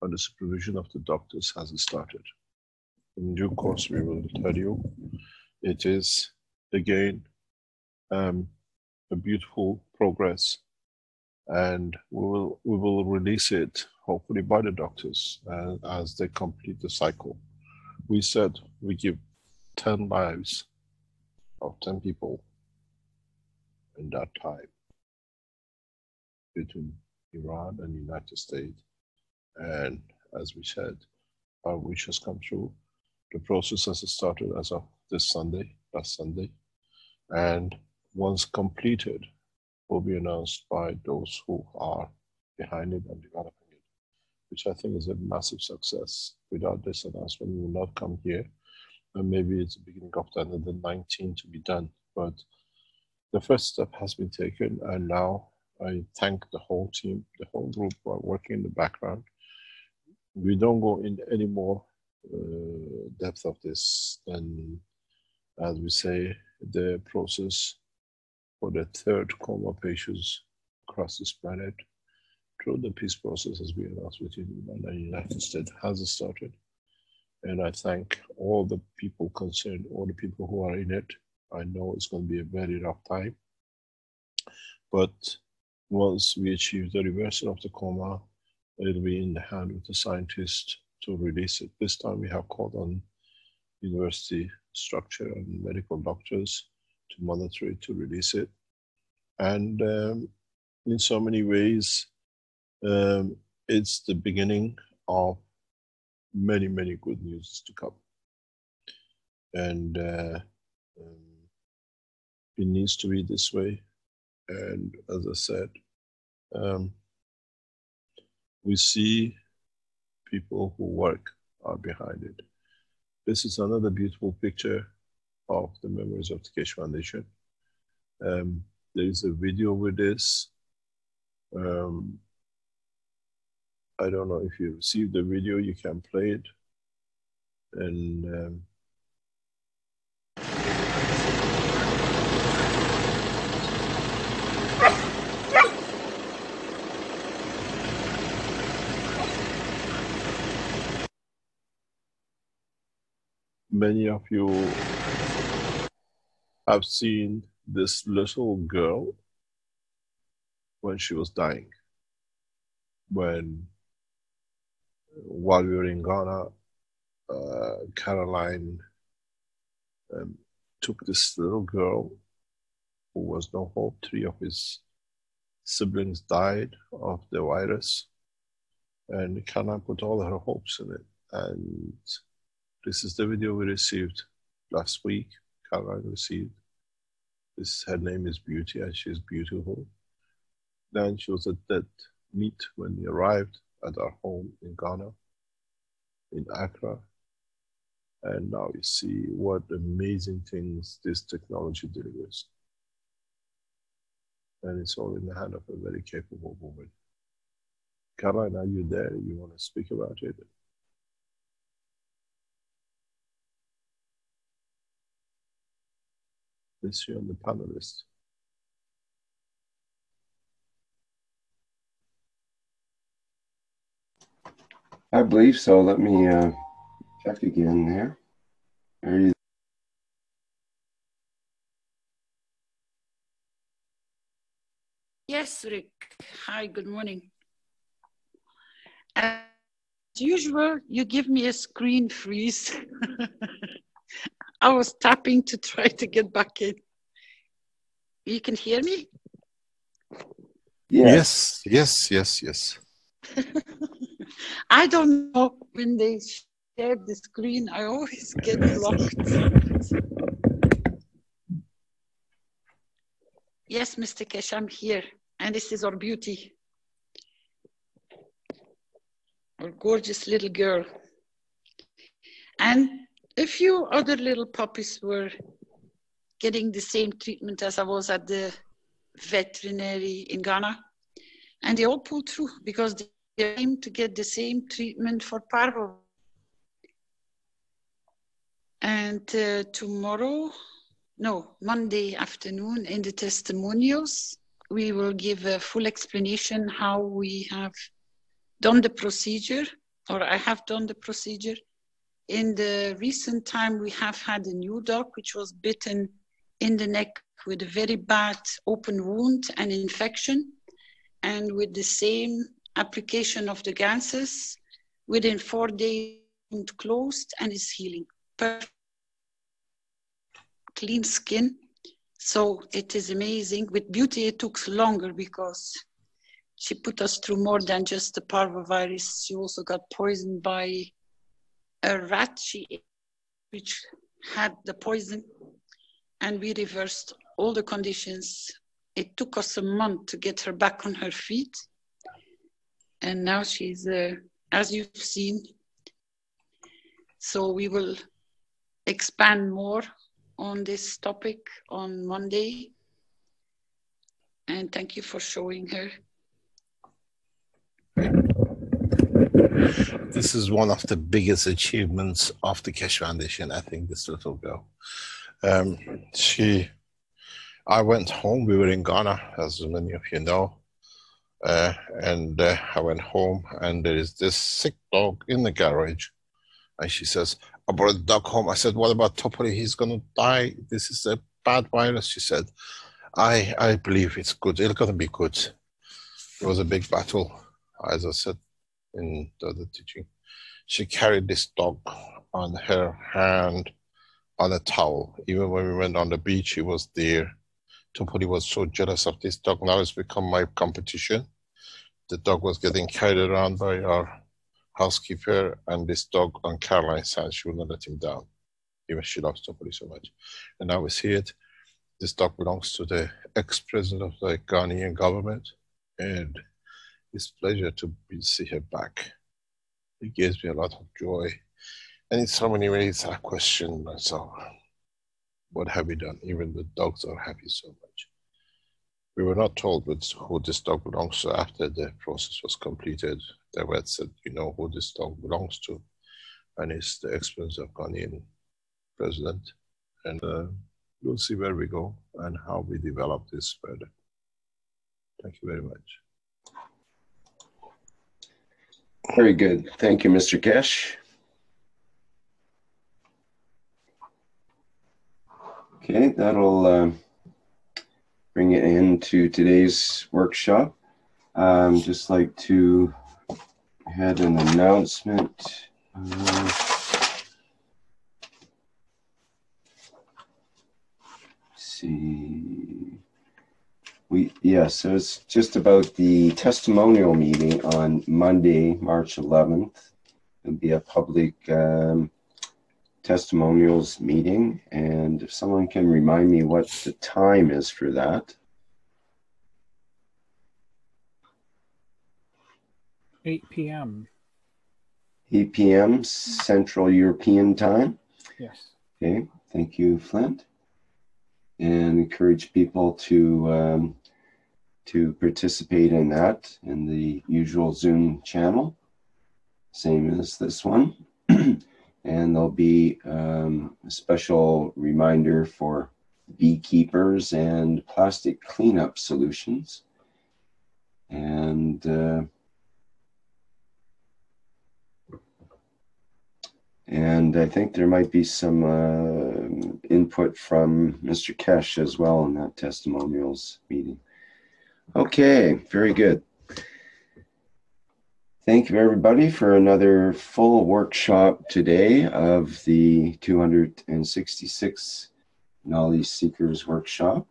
under supervision of the doctors has started. In due course, we will tell you. It is, again, a beautiful progress, and we will release it, hopefully by the doctors, as they complete the cycle. We said we give 10 lives of 10 people in that time between Iran and the United States. And as we said, our wish has come true. The process has started as of this Sunday, last Sunday, and once completed, will be announced by those who are behind it and developing it, which I think is a massive success. Without this announcement, we will not come here, and maybe it's the beginning of another 19 to be done. But the first step has been taken, and now I thank the whole team, the whole group who are working in the background. We don't go in any more depth of this than, as we say, the process for the 3rd coma patients across this planet through the peace process, as we announced between Iran and the United States, has started. And I thank all the people concerned, all the people who are in it. I know it's going to be a very rough time, but once we achieve the reversal of the coma, it'll be in the hand of the scientists to release it. This time we have called on university structure and medical doctors to monitor it, to release it. And in so many ways, it's the beginning of many, many good news to come. And it needs to be this way. And as I said, we see people who work are behind it. This is another beautiful picture of the members of the Keshe Foundation. There is a video with this. I don't know if you received the video, you can play it. And many of you have seen this little girl when she was dying. While we were in Ghana, Caroline took this little girl who was no hope. 3 of his siblings died of the virus, and Caroline put all her hopes in it. And this is the video we received last week. Caroline received this. Her name is Beauty, and she's beautiful. Then she was at dead meat when we arrived at our home in Ghana, in Accra. And now you see what amazing things this technology delivers. And it's all in the hand of a very capable woman. Caroline, are you there? You want to speak about it? Is she on the panel list? I believe so. Let me check again there. Are you? Yes, Rick. Hi, good morning. As usual, you give me a screen freeze. I was tapping to try to get back in. You can hear me? Yes. Yes. I don't know, when they share the screen, I always get blocked. Yes, Mr. Keshe, I'm here. And this is our beauty. Our gorgeous little girl. And a few other little puppies were getting the same treatment as I was at the veterinary in Ghana. And they all pulled through because they aim to get the same treatment for parvo. And Monday afternoon in the testimonials, we will give a full explanation how we have done the procedure, or I have done the procedure. In the recent time, we have had a new dog which was bitten in the neck with a very bad open wound and infection. And with the same application of the gases, within 4 days, wound closed and is healing. Perfect, clean skin. So it is amazing. With Beauty, it took longer because she put us through more than just the parvovirus. She also got poisoned by a rat which had the poison, and we reversed all the conditions. It took us a month to get her back on her feet. And now she's, as you've seen, so we will expand more on this topic on Monday. And thank you for showing her. This is one of the biggest achievements of the Keshe Foundation, I think, this little girl. I went home, we were in Ghana, as many of you know, and I went home and there is this sick dog in the garage. And she says, I brought the dog home. I said, what about Totality? He's going to die. This is a bad virus. She said, I believe it's good. It's going to be good. It was a big battle, as I said in the other teaching. She carried this dog on her hand on a towel. Even when we went on the beach, he was there. Totality was so jealous of this dog. Now it's become my competition. The dog was getting carried around by our housekeeper, and this dog on Caroline's hand, she would not let him down. Even she loves Totality so much. And now we see it. This dog belongs to the ex-president of the Ghanaian government, and it's a pleasure to see her back. It gives me a lot of joy. And in so many ways, I question myself. What have we done? Even the dogs are happy so much. We were not told who this dog belongs to after the process was completed. The vet said, you know who this dog belongs to. And it's the ex-president of Ghanaian president. And we'll see where we go and how we develop this further. Thank you very much. Very good. Thank you, Mr. Keshe. Okay, that'll bring it into today's workshop. Just like to had an announcement. See. So it's just about the testimonial meeting on Monday, March 11th. It'll be a public testimonials meeting, and if someone can remind me what the time is for that. 8 p.m. 8 p.m. Central European time? Yes. Okay, thank you, Flint. And encourage people to participate in that in the usual Zoom channel, same as this one. And there'll be a special reminder for beekeepers and plastic cleanup solutions. And I think there might be some input from Mr. Keshe as well in that testimonials meeting. Okay, very good. Thank you, everybody, for another full workshop today of the 266 Knowledge Seekers Workshop.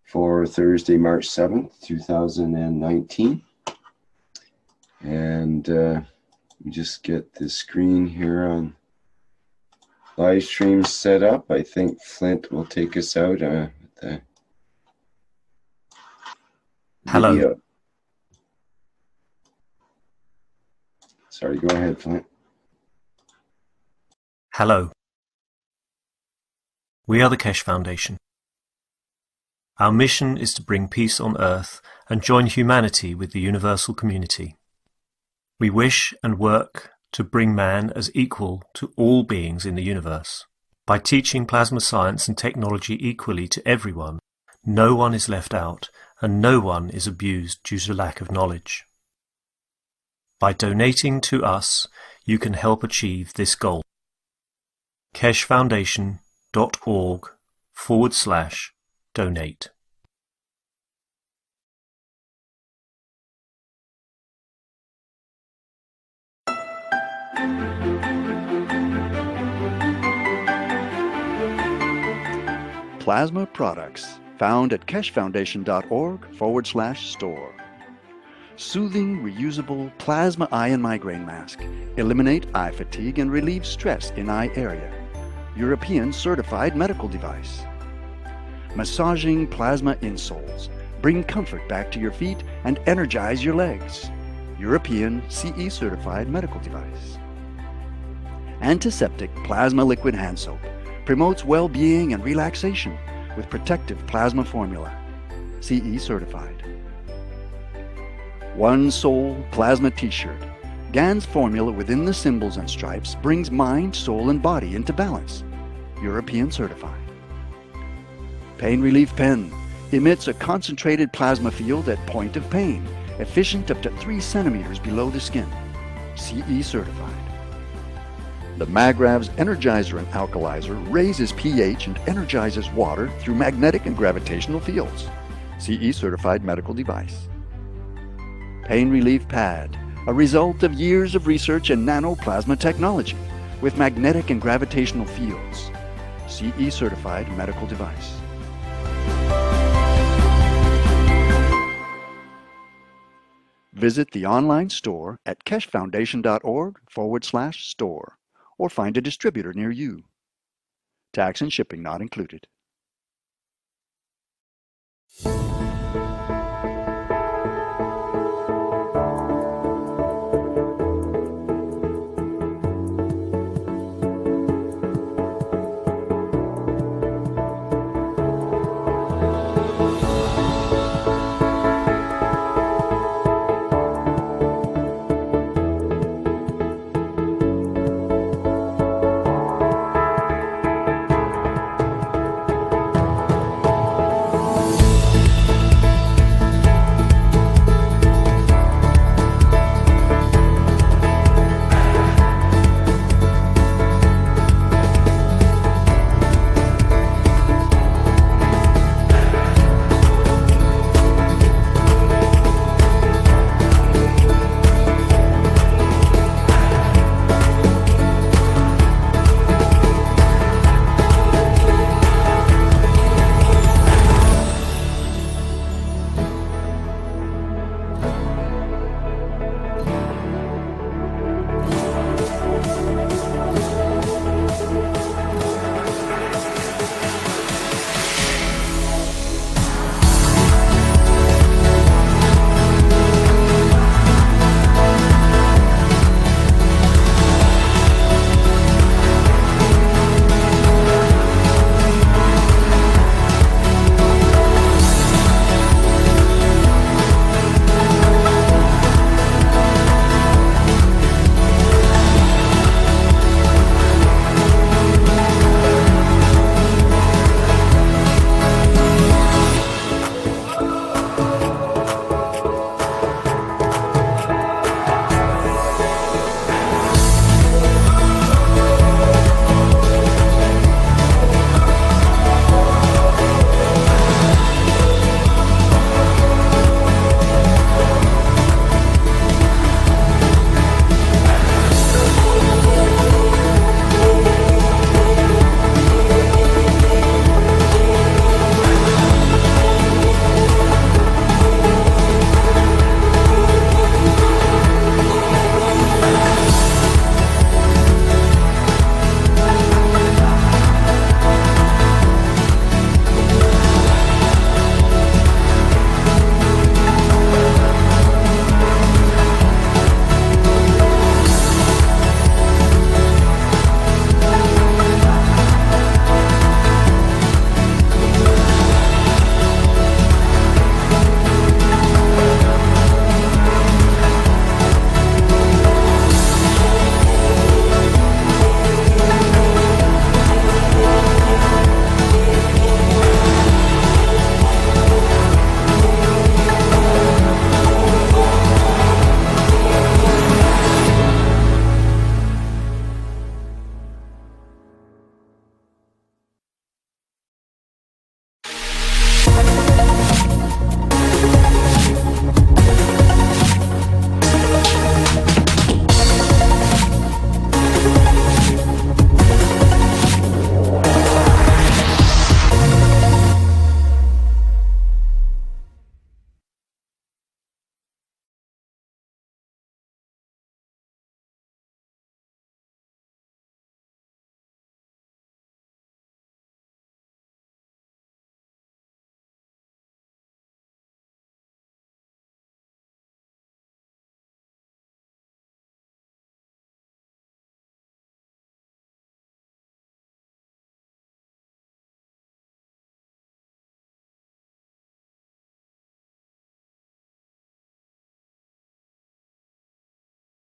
for Thursday, March 7th, 2019. And just get the screen here on live stream set up. I think Flint will take us out with the Hello. video. Sorry, go ahead, Flint. Hello. We are the Keshe Foundation. Our mission is to bring peace on Earth and join humanity with the universal community. We wish and work to bring man as equal to all beings in the universe. By teaching plasma science and technology equally to everyone, no one is left out and no one is abused due to lack of knowledge. By donating to us, you can help achieve this goal. keshefoundation.org/donate. Plasma products found at keshefoundation.org/store. Soothing, reusable plasma eye and migraine mask. Eliminate eye fatigue and relieve stress in eye area. European certified medical device. Massaging plasma insoles. Bring comfort back to your feet and energize your legs. European CE certified medical device. Antiseptic plasma liquid hand soap. Promotes well-being and relaxation with protective plasma formula. CE certified. One Soul Plasma T-shirt. GAN's formula within the symbols and stripes brings mind, soul, and body into balance. European certified. Pain Relief Pen. Emits a concentrated plasma field at point of pain, efficient up to 3 centimeters below the skin. CE certified. The Magrav's Energizer and Alkalizer raises pH and energizes water through magnetic and gravitational fields. CE certified medical device. Pain Relief Pad, a result of years of research in nanoplasma technology with magnetic and gravitational fields. CE certified medical device. Visit the online store at keshefoundation.org/store or find a distributor near you. Tax and shipping not included.